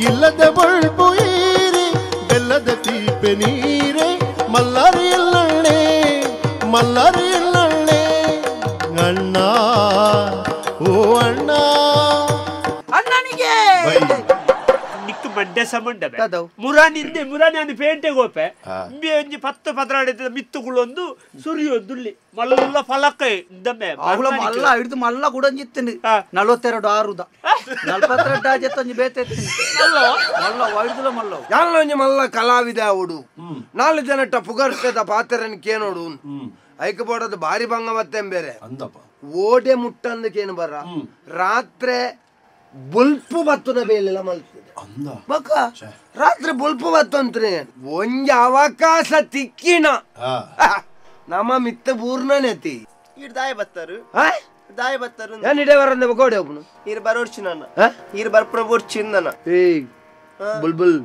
ಇಲ್ಲದ ಬಳ್ಪು ಈರಿ ಬೆಲ್ಲದ ತೀಪೆ ನೀರೆ ಮಲ್ಲಾರಿ ಎಲ್ಲಣ್ಣೆ ಮಲ್ಲಾರಿ ಎಲ್ಲಣ್ಣೆ ಅಣ್ಣ ಓ ಅಣ್ಣ ಅಣ್ಣನಿಗೆ ನಿಕ್ಕು ಮಂಡ್ಯ ಸಮಂಡ ಮುರಾನಿಂದೆ ಮುರಾನಿ ಪೇಂಟೆ ಗೋಪೆ ಒಂಜಿ 10-12 ಮಿತ್ತುಗಳೊಂದು ಸುರಿಯೊಂದುಲ್ಲಿ ಮಲ್ಲ ಫಲಕ ಮಲ್ಲ ಹಿಡಿದು ಮಲ್ಲ ಕೂಡ ಜಿತ್ತನಿ 42 ಆರುದ 42 ಆಜೆತ್ತೊಂಜಿ ಬೇತೆ ಮಲ್ಲ ವೈಡ್ದುಲ ಮಲ್ಲ ಯಾನೊಂಜಿ ಮಲ್ಲ ಕಲಾವಿದ ಅವಡು 4 ಜನಟ್ಟ ಪುಗರ್ಪೆದ ಪಾತ್ರನ ಕೇನೋಡು ಐಕ ಬೋಡದು ಬಾರಿ ಭಂಗ ಮತ್ತೆ ಬೇರೆ ಓಡೆ ಮುಟ್ಟಂದು ಕೇನು ಬರ ರಾತ್ರಿ ಬುಲ್ಪು ಬತ್ತುನ ಬೇಲೆಲ್ಲ ಮಲ್ತದೆ ಬಕ್ಕ ರಾತ್ರಿ ಬುಲ್ಪು ಬತ್ತಂತ್ರಿ ಒಂಜಿ ಅವಕಾಶ ತಿಕ್ಕಿನ ನಮ್ಮ ಮಿತ್ತ ಪೂರ್ಣನೆತಿ ಇಡ್ ದಾಯ ಬತ್ತರು ದಾಯ ಬತ್ತರು ನಾನು ಇಡೇ ಬರಂದೆ ಬಕೋಡೆ ಒಬ್ಬನು ಇರ್ ಬರೋರ್ಚಿ ನನ್ನ ಇರ್ ಬರ್ಪನ ಬೋರ್ಚಿಂದನ ಏಯ್ ಬುಲ್ಬುಲ್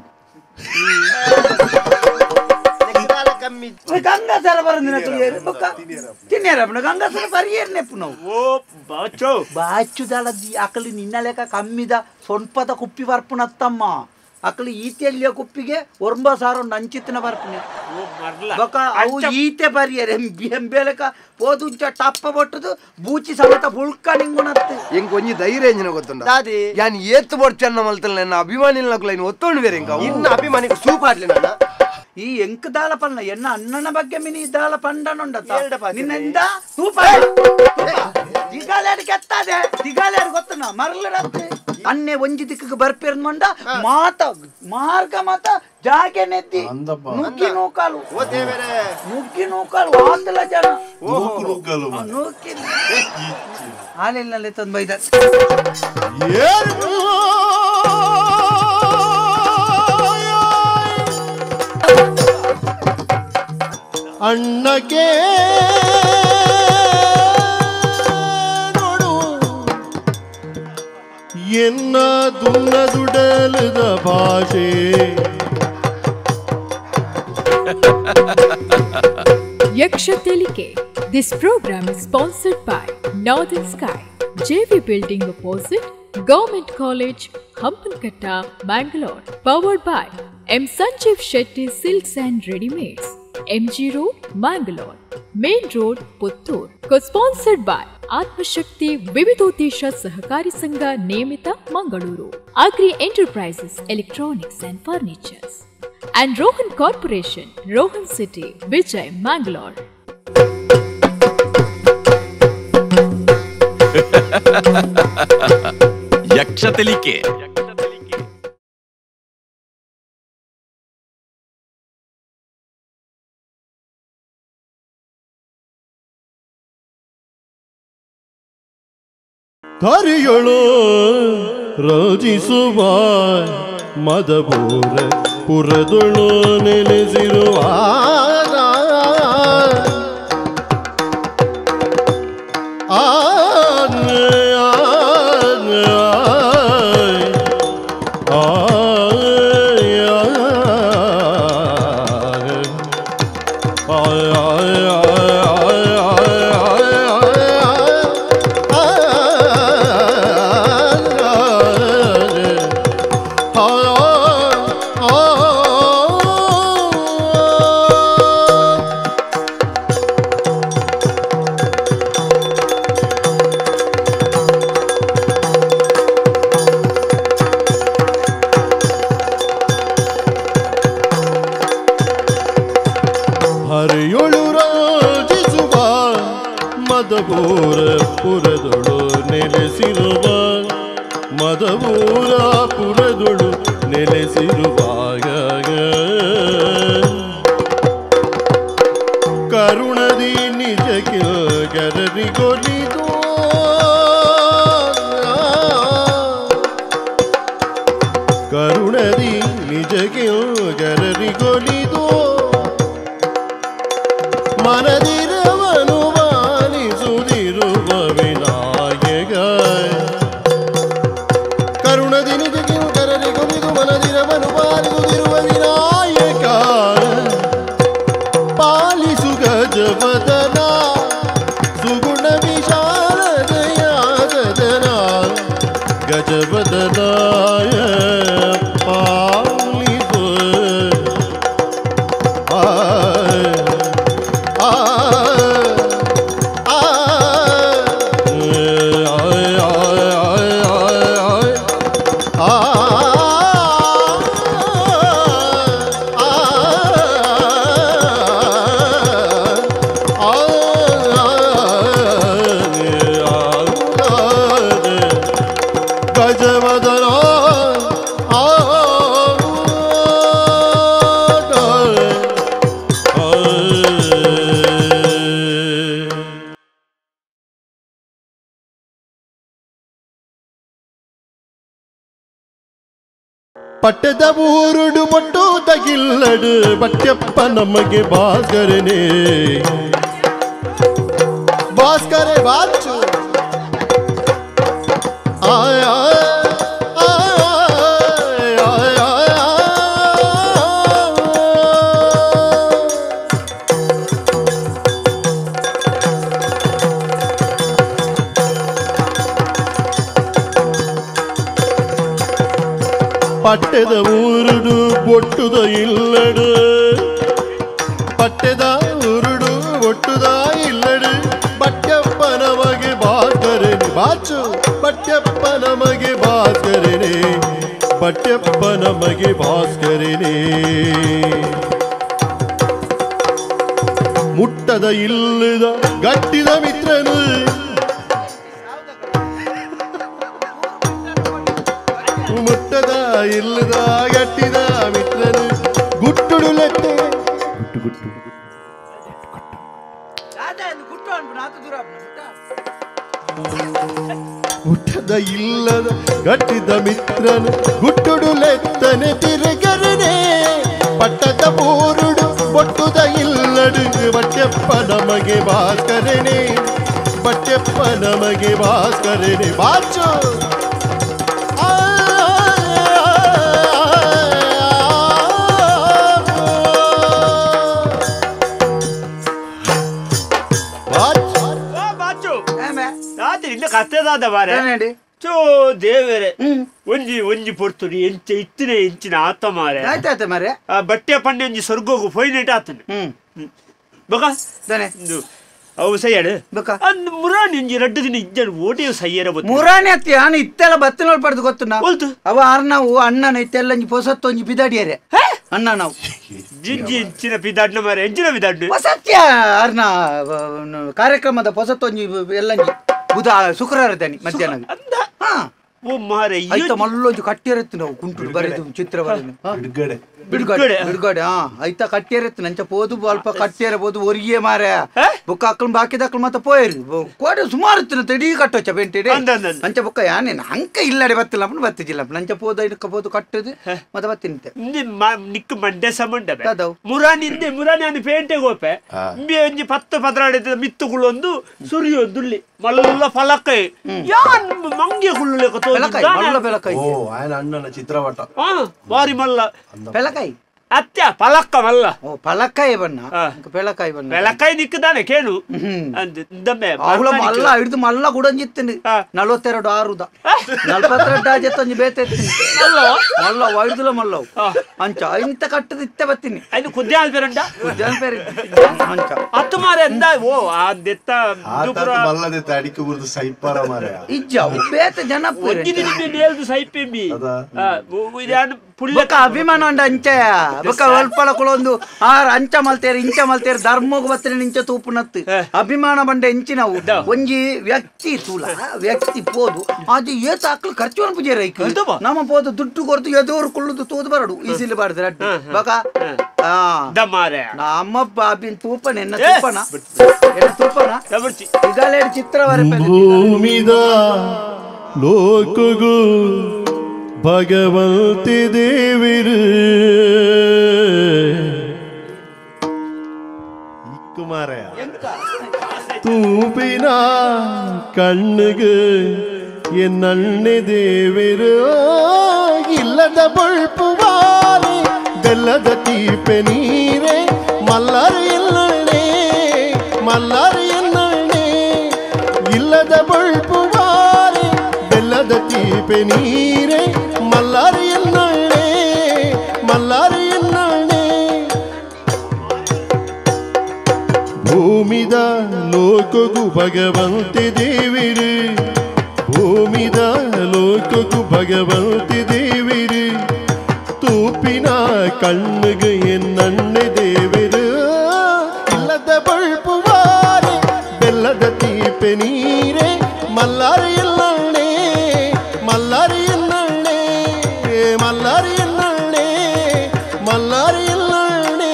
ಕಮ್ಮಿ ಗಂಗಾಸರ ಬರಂದಿನ ತಿನ್ನೇರಪ್ಪನ ಗಂಗಾಸರ ಪರಿಯೇರ್ನೆಪ್ಪು ನಾವು ಓ ಬಾಚೋ ಬಾಚು ದಾಳದಿ ಅಕಲಿ ನಿನ್ನ ಲೆಕ್ಕ ಕಮ್ಮಿದ ಸೊಂಪದ ಕುಪ್ಪಿ ಬರ್ಪುನತ್ತಮ್ಮ ಅಕಲಿ ಈತೆಯಲ್ಲಿಯ ಕುಪ್ಪಿಗೆ 9,000 ನಂಚಿತ್ತಿನ ಬರ್ಪುನೆ ಬೊಕ ಅವು ಈತೆ ಬರಿಯರೆ ಎಂಬೇಲಕ ಪೋದುಂಚ ಟಪ್ಪ ಬೊಟ್ಟದು ಬೂಚಿ ಸಮೇತ ಬುಳ್ಕ ನಿಂಗುನತ್ತೆ ಎಂಗ್ ಒಂಜಿ ಧೈರ್ಯ ಎಂಜಿನ ಗೊತ್ತುಂಡ ದಾದಿ ಯಾನ್ ಏತ್ ಬೊಡ್ಚನ್ನ ಮಲ್ತಲ್ಲ ನನ್ನ ಅಭಿಮಾನಿಲಕಲ ಇನ್ನು ಒತ್ತೊಂಡು ಬೇರೆ ಎಂಕ ಇನ್ನ ಅಭಿಮಾನಿಗೆ ಸೂಪ್ ಆಡ್ಲಿ ನನ್ನ ಈ ಎಂಕ ದಾಳ ಪಂಡ ಎನ್ನ ಅಣ್ಣನ ಬಗ್ಗೆ ಮಿನಿ ದಾಳ ಪಂಡನುಂಡ ನಿನ್ನಿಂದ ತೂಪ ದಿಗಾಲೇಡ್ ಕೆತ್ತದೆ ದಿಗಾಲೇಡ್ ಗೊತ್ತನ ಮರಲಡತ್ತೆ ಅನ್ನೆ ಒಂಜಿ ದಿಕ್ಕಗೆ ಬರ್ಪಿರ್ಮಂಡ ಮಾತ ಮಾರ್ಗ ಮಾತ ಜಾಗೆ ನೆತ್ತಿ ನುಗ್ಗಿ ನೂಕಾಲು ನುಗ್ಗಿ ನೂಕಾಲು ಆಂದಲ ಜನ ನೂಕಿ ಹಾಲಿನಲ್ಲಿ ತಂದು ಬೈದ ಅಣ್ಣಗೆ ನೋಡು ಎನ್ನ ದುನ್ನದುಡಲದ ಭಾಷೆ ಯಕ್ಷತೆಲಿಕೆ. This program is sponsored by Northern Sky, JV Building opposite Government College, Hampankatta, Bangalore. Powered by M. Sanjeev Shetty Silks and Readymades, MG Road, Bangalore. Main Road, Puttur. Co-sponsored by Atmashakti Vividotesha Sahakari Sangha Niyamita, Mangaluru. Agri Enterprises, Electronics and Furnitures. And Rohan Corporation, Rohan City, Vijay, Mangalore. ಯಕ್ಷತೆಲಿಕೆ. ಧರಿಯಳು ರೋಜಿಸುವ ಮದಬೂರ ಪುರದೊಳು ನೆಲೆಸಿರುವ ಹರಿಯೊಳು ರಾಜಿಸುವ ಮದಬೂರ ಪುರದೊಳು ನೆಲೆಸಿರುವ ಮದಬೂರ ಪುರದೊಳು ನೆಲೆಸಿರುವಾಗ ಕರುಣದಿ ನಿಜಕ್ಕೆ ಗರರಿಗೊಲಿದು ಕರುಣದಿ ನಿಜಕ್ಕೆ ಗರರಿಗೊಲಿದು ಮನದಿರವನು ಬಾಲಿಸುತ್ತಿರುವ ವಿನಾಯಕ ಕರುಣದಿ ನಿಜಕ್ಕೆ ಕರರಿಗೊಲಿದು ಮನದಿರವನು ಬಾಲಿಸುತ್ತಿರುವ ವಿನಾಯಕ ಪಾಲಿಸು ಗಜವದನ ಸುಗುಣ ವಿಶಾಲದಯಾದನ ಗಜವದನಾಯ ಪಟ್ಟದ ಊರುಡು ಬೊಟ್ಟು ತಗಿಲ್ಲಡು ಬಟ್ಟೆಪ್ಪ ನಮಗೆ ಭಾಸ್ಕರನೇ ಭಾಸ್ಕರೇ ಬಾಚು ಆಯ ಪಟ್ಟದ ಊರುಡು ಬೊಟ್ಟುದ ಇಲ್ಲಡು ಪಟ್ಟದ ಊರುಡು ಬೊಟ್ಟುದ ಇಲ್ಲಡು ಬಟ್ಟೆಪ್ಪ ನಮಗೆ ಭಾಸ್ಕರನೇ ಬಾಚು ಬಟ್ಟೆಪ್ಪ ನಮಗೆ ಭಾಸ್ಕರನೇ ಬಟ್ಟೆಪ್ಪ ನಮಗೆ ಭಾಸ್ಕರನೇ ಮುಟ್ಟದ ಇಲ್ಲದ ಗಟ್ಟಿದ ಮಿತ್ರನು ಮುಟ್ಟದ ಇಲ್ಲದ ಗಟ್ಟಿದ ಮಿತ್ರನು ಗುಟ್ಟುಡು ಲೆತ್ತೆ ಗುಟ್ಟು ಮುಟ್ಟದ ಇಲ್ಲದ ಗಟ್ಟಿದ ಮಿತ್ರನು ಗುಟ್ಟುಡು ಲೆತ್ತನೆ ತಿರುಗರನೆ ಪಟ್ಟದ ಊರುಡು ಬೊಟ್ಟುದ ಇಲ್ಲಡು ಬಟ್ಟೆಪ್ಪ ನಮಗೆ ಭಾಸ್ಕರನೇ ಬಟ್ಟೆಪ್ಪ ನಮಗೆ ಭಾಸ್ಕರನೇ ಬಾಚು ಕತ್ತದಾದ ಬಾರೆ ಚೋ ದೇವರೇ ಒಂಜಿ ಒಂಜಿ ಪೊರ್ತುಡಿ ಎಂಚ ಇತ್ತಿನ ಎಂಚಿನ ಆತ ಮಾರೆ ಆಯ್ತಾಯ್ತ ಮಾರೆ ಆ ಬಟ್ಟೆ ಪಂಡೆ ಒಂಜಿ ಸ್ವರ್ಗೋಗು ಫೈನೆಟ್ ಆತನೆ ಬೊಕ ಅವು ಸೈಯಡ್ ಅಂದ್ ಮುರಾಣಿ ಒಂಜಿ ರಡ್ಡು ದಿನ ಇಜ್ಜನು ಓಟೆ ಸೈಯರ ಬತ್ತು ಮುರಾಣಿ ಅತ್ತಿ ನಾನು ಇತ್ತೆಲ್ಲ ಬತ್ತಿನೋಳ್ ಪಡ್ದು ಗೊತ್ತು ನಾವು ಅವ ನಾವು ಅಣ್ಣನ ಇತ್ತೆಲ್ಲ ಒಂಜಿ ಪೊಸತ್ತು ಒಂಜಿ ಬಿದಾಡಿಯರೆ ಅಣ್ಣ ನಾವು ಜಿಂಜಿ ಇಂಚಿನ ಬಿದಾಡ್ನ ಮಾರೆ ಎಂಚಿನ ಬಿದಾಡ್ನ ಪೊಸತ್ಯ ಅರ್ನ ಕಾರ್ಯಕ್ರಮದ ಪೊಸತ್ತು ಒಂಜಿ ಎಲ್ಲಂಜಿ ಬುಧ ಶುಕ್ರವಾರ ತಾನಿ ಮಧ್ಯಾಹ್ನ ಓ ಮಾರೆ ಆಯ್ತ ಮಲ್ಲೊಂಜಿ ಕಟ್ಟಿಯರೆತ್ತು ನಾವು ಕುಂಟು ಬರೆದು ಚಿತ್ರ ಬರೆದು ಬಿಡುಗಡೆ ಆಯ್ತ ಕಟ್ಟಿಯರೆತ್ತು ನಂಚ ಪೋದು ಅಲ್ಪ ಕಟ್ಟಿಯರ ಪೋದು ಒರಿಯೇ ಮಾರೆ ಬುಕ್ಕ ಅಕ್ಕಳು ಬಾಕಿದ ಅಕ್ಕಳು ಮತ್ತೆ ಪೋಯರು ಕೋಡೆ ಸುಮಾರು ಇತ್ತು ತಡಿ ಕಟ್ಟೋಚ ಬೆಂಟಿಡೆ ನಂಚ ಬುಕ್ಕ ಯಾನೆ ಅಂಕ ಇಲ್ಲಡೆ ಬತ್ತಿಲ್ಲ ಬತ್ತಿಜಿಲ್ಲ ನಂಚ ಪೋದ ಇದಕ್ಕ ಪೋದು ಕಟ್ಟದು ಮತ್ತೆ ಬತ್ತಿಂತೆ ನಿಕ್ ಮಂಡೆ ಸಮಂಡ ಮುರಾನಿಂದೆ ಮುರಾನಿ ಅನ್ನು ಪೇಂಟೆ ಗೋಪೆ ಒಂಜಿ 10-15 ಮಿತ್ತುಗುಳೊಂದು ಸುರಿಯೊಂದುಲ್ಲಿ ಮಲ್ಲ ಫಲಕೈ ಯಾನ್ ಮಂಗೆ ಗುಳ್ಳು ಅಣ್ಣನ ಚಿತ್ರಪಟ ಬಾರಿ ಮಲ್ಲ ಪೆಲಕಾಯಿ ಅತ್ಯ ಪಲಕ್ಕ ಮಲ್ಲ ಓ ಪಲಕಾಯಿ ಬಣ್ಣ ಪೆಲಕಾಯಿ ಬಣ್ಣ ಪೆಲಕಾಯಿ ನಿಕ್ಕದಾನೆ ಕೇನು ಮಲ್ಲ ಹಿಡಿದು ಮಲ್ಲ ಗುಡಂಜಿತ್ತಿನಿ 42 ಆರುದ 42 ಆಜೆತ್ತೊಂಜಿ ಬೇತೆ ಮಲ್ಲ ವೈಡ್ದುಲ ಮಲ್ಲವು ಅಂಚ ಇಂತ ಕಟ್ಟದ ಇತ್ತೆ ಬತ್ತೀನಿ ಐದು ಕುದ್ಯಾಲ್ ಪೇರಂಡ ಕುದ್ಯಾಲ್ ಪೇರಿ ಅಂಚ ಹತ್ತು ಮಾರೆ ಎಂದ ಓ ಆ ದೆತ್ತ ಮಲ್ಲದೆತ್ತ ಅಡಿಕೆ ಗುರ್ದು ಸೈಪಾರ ಮಾರೆ ಇಜ್ಜ ಬೇತೆ ಜನಪುರ ಒಂಜಿದಿನ ನೇಲ್ದು ಸೈಪೆಂಬಿ ಇದಾನು ಪುಳ್ಳಕ ಅಭಿಮಾನ ಉಂಡ ಅಂಚೆ ಬೊಕ್ಕ ಒಲ್ಪಲ ಕುಳೊಂದು ಆರ್ ಅಂಚ ಮಲ್ತೇರು ಇಂಚ ಮಲ್ತೇರು ಧರ್ಮೋಗ ಬತ್ತನೆ ಇಂಚ ತೂಪುನತ್ತು ಅಭಿಮಾನ ಬಂಡೆ ಇಂಚಿನವು ಒಂಜಿ ವ್ಯಕ್ತಿ ತೂಲ ವ್ಯಕ್ತಿ ಪೋದು ಅದು ಏತ ಆಕಲು ಖರ್ಚು ಪೂಜೆ ರೈಕ್ ನಮ್ಮ ಪೋದು ದುಡ್ಡು ಕೊರ್ತು ಎದೋರು ಕುಳ್ಳುದು ತೂದು ಬರಡು ಈಸಿಲಿ ಬಾರ್ದು ರಡ್ಡು ಬಕ ನಮ್ಮ ಅಭಿನ್ ತೂಪನ ಎನ್ನ ತೂಪನ ಈಗಾಲೇ ಚಿತ್ರವರೆ ಭೂಮಿದ ಲೋಕಗು ಭಗವಂತಿ ದೇವಿರು ಕುಮಾರಯ್ಯ ತೂಪಿನ ಕಣ್ಣಿಗೆ ಎನ್ನಣ್ಣೆ ದೇವಿರು ಇಲ್ಲದ ಬಳ್ಪು ಬಾರಿ ಬೆಲ್ಲದ ತೀಪೆ ನೀರೇ ಮಲ್ಲರು ಎನ್ನಣ್ಣೆ ಮಲ್ಲರು ಎನ್ನಣ್ಣೆ ಇಲ್ಲದ ಬಳ್ಪು ಬಾರಿ ಬೆಲ್ಲದ ತೀಪೆ ನೀರೇ ಮಲ್ಲರು ಎನ್ನಣ್ಣೆ ಮಲ್ಲರು ಎನ್ನಣ್ಣೆ ಭೂಮಿದ ಲೋಕಗು ಭಗವಂತಿ ದೇವಿರು ಭೂಮಿದ ಲೋಕಗು ಭಗವಂತಿ ದೇವಿರು ತೂಪಿನ ಕಣ್ಣಿಗೆ ಎನ್ನಣ್ಣೆ ದೇವಿರು ಇಲ್ಲದ ಬಳ್ಪು ಬಾರಿ ಬೆಲ್ಲದ ತೀಪೆ ನೀರೇ ಮಲ್ಲರು ಎನ್ನಣ್ಣೆ ಮಲ್ಲರು ಎನ್ನಣ್ಣೆ ಮಲ್ಲರು ಎನ್ನಣ್ಣೆ ಮಲ್ಲರು ಎನ್ನಣ್ಣೆ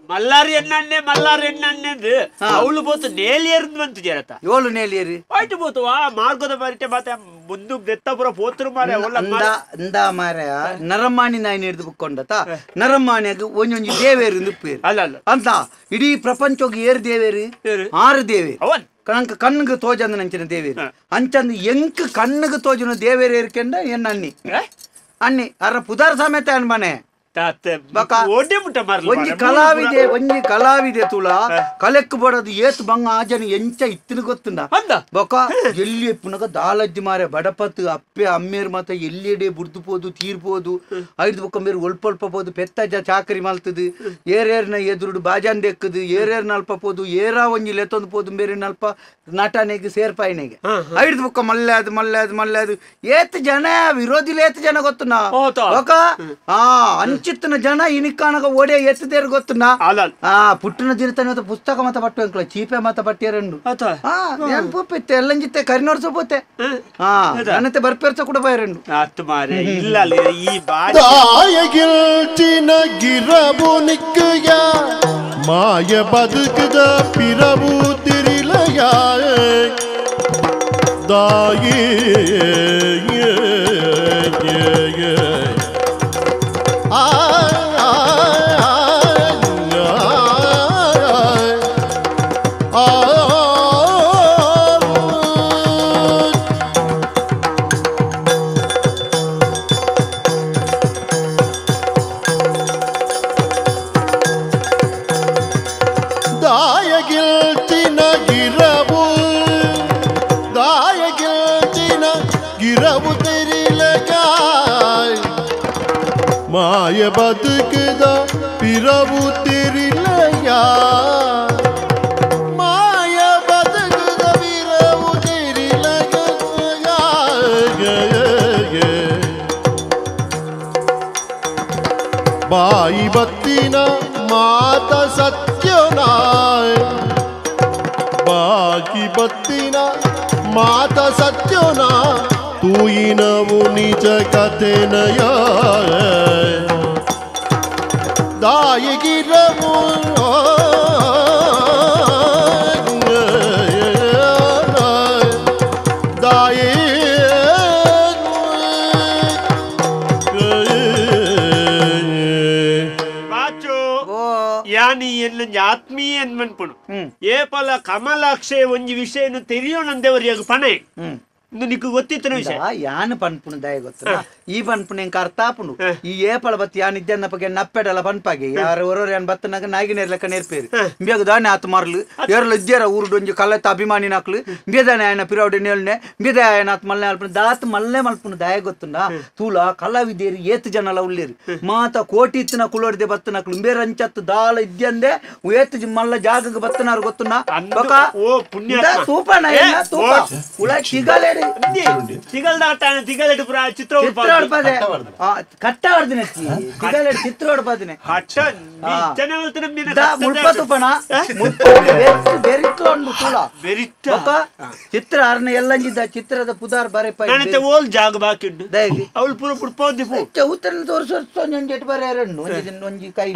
ಮಲ್ಲಾರಿ ಎಣ್ಣಣ್ಣೆ ಮಲ್ಲಾರಿ ಎಣ್ಣಣ್ಣೆದು ಅವಳು ಬೋತು ನೇಲಿಯರ್ ಬಂತು ಜರತ ಏಳು ನೇಲಿಯರಿ ಆಯ್ತು ಬೋತು ಮಾರ್ಗದ ಬರಿಟೆ ಮತ್ತೆ ಮುಂದೆ ದೆತ್ತಪುರ ಪೋತ್ರ ಮಾರೆ ಅಂದ ಮಾರ ನರಮಾಣಿ ನಾಯಿ ಹಿಡಿದು ಬುಕ್ಕೊಂಡತ ನರಮಾಣಿಯಾಗ ಒಂಜೊಂಜಿ ದೇವೇರು ನಿಪ್ಪೇರು ಅಲ್ಲ ಅಲ್ಲ ಅಂತ ಇಡೀ ಪ್ರಪಂಚಕ್ಕೆ ಏರು ದೇವೇರು 6 ದೇವೇರು ಅವನ್ ಕಣಂಕ ಕಣ್ಣಿಗೆ ತೋಜಂದ ನಂಚಿನ ದೇವೇರು ಅಂಚಂದು ಎಂಕ್ ಕಣ್ಣಿಗೆ ತೋಜನ ದೇವೇರು ಏರ್ಕೆಂಡ ಎನ್ನ ಅನ್ನಿ ಅರ ಪುದಾರ ಸಮೇತ ಅನ್ಬನೆ ಒಂಜಿ ಕಲಾವಿದೆ ತುಳ ಕಲೆಕ್ ಬಡದು ಏತ್ ಬಂಗ ಆಜನ ಎಂಚ ಇತ್ತಿನ ಗೊತ್ತುಂಡ ಬೊಕ ಎಲ್ಲಿ ಪುನಗ ದಾಲಜ್ಜಿ ಮಾರೆ ಬಡಪತ್ ಅಪ್ಪೆ ಅಮ್ಮೇರ್ ಮಾತ ಎಲ್ಲೆಡೆ ಬುಡ್ದುಪೋದು ತೀರ್ಬೋದು ಐದು ಬೊಕ್ಕ ಮೇರು ಒಲ್ಪ ಪೋದು ಪೆತ್ತಜ್ಜ ಚಾಕರಿ ಮಲ್ತದು ಏರೇರ್ನ ಎದುರುಡು ಬಾಜಾನ್ ದೆಕ್ಕದು ಏರೇರ್ ನಲ್ಪ ಪೋದು ಏರಾ ಒಂಜಿ ಲೆತ್ತೊಂದು ಪೋದು ಬೇರೆ ನಲ್ಪ ನಟನೆಗೆ ಸೇರ್ಪಾಯಿನೆಗೆ ಐದು ಬೊಕ್ಕ ಮಲ್ಲಾದು ಏತ್ ಜನ ವಿರೋಧಿಲಿ ಏತ್ ಜನ ಗೊತ್ತುನಾ ಬೊಕ ಚಿತ್ತನ ಜನ ಇನಿಕಾನಗ ಓಡೆ ಎತ್ತದೇರು ಗೊತ್ತುನಾ ಪುಟ್ಟಿನ ದಿನತ ಪುಸ್ತಕ ಮತ ಪಟ್ಟು ಅಂಕಲ ಚೀಪೆ ಮತ ಪಟ್ಟಿಯರಂಡು ನೆನಪಿತ್ತೆ ಎಲ್ಲಂಜಿತ್ತೆ ಕರಿನೋಡ್ಸ ಪೋತೆ ನನ್ನತೆ ಬರ್ಪೇರ್ಸ ಕೂಡ ಬಯರಂಡು ದಾಯಗಿಲ್ಚಿನ ಗಿರಬು ನಿಕ್ಕಯ ಮಾಯ ಬದುಕದ ಪಿರಬು ತಿರಿಲಯ ದಾಯೇ ಮಾಯ ಬದುಕದ ಪಿರವು ತಿರಿಲಯ ಮಾಯ ಬದುಕದ ಪಿರವು ತಿರಿಲಯ ಬಾಯಿ ಬತ್ತಿನ ಮಾತ ಸತ್ಯನಾಯ ಬಾಕಿ ಬತ್ತಿನ ಮಾತ ಸತ್ಯನಾ ತೂಯಿನವು ನಿಜ ಕಥೆನಯ ದಾಯಗಿರವು ದಾಯೇ ಯಾನಿ ಎಲ್ಲ ಆತ್ಮೀಯ ಅನ್ಮನ್ಪುಣು ಏಪಲ ಕಮಲಾಕ್ಷೆ ಒಂಜಿ ವಿಷಯನು ತೆರಿಯೋಣಂದೇವರಿಯಾಗ ಪಣೆ ನಿಕ್ಕು ಗೊತ್ತಿತ್ತು ವಿಷಯ ಯಾನ್ ಪನ್ಪುಣು ದಯ ಗೊತ್ತ ಈ ಪನ್ಪುಣ ಎಂಕ ಅರ್ಥ ಆಪುಂಡು ಈ ಏಪಳ ಬತ್ತಿ ಯಾನ್ ಇದ್ದ ನಪ್ಪೆಡಲ ಪನ್ಪಾಗೆ ಯಾರು ಹೊರ ಯಾನ್ ಬತ್ತನಾಗ ನಾಗಿನೇರ್ ಲೆಕ್ಕ ನೇರ್ಪೇರು ಬೇಗ ದಾನೆ ಆತು ಮಾರ್ಲು ಏರಲ ಇದ್ದೇರ ಊರುಡು ಒಂಜಿ ಕಲ್ಲತ್ತ ಅಭಿಮಾನಿ ನಾಕ್ಲು ಬೇದಾನೆ ಆಯ್ನ ಪಿರವಡೆ ನೇಳ್ನೆ ಬೇದ ಆಯ್ನ ಆತ್ ಮಲ್ಲೆ ಅಲ್ಪುಣ ದಾತ್ ಮಲ್ಲೆ ಮಲ್ಪುಣು ದಯ ಗೊತ್ತುಂಡ ತೂಲ ಕಲಾವಿದೇರಿ ಏತ್ ಜನಲ ಉಳ್ಳೇರು ಮಾತ ಕೋಟಿ ಇತ್ತಿನ ಕುಳೋಡಿದೆ ಬತ್ತನಾಕ್ಲು ಬೇರೆ ಅಂಚತ್ತು ದಾಲ ಇದ್ದಂದೆ ಏತ್ ಮಲ್ಲ ಜಾಗಕ್ಕೆ ಬತ್ತನಾರು ಗೊತ್ತುಂಡ ತೂಪಣ ತೂಪ ಉಳ ಸಿಗಲೇ ಚಿತ್ರ ಅರ್ನ ಎಲ್ಲಂಜಿದ್ದ ಚಿತ್ರದ ಪುದಾರ್ ಬರೆ ಓಲ್ ಜಾಗ ಬಾಕಿ ಅವಳು ಪೂರ ಪುಡ್ಪೋದಿ ಉತ್ತರ ತೋರಿಸೊಂಜೆಟ್ ಬರೆ ಒಂಜಿ ಕೈ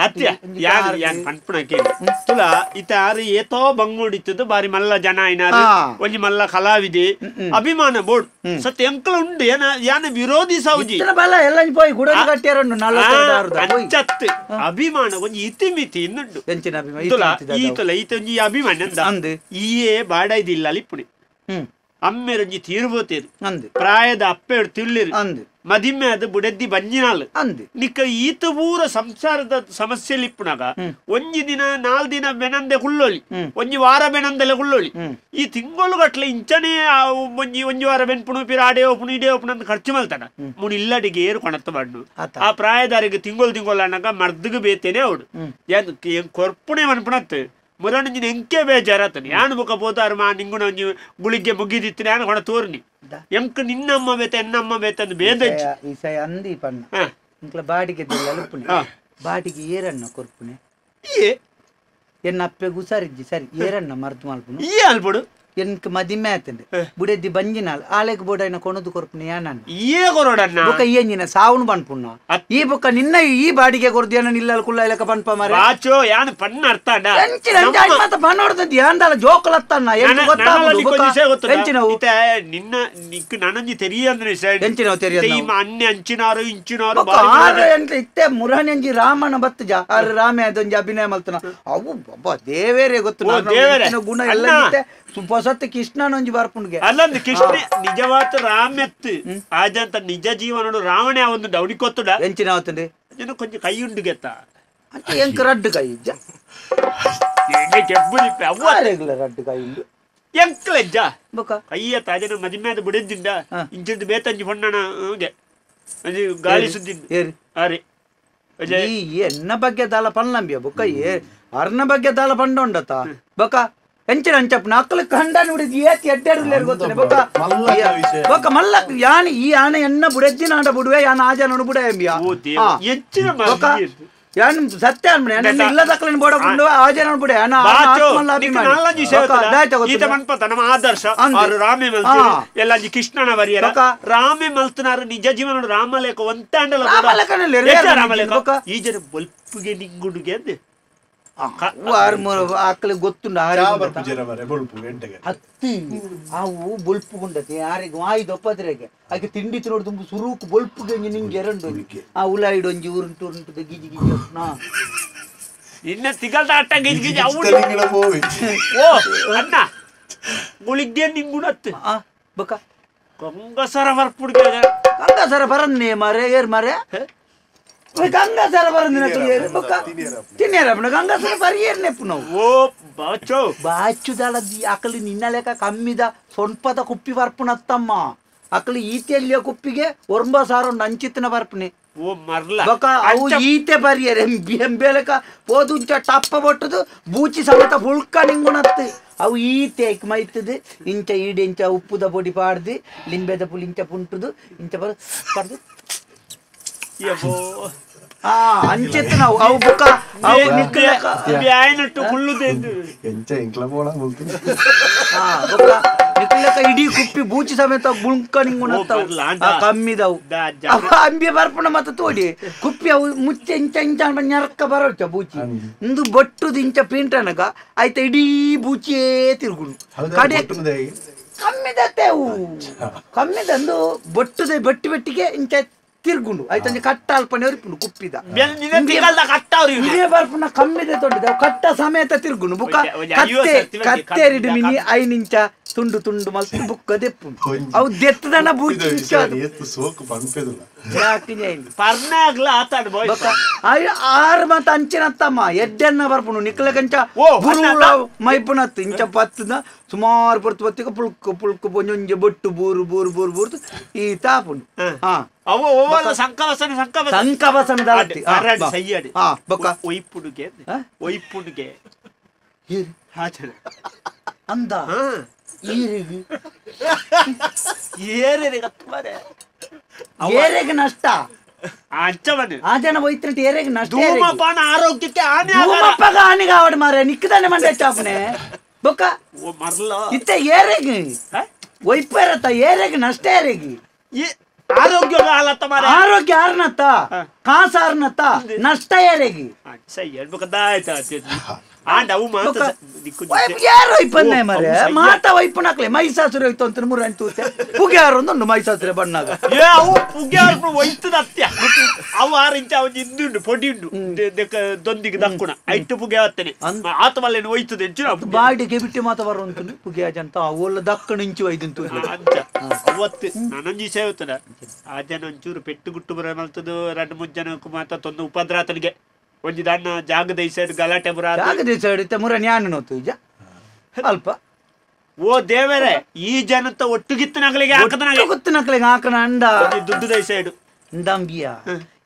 ತುಲ ಇತಾರು ಏತೋ ಬಂಗೋಡಿತ್ತದು ಬಾರಿ ಮಲ್ಲ ಜನ ಐನಾರು ಒಂಜಿ ಮಲ್ಲ ಕಲಾವಿದೆ ಅಭಿಮಾನ ಬೋರ್ಡ್ ಸತ್ಯ ಅಂಕಲ ಉಂಡು ಯಾನ ವಿರೋಧಿ ಸೌಜಿ ಬಲ ಎಲ್ಲ ಪೋಯಿ ಗುಡ ಕಟ್ಟಿಯರಂಡು ಅಂಚತ್ ಅಭಿಮಾನ ಒಂಜಿ ಇತಿಮಿತಿ ಇನ್ನುಂಡು ಎಂಚಿನ ಅಭಿಮಾನ ಈತಲ ಈತೊಂಜಿ ಅಭಿಮಾನ ಅಂದ ಈಯೇ ಬಾಡೈದಿಲ್ಲ ಅಲಿಪ್ಪುಡಿ ಅಮ್ಮೆರೊಂಜಿ ತೀರ್ಬೋತೇರು ಪ್ರಾಯದ ಅಪ್ಪೆಡು ತಿಳ್ಳಿರು ಮದಿಮೆ ಅದು ಬುಡೆದ್ದಿ ಬಂಜಿನಾಲ್ ನಿಕ್ಕ ಈತ ಪೂರ ಸಂಸಾರದ ಸಮಸ್ಯೆಲಿ ಇಪ್ಪುನಾಗ ಒಂಜಿ ದಿನ 4 ದಿನ ಬೆನಂದೆ ಹುಲ್ಲೊಳಿ ಒಂಜಿ ವಾರ ಬೆನಂದೆಲ್ಲ ಹುಲ್ಲೊಳಿ ಈ ತಿಂಗಳು ಗಟ್ಲೆ ಇಂಚನೆ ಒಂಜಿ ವಾರ ಬೆನ್ಪುಣು ಪಿರ ಆಡೆ ಓಪುಣು ಇಡೇ ಓಪುಣು ಅಂತ ಖರ್ಚು ಮಲ್ತಾನ ಮುನ್ ಇಲ್ಲಡಿಗೆ ಏರು ಕೊಣತ್ತ ಬಣ್ಣು ಆ ಪ್ರಾಯದಾರಿಗೆ ತಿಂಗಳು ಅನ್ನಗ ಮರ್ದಗ ಬೇತೇನೆ ಅವಡು ಕೊರ್ಪುಣೆ ಮನ್ಪುಣತ್ ಮುರಣಿನ ಎಂಕೆ ಬೇಜಾರತನಿ ಯಾನು ಬುಕ ಬೋತಾರು ಮಾ ನಿಂಗುಣ ಒಂಜಿ ಗುಳಿಗೆ ಮುಗಿದಿತ್ತಿನ ಯಾನು ಕೊಣ ತೋರ್ನಿ ಎಂಕ ನಿನ್ನಮ್ಮ ಬೇತ ಎನ್ನಮ್ಮ ಬೇತ ಅಂದ್ ಬೇದ ಅಂದಿ ಪಣ್ಣ ಇಂಕ್ಲ ಬಾಡಿಗೆ ಅಲುಪುಣೆ ಬಾಡಿಗೆ ಏರಣ್ಣ ಕೊರ್ಪುಣೆ ಎನ್ನ ಅಪ್ಪೆ ಗುಸಾರಿಜ್ಜಿ ಸರಿ ಏರಣ್ಣ ಮರ್ತು ಮಲ್ಪುಣು ಈ ಅಲ್ಪುಡು ಎನ್ಕ್ ಮದಿಮೆ ಆತಂಡೆ ಬುಡೆದ್ದಿ ಬಂಜಿನಾಲ್ ಆಲೆಗ್ ಬೋಡೈನ ಕೊಣದು ಕೊರ್ಪುನ ಯಾನನ್ನ ಏ ಕೊರೋಡನ್ನ ಬೊಕ ಏಂಜಿನ ಸಾವುನು ಪನ್ಪುನ್ನ ಈ ಬೊಕ ನಿನ್ನ ಈ ಬಾಡಿಗೆ ಕೊರ್ದಿಯನ ನಿಲ್ಲಲ್ ಕುಲ್ಲ ಇಲಕ ಪನ್ಪ ಮಾರೆ ಬಾಚೋ ಯಾನ್ ಪನ್ನ ಅರ್ಥಾಡ ಎಂಚಿನ ಅಂಜಾಯ್ ಮಾತ ಪನ್ನೋಡ್ದದ್ದಿ ಯಾಂದಲ ಜೋಕಲತ್ತನ್ನ ಎಂಚು ಗೊತ್ತಾಗುದು ಬೊಕ ಎಂಚಿನವು ನಿನ್ನ ನಿಕ್ ನನಂಜಿ ತೆರಿಯಂದ್ರೆ ಎಂಚಿನವು ತೆರಿಯಂದ ಈ ಅನ್ಯ ಅಂಚಿನಾರು ಇಂಚಿನಾರು ಎಂತ ಇತ್ತೆ ಮುರಾನಂಜಿ ರಾಮನ ಬತ್ತಜ ಆರ್ ರಾಮೆ ಅದೊಂಜಿ ಅಭಿನಯ ಮಲ್ತನ ಅವು ಬಬ್ಬ ದೇವೇರೇ ಗೊತ್ತು ಗುಣ ಎಲ್ಲ ಇತ್ತೆ ಸುಪಸತ್ ಕೃಷ್ಣನೊಂಜಿ ಬರ್ಪುಂಡ್ಗೆ ಅಲ್ಲೊಂದು ಕೃಷ್ಣ ನಿಜವಾದ ರಾಮೆತ್ತು ಆಜಂತ ನಿಜ ಜೀವನ ರಾವಣೆ ಒಂದು ಡೌಡಿ ಕೊತ್ತುಡ ಎಂಚಿನ ಅವತ್ತಂಡೆ ಜನ ಕೊಂಚ ಕೈ ಉಂಡು ಗೆತ್ತ ಅಂತ ಎಂಕ ರಡ್ಡು ಕೈ ಇಜ್ಜ ಕೆಬ್ಬುದಿಪ್ಪೆ ಅವ್ವ ರಡ್ಡು ಕೈ ಉಂಡು ಎಂಕ್ಲೆಜ್ಜ ಬೊಕ ಕೈಯ ತಾಜನ ಮದಿಮೇದ ಬಿಡಿದ್ದಿಂದ ಇಂಚಿಂದು ಬೇತಂಜಿ ಹೊಣ್ಣನ ಹಂಗೆ ಅದು ಗಾಳಿ ಸುದ್ದಿ ಏರಿ ಅರೆ ಈ ಎನ್ನ ಬಗ್ಗೆ ದಾಲ ಪನ್ನಂಬಿಯ ಬೊಕ ಅರ್ನ ಬಗ್ಗೆ ದಾಲ ಪಂಡೊಂಡತ ಬೊಕ ಎಂಚಿನ ಅಂಚಪ್ಪನ ಅಕ್ಕಲ ಕಂಡ ನೋಡಿದ್ ಏತ್ ಎಡ್ಡೆಡ್ಲೇರ್ ಗೊತ್ತನೆ ಬೊಕ ಮಲ್ಲ ಯಾನ್ ಈ ಆನೆ ಎನ್ನ ಬುಡೆಜ್ಜಿನ ಆಂಡ ಬುಡುವೆ ಯಾನ್ ಆಜ ನೋಡು ಬುಡ ಎಂಬಿಯ ಬೊಕ ಯಾನ್ ಸತ್ಯ ಅನ್ಮನೆ ನನ್ನ ಇಲ್ಲ ದಕ್ಕಲಿನ ಬೋಡಕೊಂಡು ಆಜ ನೋಡು ಬುಡೆ ಅನ ಆತ್ಮಲ್ಲ ಅಭಿಮಾನಿ ಈತ ಮನ್ಪತ ನಮ್ಮ ಆದರ್ಶ ಅವರು ರಾಮೆ ಮಲ್ತಿರು ಎಲ್ಲಂಜಿ ಕೃಷ್ಣನ ವರಿಯರ ರಾಮೆ ಮಲ್ತನಾರು ನಿಜ ಜೀವನ ರಾಮಲೇಖ ಒಂತಾಂಡಲ ರಾಮಲೇಖ ಈ ಜನ ಬಲ್ಪುಗೆ ನಿಂಗುಡುಗೆ ಅಂದೆ ಆಕಲಿ ಗೊತ್ತುಂಡ ಹತ್ತಿ ಅವು ಬೊಲ್ಪು ಗುಂಡತೆ ಯಾರಿಗೆ ವಾಯ್ದು ಒಪ್ಪದ್ರೆಗೆ ಆಕೆ ತಿಂಡಿ ತಿನ್ನೋಡು ತುಂಬ ಸುರುಕು ಬೊಲ್ಪುಗೆ ನಿಂಗೆ ಎರಡು ಆ ಉಲಾಯಿಡ್ ಒಂಜಿ ಉರುಂಟು ಉರುಂಟು ಗಿಜಿ ಗಿಜಿ ಇನ್ನ ತಿಗಲ್ದ ಅಟ್ಟ ಗಿಜಿ ಗಿಜಿ ಓ ಅಣ್ಣ ಗುಳಿಗೆ ನಿಂಗುಣತ್ತು ಬೊಕ ಕಂಗಸರ ಬರ್ಪುಡ್ಗೆ ಕಂಗಸರ ಬರನ್ನೇ ಮಾರೆ ಏರ್ ಮಾರೆ ಗಂಗಾಸರ ಬರಂದಿನ ತಿನ್ನೇರಪ್ಪನ ಗಂಗಾಸರ ಬರಿಯೇರ್ ನೆಪ್ಪು ನಾವು ಓ ಬಾಚೋ ಬಾಚುದಳದಿ ಅಕಲಿ ನಿನ್ನ ಲೆಕ್ಕ ಕಮ್ಮಿದ ಸೊಂಪದ ಕುಪ್ಪಿ ಬರ್ಪುನತ್ತಮ್ಮ ಅಕಲಿ ಈತೆಯಲ್ಲಿಯ ಕುಪ್ಪಿಗೆ 9,000 ಅಂಚಿತ್ತಿನ ಬರ್ಪುನೆ ಓ ಮರ್ಲ ಬೊಕ ಅವು ಈತೆ ಬರಿಯರೆ ಎಂಬೇಲಕ ಪೋದುಂಚ ಟಪ್ಪ ಬೊಟ್ಟದು ಬೂಚಿ ಸಮೇತ ಹುಳ್ಕ ನಿಂಗುಣತ್ತು ಅವು ಈತೆ ಮೈತದು ಇಂಚ ಈಡೆಂಚ ಉಪ್ಪುದ ಪೊಡಿ ಪಾಡ್ದು ಲಿಂಬೆದ ಪುಳಿ ಇಂಚ ಪುಂಟುದು ಇಂಚ ಪಡ್ದು ಅಂಚಿತ್ ನಾವು ಅವು ಬುಕ್ಕ ಅವು ಬ್ಯಾಯ್ನಟ್ಟು ಹುಲ್ಲುದೇದು ನಿಕ್ಲಕ ಇಡೀ ಕುಪ್ಪಿ ಬೂಚಿ ಸಮೇತ ಗುಳ್ಕ ನಿಂಗುಣತ್ತವು ಕಮ್ಮಿದವು ಅಂಬಿ ಬರ್ಪುಣ ಮತ್ತ ತೋಡಿ ಕುಪ್ಪಿ ಅವು ಮುಚ್ಚೆ ಇಂಚ ಇಂಚ ñರಕ್ಕ ಬರೋಚ ಬೂಚಿ ಇಂದು ಬೊಟ್ಟುದು ಇಂಚ ಪೀಂಟನಗ ಆಯ್ತ ಇಡೀ ಬೂಚಿಯೇ ತಿರುಗುಡು ಕಡೆ ಕಮ್ಮಿದತ್ತೆ ಅವು ಕಮ್ಮಿದಂದು ಬೊಟ್ಟುದೆ ಬಟ್ಟಿ ಬಟ್ಟಿಗೆ ಇಂಚ ತಿರ್ಗುಂಡು ಆಯ್ತು ಕಟ್ಟ ಅಲ್ಪನೆ ಹೊರಿಪುಂಡು ಕುಪ್ಪಿದ ಇದೇ ಬರ್ಪುನ ಕಮ್ಮಿದೆ ತೊಂಡಿದೆ ಕಟ್ಟ ಸಮೇತ ತಿರ್ಗುಂಡು ಬುಕ್ಕ ಕತ್ತೇರಿಡು ಮಿನಿ 5 ಇಂಚ ತುಂಡು ತುಂಡು ಮಲ್ತು ಬುಕ್ಕ ದೆಪ್ಪುಂಡು ಅವು ದೆತ್ತದನ ಬೂಚಿ ಆರು ಮತ್ತ ಅಂಚಿನತ್ತಮ್ಮ ಎಡ್ಡೆನ್ನ ಬರ್ಪುಂಡು ನಿಕ್ಲ ಕಂಚ ಮೈಪುನತ್ತು ಇಂಚ ಪತ್ತದ ಸುಮಾರು ಪೊರ್ತು ಬತ್ತಿಗೆ ಪುಳ್ಕು ಪುಳ್ಕು ಪೊಂಜೊಂಜೆ ಬೊಟ್ಟು ಬೂರು ಬೂರು ಬೂರು ಬೂರ್ದು ಈ ತಾಪುಂಡು ಹಾ ಸಂಕವಸನ ಅಂದ ಏರೆಗೆ ನಷ್ಟ ಆ ಜನ ಹೋಯ್ತು ಏರೆಗೆ ನಷ್ಟ ಆರೋಗ್ಯಕ್ಕೆ ಹಾನಿಗೆ ಆವಡ್ ಮಾರ ನಿಕ್ಕದಾನೆ ಮಂಡೆ ಚಾಪನೆ ಬೊಕ್ಕ ಇತ್ತೆ ಏರೆಗೆ ಒಯ್ಪ ಇರತ್ತ ಏರೆಗೆ ನಷ್ಟ ಏರೆಗೆ ಆರೋಗ್ಯ ಆರೋಗ್ಯ ಆರ್ನತ್ತ ಕಾಸ ಆರ್ನತ್ತ ನಷ್ಟ ಏರೆಗಿ ಯಾರು ವೈಪನ್ನೇ ಮರೆ ಮಾತ ವೈಪನಕ್ಲೆ ಮೈಸಾಸುರ ಹೋಯ್ತು ಅಂತ ಮೂರು ತೂತೆ ಪುಗ್ಯಾರು ಒಂದು ಮೈಸಾಸುರ ಬಣ್ಣಾಗ ಅವು ಪುಗ್ಯಾರು ಒಯ್ತದ ಅತ್ಯ ಅವು 6 ಇಂಚ ಅವು ಇಂದುಂಡು ಪೊಡಿ ಉಂಡು ದೊಂದಿಗೆ ದಕ್ಕುಣ ಐಟು ಪುಗೆ ಆತನೆ ಆತ ಮಲ್ಲೇನು ಒಯ್ತದೆ ಹೆಚ್ಚು ಬಾಡಿಗೆ ಬಿಟ್ಟು ಮಾತ ಬರುವಂತ ಪುಗೆ ಅಂತ ಅವೆಲ್ಲ ದಕ್ಕಣ ಇಂಚು ಐದಂತು ಅವತ್ತು ನಾನೊಂಜಿ ಸೇವತ್ತದ ಆ ಜನ ಒಂಚೂರು ಪೆಟ್ಟು ಗುಟ್ಟು ಬರ ಮಲ್ತದು 2-3 ಜನಕ್ಕೂ ಮಾತ ತೊಂದು ಉಪದ್ರಾತನಿಗೆ ಒಂಜಿ ದಣ್ಣ ಜಾಗದ ಈ ಸೈಡ್ ಗಲಾಟೆ ಬರ ಜಾಗದ ಸೈಡ್ ಮುರ ನ್ಯಾನ ನೋತು ಈಗ ಅಲ್ಪ ಓ ದೇವರೇ ಈ ಜನತ ಒಟ್ಟುಗಿತ್ತನಗಳಿಗೆ ಗೊತ್ತನಕ್ಲಿಗೆ ಹಾಕನ ಅಂಡ ದುಡ್ಡು ದೈ ಸೈಡ್ ಇಂದಂಬಿಯ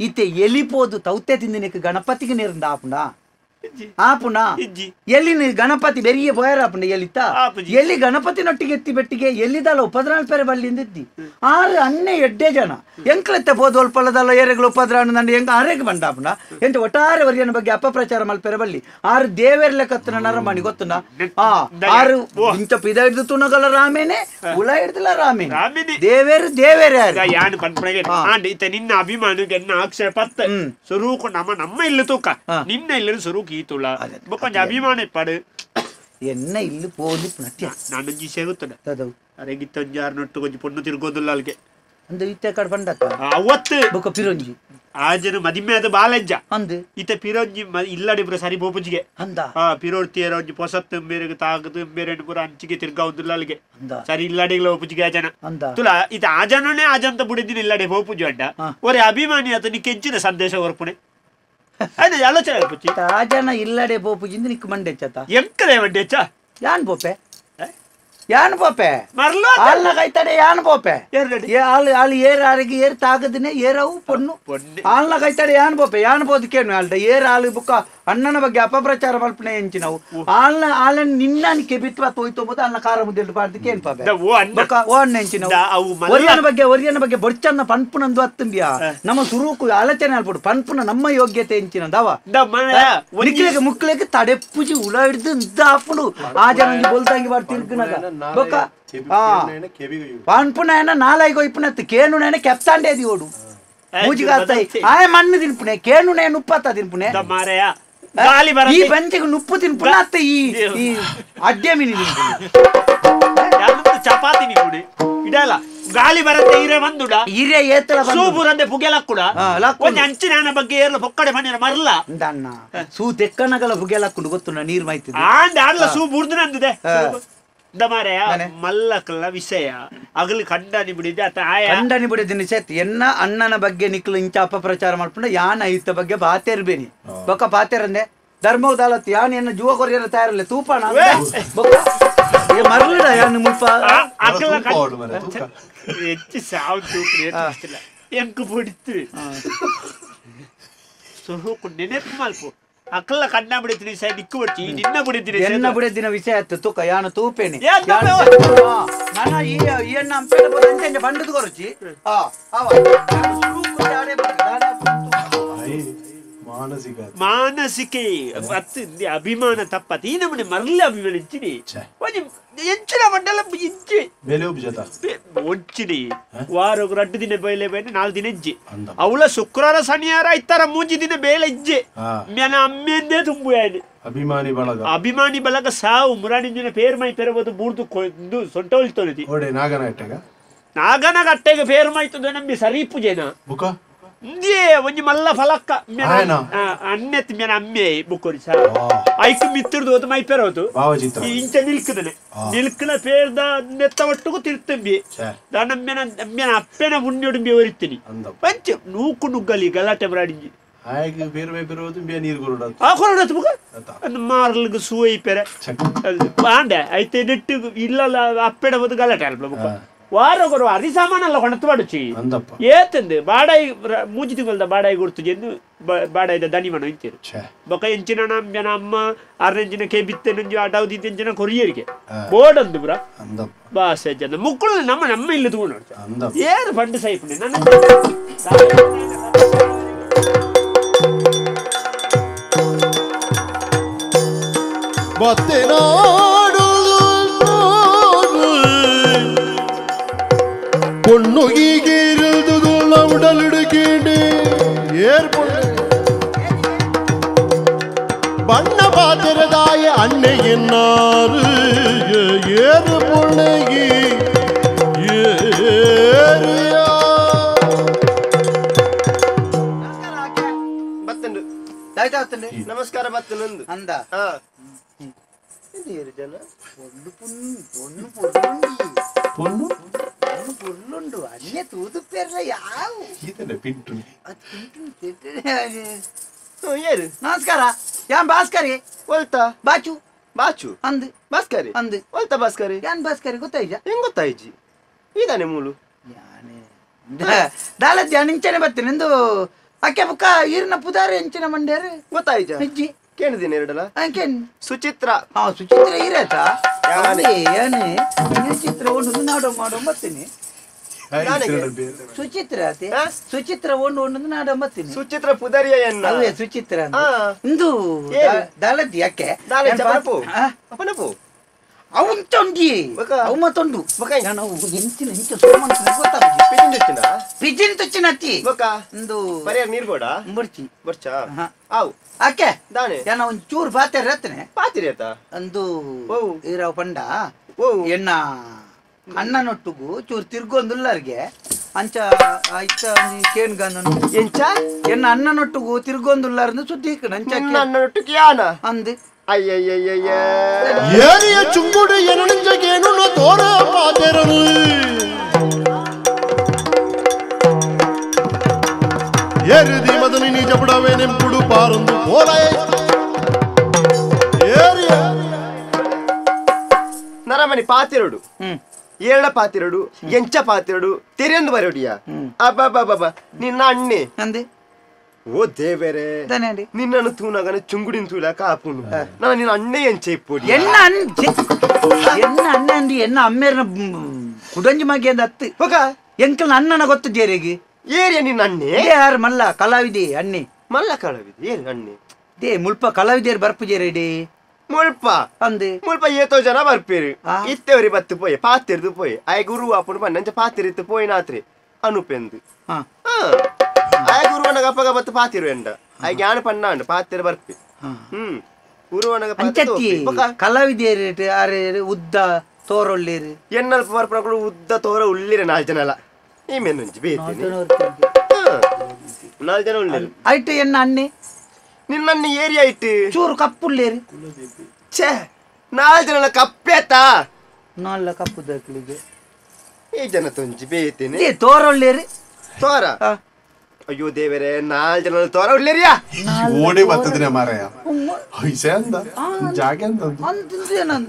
ಈತೆ ಎಲಿಪೋದು ತೌತೆ ತಿಂದಿನಕ್ಕೆ ಗಣಪತಿಗೆ ನೀರಿಂದ ಆಪುಂಡ ಆಪುನ ಎಲ್ಲಿ ಗಣಪತಿ ಬೆರಿಯ ಬೋಯರಾಪುಂಡ ಎಲ್ಲಿತ್ತ ಎಲ್ಲಿ ಗಣಪತಿನೊಟ್ಟಿಗೆ ಎತ್ತಿ ಬೆಟ್ಟಿಗೆ ಎಲ್ಲಿದಲ್ಲ ಉಪದ್ರಾಣ ಪೇರೆ ಬಲ್ಲಿಂದ ಎತ್ತಿ ಆರು ಅನ್ನೆ ಎಡ್ಡೆ ಜನ ಎಂಕ್ಲೆತ್ತೆ ಬೋದು ಒಲ್ಪಲ್ಲದಲ್ಲ ಏರೆಗಳು ಉಪದ್ರಾಣ ನಂಡು ಹೆಂಗ ಆರೆಗೆ ಬಂಡಾಪುಂಡ ಎಂತ ಒಟ್ಟಾರೆ ವರ್ಯನ ಬಗ್ಗೆ ಅಪಪ್ರಚಾರ ಮಲ್ಪೇರೆ ಬಲ್ಲಿ ಆರು ದೇವೇರ್ಲೆ ಕತ್ತನ ನರಮಣಿ ಗೊತ್ತುಂಡ ಆರು ಇಂಚ ಪಿದ ಹಿಡ್ದು ತುಣಗಲ ರಾಮೇನೆ ಹುಳ ಹಿಡ್ದಿಲ್ಲ ರಾಮೇನೆ ದೇವೇರು ದೇವೇರೆ ಯಾನು ಪನ್ಪಣಗೆ ನಿನ್ನ ಅಭಿಮಾನಿಗೆ ಆಕ್ಷೇಪ ಸ್ವರೂಪ ನಮ್ಮ ಇಲ್ಲ ತೂಕ ನಿನ್ನ ಇಲ್ಲ ಸ್ವರೂಪ ಈತುಳ ಕೊಂಚ ಅಭಿಮಾನ ಪಡು ಎನ್ನ ಇಲ್ಲಿ ಪೋಲಿ ನಟ್ಯ ನಾನು ಸೇಗುತ್ತದೆ ಅರೆಗಿತ್ತ ಒಂಜಾರು ಕೊಂಚ ಪೊಣ್ಣು ತಿರ್ಗೋದಿಲ್ಲ ಅಲ್ಲಿಗೆ ಅಂದು ಇತ್ತೆ ಕಡೆ ಬಂಡತ್ತ ಅವತ್ತು ಬೊಕ್ಕ ಪಿರೊಂಜಿ ಆಜನ ಮದಿಮೆ ಅದು ಬಾಲೆಜ್ಜ ಅಂದು ಇತ್ತ ಪಿರೊಂಜಿ ಇಲ್ಲಡಿ ಪುರ ಸರಿ ಪೋಪುಜಿಗೆ ಅಂದ ಪಿರೋಡ್ತಿಯರ ಒಂಜಿ ಪೊಸತ್ತು ಬೇರೆ ತಾಗದು ಬೇರೆ ಪುರ ಅಂಚಿಗೆ ತಿರ್ಗಾವುದಿಲ್ಲ ಅಲ್ಲಿಗೆ ಸರಿ ಇಲ್ಲಡಿಗಳ ಒಪ್ಪುಜಿಗೆ ಆಜನ ತುಲ ಇತ ಆಜನೇ ಆಜಂತ ಬುಡಿದಿನ ಇಲ್ಲಡೆ ಪೋಪುಜಿ ಅಡ್ಡ ಒರೆ ಅಭಿಮಾನಿ ಆತ ನಿ ಕೆಂಚಿನ ಸಂದೇಶ ಹೊರಪುಣೆ ಅದೇ ಆಲೋಚನೆ ಪುಚ್ಚಿ ಆಜನ ಇಲ್ಲಡೆ ಪೋಪುಜಿಂದ ನಿಕ್ ಮಂಡೆಚ್ಚತ ಎಂಕದೇ ಮಂಡೆಚ್ಚ ಯಾನ್ ಪೋಪೆ ಯಾನ್ ಪೋಪೆ ಮರ್ಲ ಆಲ್ನ ಕೈತಡೆ ಯಾನ್ ಪೋಪೆ ಆಳು ಏರ್ ಆರಿಗೆ ಏರ್ ತಾಗದಿನೇ ಏರವು ಪೊಣ್ಣು ಆಲ್ನ ಕೈತಡೆ ಯಾನ್ ಪೋಪೆ ಯಾನ್ ಪೋದು ಕೇನು ಆಲ್ಟ ಏರ್ ಆಳು ಬುಕ್ಕ ಅಣ್ಣನ ಬಗ್ಗೆ ಅಪಪ್ರಚಾರ ಮಲ್ಪನೆ ಎಂಚಿ ನಾವು ಆಳ್ನ ನಿನ್ನನಿಕೆ ಬಿತ್ವ ತೋಯ್ತೋಬೋದು ಅನ್ನ ಕಾರ ಮುದ್ದೆ ಪಾಡ್ದಕ್ಕೆ ಏನ್ ಪಾಪೆ ಓ ಅಣ್ಣ ಎಂಚಿ ನಾವು ಒರಿಯನ ಬಗ್ಗೆ ಬೊಡ್ಚನ್ನ ಪನ್ಪುನಂದು ಹತ್ತಂಬಿಯಾ ನಮ್ಮ ಸುರೂಕು ಆಲೋಚನೆ ಅಲ್ಪಡು ಪನ್ಪುನ ನಮ್ಮ ಯೋಗ್ಯತೆ ಎಂಚಿನದವ ಮುಕ್ಳಿಗೆ ತಡೆಪ್ಪುಜಿ ಉಳ ಹಿಡ್ದು ಇದ್ದಾಪುಡು ಆ ಜನ ಬೋಲ್ದಂಗಿ ಬಾಡ್ ತಿರ್ಗನಗ ಬೊಕ್ಕ ಪನ್ಪುನ ನಾಲೈಗೋ ಇಪ್ಪನತ್ತು ಕೇನು ನೇನೆ ಕೆಪ್ತಾಂಡೇದಿ ಓಡು ಮೂಜಿಗಾಸ್ತಾಯಿ ಆಯ ಮಣ್ಣು ತಿನ್ಪುಣೆ ಕೇನು ನೇನು ಉಪ್ಪತ್ತ ತಿನ್ಪುಣೆ ಈ ಬೆಂಚಿಗೆ ನುಪ್ಪು ತಿನ್ಪುಣ ಅತ್ತ ಈ ಅಡ್ಡೆ ಮೀನಿ ಚಪಾತಿ ನಿಂಪುಣೆ ಇಡಲ್ಲ ಗಾಳಿ ಬರತ್ತೆ ಹಿರೇ ಬಂದುಡ ಹಿರೇ ಏತಲ ಸೂಪುರಂದೆ ಪುಗೆಲಕ್ಕುಡ ಒಂಜಿ ಅಂಚಿನ ಬಗ್ಗೆ ಏರ್ಲ ಪೊಕ್ಕಡೆ ಮಣ್ಣಿನ ಮರಲ್ಲ ಅಣ್ಣ ಸೂ ತೆಕ್ಕನಗಲ ಪುಗೆಲಕ್ಕುಂಡು ಗೊತ್ತುಂಡ ನೀರ್ ಮಾಯ್ತದೆ ಆಂಡ ಆಡ್ಲ ಸೂ ಬುಡ್ದು ನಂದಿದೆ ದಮಾರೆಯ ಮಲ್ಲಕಲ್ಲ ವಿಷಯ ಅಗಲಿ ಕಂಡನಿ ಬಿಡಿದೆ ಆತ ಕಂಡನಿ ಬಿಡಿದ ನಿಶ್ಚಯ ಎನ್ನ ಅಣ್ಣನ ಬಗ್ಗೆ ನಿಕ್ಲು ಇಂಚ ಅಪಪ್ರಚಾರ ಮಾಡ್ಕೊಂಡು ಯಾನ ಐತ ಬಗ್ಗೆ ಬಾತೇರ್ಬೇನಿ ಬೊಕ್ಕ ಬಾತೇರಂದೆ ಧರ್ಮದಾಲತ್ ಯಾನ್ ಎನ್ನ ಜುವ ಕೊರಿಯರ ತಯಾರಲ್ಲ ತೂಪಾಣ ಮರಳಿಡ ಯಾನು ಮುಲ್ಪ ಹೆಚ್ಚು ಸಾವು ತೂಪ ಎಂಕು ಬಿಡ್ತೀವಿ ಸ್ವರೂಪ ನೆನೆಪು ಮಲ್ಪು ಅಕ್ಕಲ್ಲ ಕಣ್ಣ ಬಿಡಿತೀನಿ ಸೈ ನಿಕ್ಕು ಬಿಡ್ತಿ ನಿನ್ನ ಬಿಡಿತೀನಿ ಎನ್ನ ಬಿಡಿದಿನ ವಿಷಯ ಆಯ್ತು ತೂಕ ಯಾನು ತೂಪೇನಿ ನನ್ನ ಈ ಎಣ್ಣ ಅಂಪೇಟ ಬಂಡದು ಕೊರಚಿ ಮಾನಸಿಕ ಅಭಿಮಾನ ತಪ್ಪತಿ ಈ ನಮ್ಮನೆ ಮರಳಿ ಅಭಿಮಾನ ಇಚ್ಚಿನಿ ಎಂಚಿನ ಮಂಡಲ ಇಜ್ಜಿ ಒಚ್ಚಿನಿ ವಾರ ರಡ್ಡು ದಿನ ಬೇಲೆ ಬೇನೆ 4 ದಿನ ಇಜ್ಜಿ ಅವಳ ಶುಕ್ರವಾರ ಶನಿವಾರ ಇತ್ತರ 3 ದಿನ ಬೇಲೆ ಇಜ್ಜೆ ಮ್ಯಾನ ಅಮ್ಮೆಂದೇ ತುಂಬು ಯಾನೆ ಅಭಿಮಾನಿ ಬಳಗ ಸಾವು ಮುರಾಣಿಂಜಿನ ಪೇರ್ ಮೈ ಪೆರಬಹುದು ಬೂರ್ದು ಸೊಂಟ ಹೊಲ್ತೋನಿತಿ ನಾಗನ ಗಟ್ಟೆಗೆ ಪೇರ್ ಮೈತದ ನಮ್ಮಿ ಸರಿ ಪೂಜೆನ ಇಂದೇ ಒಂಜಿ ಮಲ್ಲ ಫಲಕ್ಕ ಅನ್ನೆತ್ ಮ್ಯಾನ ಅಮ್ಮೆ ಬುಕ್ಕೋರಿ ಸಾ ಐಕ್ ಮಿತ್ತಿರ್ದು ಹೋದ ಮೈ ಪೆರೋದು ಇಂಚ ನಿಲ್ಕದನೆ ನಿಲ್ಕನ ಪೇರ್ದ ನೆತ್ತ ಒಟ್ಟುಗು ತಿರ್ತಂಬಿ ದಾನ ಮ್ಯಾನ ಅಪ್ಪೆನ ಮುನ್ನೊಡುಂಬಿ ಒರಿತೀನಿ ಪಂಚ ನೂಕು ನುಗ್ಗಲಿ ಗಲಾಟೆ ಬರಾಡಿಂಜಿ ಮಾರ್ಲ್ಗ ಸೂಯಿ ಪೆರೆ ಬಾಂಡೆ ಐತೆ ನೆಟ್ಟು ಇಲ್ಲಲ್ಲ ಅಪ್ಪೆಡ ಹೋದ ಗಲಾಟೆ ಅಲ್ಬ ಬುಕ್ಕ ವಾರಗೊರು ಅರಿಸಾಮಾನಲ್ಲ ಹೊಣತು ಬಾಡುಚಿ ಏತಂದು ಬಾಡಾಯಿ ಮೂಜಿ ತಿಂಗಳದ ಬಾಡಾಯಿ ಗುರ್ತು ಎಂದು ಬಾಡಾಯಿದ ದನಿಮನ ಇಂಚೇರು ಬೊಕ ಎಂಚಿನ ನಮ್ಯನ ಅಮ್ಮ ಅರೆಂಚಿನ ಕೆ ಬಿತ್ತೆ ನಂಜು ಆಟಾವುದಿ ಎಂಚಿನ ಕೊರಿಯರಿಗೆ ಬೋರ್ಡ್ ಬ್ರ ಬಾಸೆ ಜನ ಮುಕ್ಕಳು ನಮ್ಮ ಇಲ್ಲಿ ತಗೊಂಡು ಏರು ಬಂಡು ಸೈಪುಣೆ ನನ್ನ பொண்ணு ஈகிருது உடல் இடுக்கீண்டு ஏற்பொண்ணு ಬಣ್ಣ ಪಾತ್ರದಾಯ ಅಣ್ಣೆ ಎನ್ನಾರು ಏರು பொண்ணுಗಿ ಬತ್ತಂಡು ನಮಸ್ಕಾರ ಬತ್ತನೊಂದು ಅಂದ ಜನ పొన్ను పొర్లుండు అన్నీ తూదు పేర్ల యావు ನಮಸ್ಕಾರ ಯಾನ್ ಭಾಸ್ಕರಿ ಒಲ್ತಾ ಬಾಚು ಬಾಚು ಅಂದು ಭಾಸ್ಕರಿ ಅಂದು ಒಲ್ತಾ ಭಾಸ್ಕರಿ ಯಾನ್ ಭಾಸ್ಕರಿ ಗೊತ್ತಾಯ್ಜ ಹೆಂಗ್ ಗೊತ್ತಾಯ್ಜಿ ಇದಾನೆ ಮೂಲು ದಾಲಜ್ಜ ನಿಂಚನೆ ಬರ್ತೀನಿ ಎಂದು ಅಕ್ಕೆ ಬುಕ್ಕ ಈರಿನ ಪುದಾರಿ ಹೆಂಚಿನ ಮಂಡ್ಯಾರು ಗೊತ್ತಾಯ್ಜ ಹೆಜ್ಜಿ ಕೇಳಿದೀನಿ ಎರಡಲ್ಲ ಅಂಕೇನ್ ಸುಚಿತ್ರ ಸುಚಿತ್ರ ಇರತ್ತಾ ಯಾನೆ. ಏನೇ ಸುಚಿತ್ರ ಒಂದು ನಾಡೋ ಮಾಡೋ ಬರ್ತೀನಿ ಸುಚಿತ್ರ ಅತಿ ಸುಚಿತ್ರ ಒಂದು ನಾಡೋ ಬರ್ತೀನಿ ಸುಚಿತ್ರ ಪುದರಿಯ ಎನ್ನ ಅವೇ ಸುಚಿತ್ರ ಇಂದು ದಾಲದಿ ಯಾಕೆ ಅಪ್ಪನಪ್ಪು ಅವಂತೊಂದಿ ಅವು ಮತ್ತೊಂದು ನಾವು ಎಂಚಿನ ಇಂಚ ಪಿಜಿನ್ ತುಚ್ಚಿನ ಅತ್ತಿ ಒಂದು ಪರಿಯಾರ ನೀರ್ ಬೋಡ ಬರ್ಚಿ ಬರ್ಚಾ ಆವು ಆಕೆ ದಾನೆ ಏನ ಒಂಚೂರು ಪಾತಿರ ರತ್ನೆ ಪಾತಿರಿ ಆತ ಅಂದು ಓ ಇರಾವ್ ಪಂಡ ಓ ಎನ್ನ ಅಣ್ಣನೊಟ್ಟಿಗೂ ಚೂರು ತಿರ್ಗೊಂದುಲ್ಲರ್ಗೆ ಅಂಚ ಆಯ್ತ ಕೇಣ್ಗನ್ನು ಎಂಚ ಎನ್ನ ಅಣ್ಣನೊಟ್ಟಿಗೂ ತಿರ್ಗೊಂದುಲ್ಲಾರ್ದು ಸುದ್ದಿ ಅಂಚ ನನ್ನೊಟ್ಟಿಗೆ ಯಾನ ಅಂದು ಅಯ್ಯಯ್ಯಯ್ಯಯ್ಯ ಏರಿಯ ಚುಂಗುಡು ಎನಂಜಗೇನು ತೋರ ಪಾತೆರನು ಏರಿದಿ ಮದನಿ ನಿಜ ಬಿಡವೇ ನೆಂಪುಡು ಪಾರೊಂದು ಪೋಲಾಯ ಏರಿಯ ನರಮಣಿ ಪಾತಿರಡು ಏಳ ಪಾತಿರಡು ಎಂಚ ಪಾತಿರಡು ತೆರೆಯೊಂದು ಬರೋಡಿಯ ಅಬ್ಬಬ್ಬಬ್ಬ ನಿನ್ನ ಅಣ್ಣೆ ಅಂದೆ ಓ ದೇವರೇ ನಿನ್ನನ್ನು ತೂನಗನ ಚುಂಗುಡಿನ ತೂಲಕ ಆಪುನು ನಾನು ನಿನ್ನ ಅಣ್ಣೆ ಎಂಚೆ ಇಪ್ಪೋಡಿ ಎನ್ನ ಅಣ್ಣ ಅಂದಿ ಎನ್ನ ಅಮ್ಮೇರ್ನ ಕುಡಂಜಿ ಮಗೆ ಅಂದ ಹತ್ತು ಹೋಗ ಎಂಕಲ್ ಅಣ್ಣನ ಗೊತ್ತು ಜೇರಿಗೆ ಏರಿಯ ನಿನ್ನ ಅಣ್ಣೆ ಯಾರು ಮಲ್ಲ ಕಲಾವಿದೆ ಅಣ್ಣೆ ಮಲ್ಲ ಕಳವಿದೆ ಏನ್ ಅಣ್ಣೆ ದೇ ಮುಲ್ಪ ಕಲಾವಿದೇರು ಬರ್ಪು ಜೇರೇಡಿ ಮುಲ್ಪ ಅಂದೆ ಮುಲ್ಪ ಏತೋ ಜನ ಬರ್ಪೇರು ಇತ್ತೇವ್ರಿ ಬತ್ತು ಪೋಯ್ ಪಾತಿರ್ದು ಪೋಯ್ ಆಯ್ ಗುರು ಆಪುನು ಬನ್ನಂಚ ಪಾತಿರಿತ್ತು ಪೋಯ್ ನಾತ್ರಿ ಅನುಪೆಂದು ಆಯ್ ಗುರುವನಗ ಅಪ್ಪಗ ಬತ್ತು ಪಾತಿರು ಎಂಡ ಆಯ್ ಜ್ಞಾನ ಪಣ್ಣ ಪಾತಿರ ಬರ್ಪಿ ಗುರುವನಗ ಅಂಚತ್ತಿ ಕಲಾವಿದೇರು ಆರೆ ಉದ್ದ ತೋರೊಳ್ಳೇರು ಎನ್ನಲ್ಪ ಬರ್ಪಗಳು ಉದ್ದ ತೋರ ಉಳ್ಳಿರ 4 ಜನ ಅಲ್ಲ ಈ ಮೆನುಂಜಿ ಬೇತೀನಿ 4 ಜನ ಉಳ್ಳಿರು ಆಯ್ತು ಎನ್ನ ಅಣ್ಣೆ ನಿನ್ನ ಏರಿಯಾ ಇಟ್ಟು ಚೂರು ಕಪ್ಪುಳ್ಳೇರು ಛೇ 4 ಜನ ಕಪ್ಪೇತಾ ನಾಲ್ಲ ಕಪ್ಪು ದಕ್ಕಲಿಗೆ ಈ ಜನ ತುಂಜಿ ಬೇತೀನಿ ತೋರೊಳ್ಳೇರು ತೋರ ಅಯ್ಯೋ ದೇವರೇ 4 ಜನ ತೋರ ಉಳ್ಳಿರಿಯಾ ಓಡಿ ಬರ್ತದ್ರೆ ಮಾರಾಯ ಹೊಯ್ಸೆ ಅಂದ ಜಾಗೆ ಅಂತ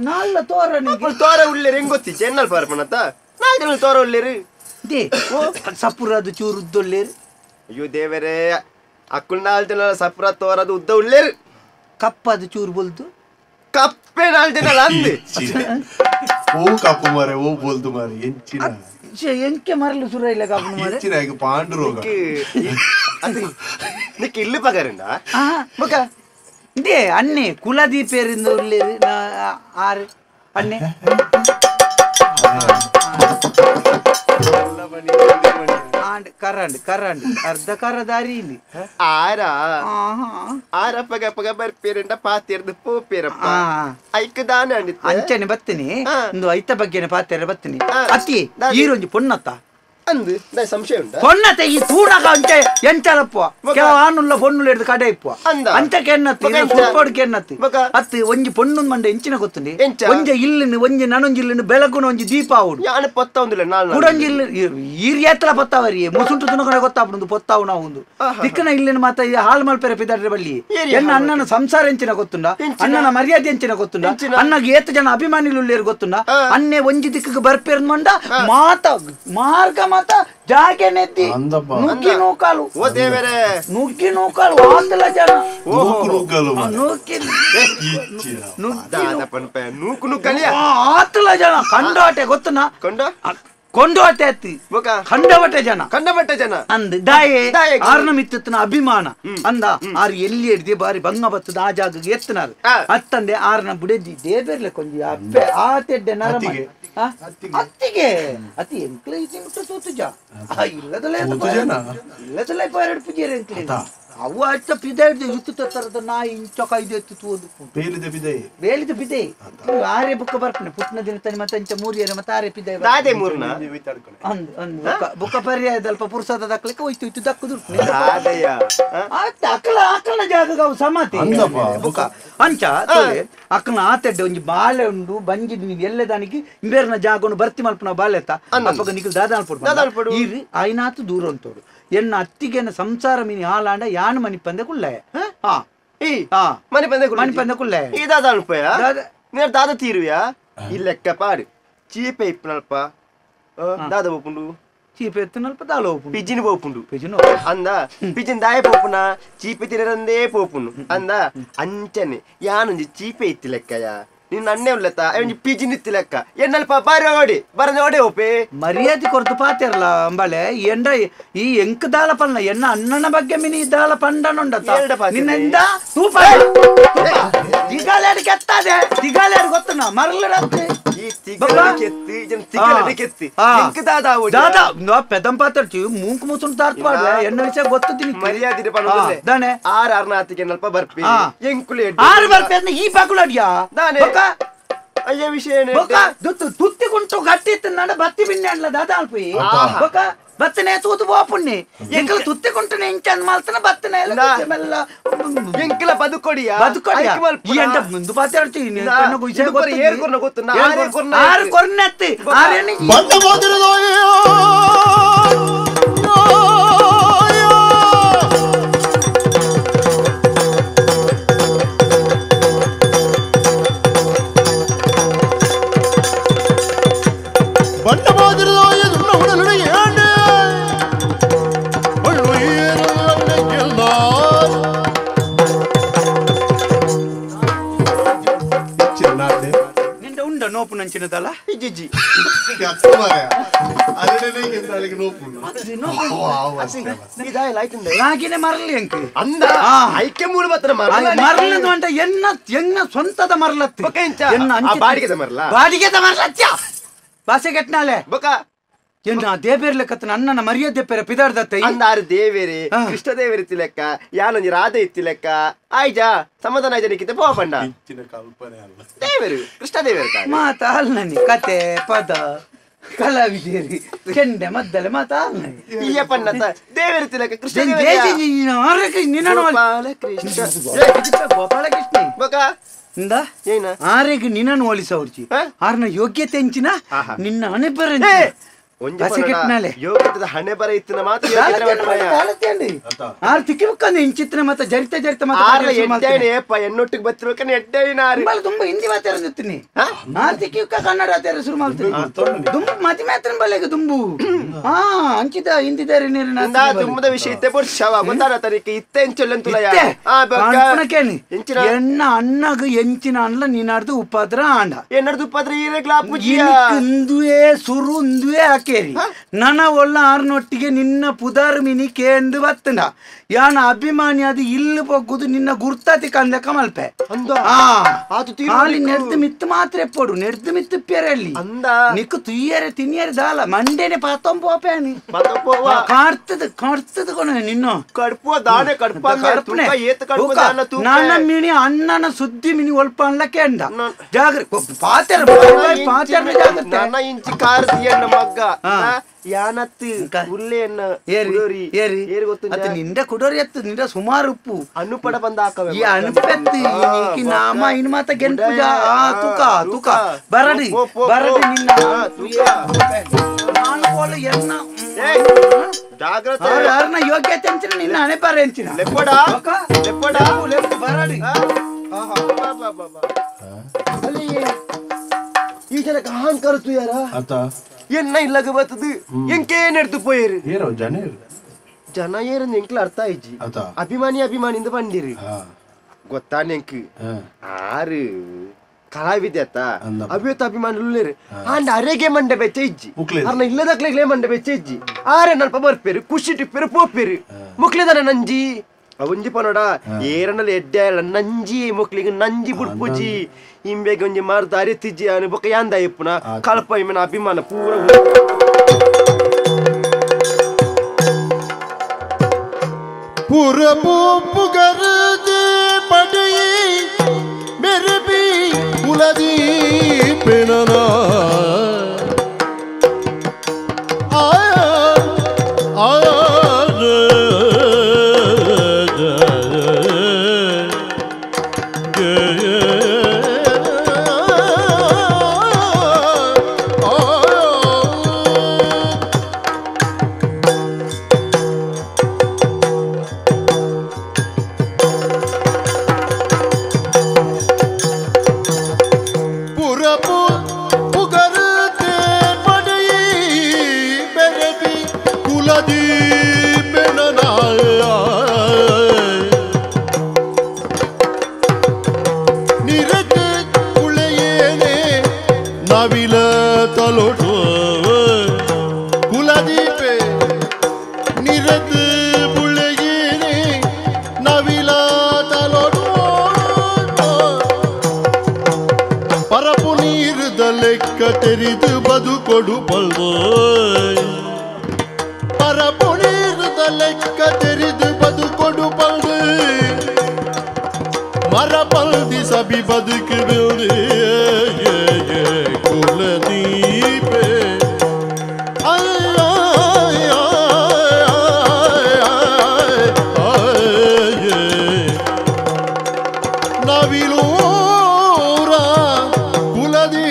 ನಾಲ್ಲ ತೋರನಿಗೆ ತೋರ ಉಳ್ಳಿರಿ ಹೆಂಗ್ ಗೊತ್ತಿ ಚೆನ್ನಲ್ ಪಾರ್ಪಣತ್ತ 4 ಜನ ತೋರ ಉಳ್ಳಿರಿ ಸಪುರದು ಚೂರು ಉದ್ದೊಳ್ಳೇರು ಅಯ್ಯೋ ದೇವರೇ ಅಕ್ಕುಲ್ 4 ಜನ ಸಪುರ ತೋರದು ಉದ್ದ ಉಳ್ಳಿರಿ ಕಪ್ಪದು ಚೂರು ಬಲ್ದು ಕಪ್ಪೆ 4 ಜನ ಅಂದೆ ಓ ಕಪ್ಪು ಮಾರೆ ಓ ಬೋಲ್ದು ಮಾರೆ ಎಂಚಿನ ಎಂಕೆ ಮರಲು ಸುರ ಇಲ್ಲ ಕಪ್ಪು ಮಾರೆ ಎಂಚಿನ ಈಗ ಪಾಂಡು ರೋಗ ನಿಕ್ಕೆ ಇಲ್ಲಿ ಪಗಾರಿಂದ ಮಗ ಇದೇ ಅಣ್ಣೆ ಕುಲದೀಪೇರಿಂದ ಉಳ್ಳೇರು ಆರು ಅಣ್ಣೆ ಕರಂಡ್ ಅರ್ಧ ಕರ ದಾರಿ ಇಲ್ಲಿ ಆರಪ್ಪಗ ಬರ್ಪೇರಂಡ ಪಾತಿರ್ದು ಪೋಪೇರಪ್ಪ ಐಕದಾನ ಅಂಚನೆ ಬತ್ತೀನಿ ಒಂದು ಐತ ಬಗ್ಗೆನೆ ಪಾತೆರ ಬತ್ತೀನಿ ಅತಿ ಈರೊಂಜಿ ಪೊನ್ನತ್ತ ಅಂದು ಸಂಶಯ ಉಂಟು ಪೊನ್ನತ್ತ ಈ ತೂಣಗ ಅಂಚೆ ಎಂಚಲಪ್ಪ ಕೆಲ ಆನುಲ್ಲ ಪೊನ್ನುಲು ಹಿಡಿದು ಕಡೆ ಇಪ್ಪ ಅಂಚಕ್ಕೆ ಎನ್ನತ್ತಿ ಫುಟ್ಬೋರ್ಡ್ಗೆ ಎನ್ನತ್ತಿ ಅತ್ತಿ ಒಂಜಿ ಪೊಣ್ಣು ಮಂಡೆ ಎಂಚಿನ ಗೊತ್ತುಂಡಿ ಒಂಜ ಇಲ್ಲಿನ ಒಂಜಿ ನನೊಂಜಿ ಇಲ್ಲಿನ ಬೆಳಗುನ ಒಂಜಿ ದೀಪ ಅವಡು ಯಾನ ಪೊತ್ತ ಒಂದಿಲ್ಲ ನಾನು ಕುಡಂಜಿ ಇಲ್ಲಿ ಈರಿಯತ್ರ ಪತ್ತಾವರಿ ಮುಸುಂಟು ತುನಕಡೆ ಗೊತ್ತಾಪುಂದು ಪೊತ್ತಾವು ನಾವು ಒಂದು ತಿಕ್ಕನ ಇಲ್ಲಿನ ಮಾತ ಹಾಲು ಮಲ್ಪೆರ ಪಿದಾಡ್ರೆ ಬಲ್ಲಿ ಎನ್ನ ಅಣ್ಣನ ಸಂಸಾರ ಎಂಚಿನ ಗೊತ್ತುಂಡ ಅಣ್ಣನ ಮರ್ಯಾದೆ ಎಂಚಿನ ಗೊತ್ತುಂಡ ಅಣ್ಣಗೆ ಏತು ಜನ ಅಭಿಮಾನಿಗಳು ಉಳ್ಳೇರು ಗೊತ್ತುಂಡ ಅನ್ನೆ ಒಂಜಿ ದಿಕ್ಕಗೆ ಬರ್ಪೇರ್ ಮಂಡ ಮಾತ ಮಾರ್ಗ ಮಾತ ಜಾಗೆ ನೆತ್ತಿ ನುಗ್ಗಿ ನೂಕಾಲು ಓ ದೇವರೇ ನುಗ್ಗಿ ನೂಕಾಲು ಆತಲ ಜನ ನೂಕು ನುಗ್ಗಲಿಯ ಆತಲ ಜನ ಕಂಡಾಟೆ ಗೊತ್ತುನ ಕೊಂಡೋಟೆ ಅತ್ತಿ ಕಂಡಬಟ್ಟೆ ಜನ ಅಂದ್ ದಾಯೆ ಆರ್ನ ಮಿತ್ತನ ಅಭಿಮಾನ ಅಂದ ಆರು ಎಲ್ಲಿ ಹಿಡ್ದಿ ಬಾರಿ ಭಂಗ ಬತ್ತದ ಆ ಜಾಗಕ್ಕೆ ಎತ್ತನಾರು ಅತ್ತಂದೆ ಆರ್ನ ಬುಡೆದ್ದಿ ದೇಬೇರ್ಲೆ ಕೊಂಜಿ ಅಪ್ಪೆ ಆ ತೆಡ್ಡೆ ನರಮ ಅತ್ತಿಗೆ ಅತಿ ಎಂಕ್ಲೆ ಮುಟ್ಟ ತೋತುಜ ಇಲ್ಲದಲ್ಲ ಎರಡು ಪುಜೇರೆ ಎಂಕ್ಲೆ ಅವು ಅಚ್ಚ ಪಿದೆ ಯುತ್ತು ತರದ ನಾಯಿ ಇಂಚ ಕೈದು ಎತ್ತು ಬೇಲಿದ ಪಿದೆ ಆರೆ ಬುಕ್ಕ ಬರ್ಪನೆ ಪುಟ್ನ ದಿನ ತನಿ ಮತ್ತೆ ಇಂಚ ಮೂರಿಯರೆ ಮತ್ತೆ ಆರೆ ಪಿದೆ ಬುಕ್ಕ ಪರ್ಯಾಯದಲ್ಪ ಪುರ್ಸದ ದಕ್ಲಿಕ್ಕೆ ಹೋಯ್ತು ದಕ್ಕುದು ಅಕ್ಕನ ಜಾಗ ಅವು ಸಮಾತಿ ಬುಕ್ಕ ಅಂಚ ಅಕ್ಕನ ಆತೆಡ್ಡೆ ಒಂಜಿ ಬಾಳೆ ಉಂಡು ಬಂಜಿದ್ ನೀವು ಎಲ್ಲೆ ದಾನಿಗೆ ಇಂಬೇರ್ನ ಜಾಗವನ್ನು ಬರ್ತಿ ಮಲ್ಪನ ಬಾಳೆ ಎತ್ತ ಅಪ್ಪಗ ನಿಖಿಲ್ ದಾದಾಲ್ಪುಡು ಈರಿ ಐನಾತು ದೂರ ಅಂತೋಡು ಎನ್ನ ಅತ್ತಿಗೆನ ಸಂಸಾರ ಮಿನಿ ಹಾಲಾಂಡ ಯಾನು ಮನಿ ಪಂದೆ ಕುಳ್ಳೆ ಮನಿ ಪಂದೆ ಕುಳ್ಳೆ ದಾದ ತೀರುವ್ಯಾ ಈ ಲೆಕ್ಕ ಪಾಡು ಚೀಪೆ ಇಪ್ಪನಲ್ಪ ದಾದ ಒಪ್ಪುಂಡು చీపెత్తునల్ప దాలోపు పిజిని పోపుండు పిజిను అందా పిజిని దాయ పోపునా చీపి తినరందే పోపును అందా అంచని యా నుంచి చీపే ఇత్తి లెక్కయా ನಿನ್ನ ಅಣ್ಣೆ ಉಳ್ಳತ್ತ ಪಿಜಿ ನಿತ್ತಿಲೆಕ್ಕ ಎನ್ನಲ್ಪ ಬಾರಿ ಓಡಿ ಬರದೆ ಓಡಿ ಹೋಪೆ ಮರ್ಯಾದೆ ಕೊರತು ಪಾತಿರಲ್ಲ ಅಂಬಳೆ ಎಂಡ ಈ ಎಂಕ ದಾಲ ಪನ್ನ ಎನ್ನ ಅಣ್ಣನ ಬಗ್ಗೆ ಮಿನಿ ದಾಲ ಪಂಡನುಂಡತ ನಿನ್ನೆಂದ ತೂಪ ದಿಗಾಲೇಡಿ ಕೆತ್ತದೆ ದಿಗಾಲೇಡಿ ಗೊತ್ತನ ಮರಲಡತ್ತೆ ಈ ತಿಗಲಡಿಕೆತ್ತಿ ಜನ ತಿಗಲಡಿಕೆತ್ತಿ ಎಂಕ ದಾದಾ ಓಡಿ ದಾದಾ ನೋ ಪೆದಂ ಪಾತರ್ಚಿ ಮೂಂಕು ಮುಸುನ್ ತಾರ್ತ್ ಪಾಡ್ಲೆ ಎನ್ನ ವಿಷಯ ಗೊತ್ತಿನಿ ಮರ್ಯಾದೆ ಪನ್ನೋದಲೆ ದಾನೆ ಆರ್ ಆರ್ನಾತಿಗೆ ಎನ್ನಲ್ಪ ಬರ್ಪಿ ಎಂಕುಲೆ ಆರ್ ಬರ್ಪೆ ಈ ಬಾಕುಲಡಿಯಾ ದಾನೆ ಅಯ್ಯ ವಿಷಯ ತುತ್ತಿಗುಂಟು ಗಟ್ಟಿತ್ತು ನಡ ಬತ್ತಿ ಬಿಣ್ಣೆ ಅಲ್ಲ ದಾದಾ ಅಲ್ಪಿ ಬೊಕ ಬತ್ತನೆ ತೂತು ಬೋಪುಣ್ಣಿ ಎಂಕಲ ತುತ್ತಿಗುಂಟನೆ ಇಂಚನ್ ಮಾಲ್ತನ ಬತ್ತನೆ ಮೆಲ್ಲ ಎಂಕಲ ಬದುಕೊಡಿಯಾ ಈ ಎಂಟ ಮುಂದು ಪಾತಾಡ್ತಿ ನೀನು ವಿಷಯ ಗೊತ್ತು ಏರ್ ಕೊರ್ನ ಗೊತ್ತು ಆರು ಕೊರ್ನೆತ್ತಿ ಆರೇನಿ ಬಂದ ಹೋದಿರದೋಯೋ ನೋಪು ನಂಚಿನದಲ್ಲ ಜಿಜ್ಜಿ నాకినే మరలి ఎంక అంద ఐక్య మూడు మాత్రం మరలేదు అంటే ఎన్న సొంతದ మరలత్తి బాడిಗೆದ ಮರಲ ಬಾಡಿಗೆದ ಮರಲತ್ಯ ಭಾಷೆ ಕೆಟ್ನಾಲೆ ಬೊಕ ಎನ್ನ ದೇವೇರ್ ಲೆಕ್ಕತ್ತ ನನ್ನನ ಮರ್ಯಾದೆ ಪೇರ ಪಿದಾರ್ದತ್ತ ಅಂದಾರು ದೇವೇರೆ ಕೃಷ್ಣ ದೇವೇರಿ ಇತ್ತಿ ಲೆಕ್ಕ ಯಾನೊಂಜಿ ರಾಧೆ ಇತ್ತಿ ಲೆಕ್ಕ ಆಯ್ಜಾ ಸಮಾಧಾನ ಆಯ್ಜನಿಕ್ಕಿಂತ ಪೋಪಂಡ ದೇವೇರು ಕೃಷ್ಣ ದೇವೇರು ಮಾತಾ ಅಲ್ನನಿ ಕತೆ ಪದ ಕಲಾವಿದೇರಿ ಕೆಂಡೆ ಮದ್ದಲೆ ಮಾತಾ ಅಲ್ನನಿ ಈ ಪನ್ನತ ದೇವೇರಿ ಇತ್ತಿ ಲೆಕ್ಕ ಕೃಷ್ಣ ಗೋಪಾಲ ಕೃಷ್ಣ ಬೊಕ ಇಂದ ಆರೆಗೆ ನಿನ್ನನ್ನು ಹೋಲಿಸವರ್ಚಿ ಆರ್ನ ಯೋಗ್ಯತೆ ಹೆಂಚಿನ ನಿನ್ನ ಹಣೆ ಬರ ಯೋಗ್ಯತೆ ಹಣೆ ಬರ ಇತ್ತಿನ ಮಾತ್ರ ಆರು ತಿಕ್ಕಿಬೇಕಂದ್ರೆ ಇಂಚಿತ್ತಿನ ಮತ್ತೆ ಜರಿತ ಜರಿತ ಎನ್ನೊಟ್ಟಿಗೆ ಬತ್ತಿರ್ಬೇಕಂದ್ರೆ ಎಡ್ಡೇನಾರು ತುಂಬಾ ಹಿಂದಿ ಮಾತಾಡ್ತೀನಿ ಆರು ತಿಕ್ಕಿಬೇಕ ಕನ್ನಡ ಮಾತಾಡ ಶುರು ಮಾಡ್ತೀನಿ ದುಂಬು ಮತಿ ಮಾತ್ರ ಬಲೆಗೆ ದುಂಬು ಅಂಚಿದ ಹಿಂದಿದಾರೆ ತುಂಬದ ವಿಷಯ ಇತ್ತೆ ಶವ ಗೊತ್ತಾರ ತನಿಖೆ ಇತ್ತೆ ಎಂಚೊಲ್ಲಂತುಲ ಎನ್ನ ಅಣ್ಣಗ ಎಂಚಿನ ಅಣ್ಣ ನೀನಾಡ್ದು ಉಪದ್ರ ಆಂಡ ಎನ್ನಡ್ದು ಉಪದ್ರ ಇಂದುವೆ ಸುರು ಇಂದುವೆ ಹಾಕೇರಿ ನನ್ನ ಒಳ್ಳ ಆರ್ನೊಟ್ಟಿಗೆ ನಿನ್ನ ಪುದಾರ್ ಮಿನಿ ಕೇಂದು ಬತ್ತಂಡ ಯಾನ ಅಭಿಮಾನಿ ಅದು ಇಲ್ಲಿ ಹೋಗುದು ನಿನ್ನ ಗುರ್ತಾತಿ ಕಂದಕ ಮಲ್ಪೆ ನೆಡ್ದು ಮಿತ್ತು ಮಾತ್ರ ಎಪ್ಪಡು ನೆಡ್ದು ಮಿತ್ತು ಪೇರಲ್ಲಿ ನಿಕ್ಕು ತುಯ್ಯರೆ ತಿನ್ಯರೆ ದಾಲ ಮಂಡೇನೆ ಪಾತೊಂಬ ಪೋಪೇನಿ ಕಾಡ್ತದ ಕೊನೆ ನಿನ್ನ ನನ್ನ ಮಿನಿ ಅಣ್ಣನ ಸುದ್ದಿ ಮಿನಿ ಒಲ್ಪ ಅನ್ಲಕ್ಕೆ ಅಂದ ಜಾಗ್ರ ಪಾತ್ರ ನನ್ನ ಇಂಚಿ ಕಾರದಿಯನ್ನ ಮಗ್ಗ ಯಾನತ್ತಿ ಉಲ್ಲೆಯನ್ನ ನಿಂದ ಕುಡೋರಿ ಎತ್ತು ನಿಂದ ಸುಮಾರು ಉಪ್ಪು ಅನುಪಡ ಬಂದ ಈ ಅನುಪೆತ್ತಿ ನಾಮ ಇನ್ ಮಾತ ಗೆನ್ ಪೂಜಾ ತುಕ ತುಕ ಬರಡಿ ಬರಡಿ ನಿನ್ನ ನಾನು ಕೋಲ ಎನ್ನ ಜಾಗ್ರತೆ ಯಾರನ್ನ ಯೋಗ್ಯತೆ ಅಂಚಿನ ನಿನ್ನ ಹಣೆ ಪಾರೆ ಅಂಚಿನ ಲೆಪ್ಪಡ ಲೆಪ್ಪಡ ಬರಡಿ ಈ ಜನಕ್ಕೆ ಅಹಂಕಾರ ತುಯಾರ ಎನ್ನ ಇಲ್ಲಗ ಬರ್ತದು ಎಂಕೆ ನೆಡ್ದು ಪೋಯರು ಜನ ಏರಂದು ಎಂಕ್ಲ ಅರ್ಥ ಆಯ್ಜಿ ಅಭಿಮಾನಿ ಅಭಿಮಾನಿಯಿಂದ ಬಂದಿರಿ ಗೊತ್ತಾ ನೆಂಕ್ ಆರು ಕಲಾವಿದೆ ಅತ್ತ ಅಭಿವತ್ತು ಅಭಿಮಾನಿ ಉಳ್ಳೇರು ಆಂಡ ಅರೆಗೆ ಮಂಡೆ ಬೆಚ್ಚ ಇಜ್ಜಿ ಅರ್ನ ಇಲ್ಲದಕ್ಲೆಗ್ಲೇ ಮಂಡೆ ಬೆಚ್ಚ ಇಜ್ಜಿ ಆರೆ ನಲ್ಪ ಬರ್ಪೇರು ಖುಷಿ ಟಿಪ್ಪೇರು ಪೋಪೇರು ಮುಕ್ಲೆದನ ನಂಜಿ ಅವೊಂಜಿ ಪನೋಡ ಏರನಲ್ಲಿ ಎಡ್ಡೆ ನಂಜಿ ಮುಕ್ಲಿಗೆ ನಂಜಿ ಬುಡ್ಪುಜಿ ಇಂಬೆಗೆ ಒಂಜಿ ಮಾರ್ದ ಅರಿತಿಜ್ಜಿ ಅನು ಬೊಕ್ಕ ಯಾಂದ ಇಪ್ಪುನ ಕಲ್ಪ ಇಮ್ಮನ ಅಭಿಮಾನ ಪೂರ ಪೂರ ಪುಗರದೆ ಪಡೆಯಿ ಮೆರಬಿ ಉಲದಿ ಪೆನನ ನೀರದು ಮುಳುಗಿನಿ ನವಿಲಾದಲೊಡು ಪರಪು ನೀರದ ಲೆಕ್ಕ ತೆರೆದು ಬದುಕೊಡು ಬಲ್ವ ಪರಪು ನೀರದ ಲೆಕ್ಕ ತೆರೆದು ಬದುಕೊಡು ಬಲ್ವ ಮರ ಪಲ್ದಿ ಸಬಿ ಬದುಕು ಕುಲದೀಪೆ ನವಿಲೂರ ಕುಲದೀಪೆ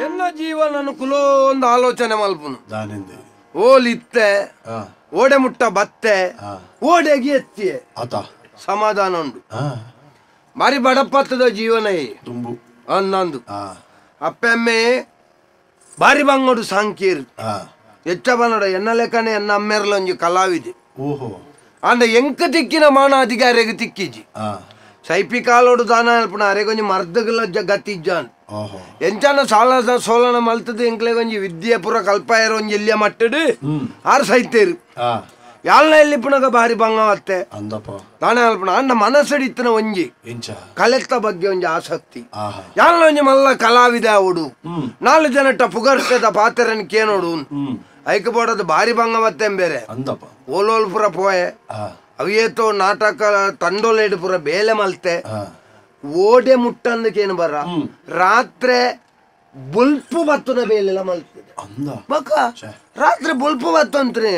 ಎನ್ನ ಜೀವನ ಕುಲೋ ಒಂದು ಆಲೋಚನೆ ಮಲ್ಪುನು ದಾನಿಂದೆ ಓಲಿತ್ತೆ ಓಡೆ ಮುಟ್ಟ ಬತ್ತೆ ಓಡೆಗೆ ಎತ್ತಿಯೆ ಆತ ಸಮಾಧಾನ ಉಂಡು ಬಾರಿ ಬಡಪತ್ತದ ಜೀವನ ತುಂಬು ಅನ್ನಂದು ಅಪ್ಪೆಮ್ಮೆ ಬಾರಿ ಬಂಗೋಡು ಸಾಂಕೀರ್ ಹೆಚ್ಚ ಬನ್ನಡ ಎನ್ನ ಲೆಕ್ಕನೆ ಎನ್ನ ಅಮ್ಮೆರ್ಲ ಒಂಜಿ ಕಲಾವಿದೆ ಓಹೋ ಅಂದ ಎಂಕ ತಿಕ್ಕಿನ ಮಾನ ಅಧಿಕಾರಿಗೆ ತಿಕ್ಕಿಜಿ ಸೈಪಿ ಕಾಲೋಡು ದಾನ ಅಲ್ಪನ ಅರೆಗೊಂಜಿ ಮರ್ದಗಲ ಗತ್ತಿಜ್ಜಾನ್ ಎಂಚಾನ ಸಾಲ ಸೋಲನ ಮಲ್ತದ ಎಂಕ್ಲೆ ಒಂಜಿ ವಿದ್ಯೆ ಪುರ ಕಲ್ಪಾಯರ ಒಂಜಿ ಎಲ್ಲಿಯ ಮಟ್ಟಡು ಆರು ಸೈತೇರು ಯಾಲ್ನ ಎಲ್ಲಿಪ್ಪನಾಗ ಬಾರಿ ಬಂಗವತ್ತೆ ದಾನ ಅಲ್ಪನ ಅಂಡ ಮನಸ್ಸಡಿತ್ತನ ಒಂಜಿ ಕಲೆತ್ತ ಬಗ್ಗೆ ಒಂಜಿ ಆಸಕ್ತಿ ಯಾಲ್ನ ಒಂಜಿ ಮಲ್ಲ ಕಲಾವಿದ ಅವಡು 4 ಜನಟ ಪುಗರ್ತೆದ ಪಾತ್ರನ ಕೇನೋಡು ಐಕ ಬೋಡದು ಬಾರಿ ಬಂಗವತ್ತೆ ಬೇರೆ ಓಲೋಲ್ ಪುರ ಪೋಯೆ ಅವಿಯೇತೋ ನಾಟಕ ತಂಡೋಲೇಡು ಪುರ ಬೇಲೆ ಮಲ್ತೆ ಓಡೆ ಮುಟ್ಟಂದಕ್ಕೇನು ಬರ ರಾತ್ರಿ ಬುಲ್ಪು ಬತ್ತನ ಬೇಲೆಲ್ಲ ಮಲ್ತದೆ ಮಕ್ಕ ರಾತ್ರಿ ಬುಲ್ಪು ಬತ್ತು ಅಂತ್ರಿ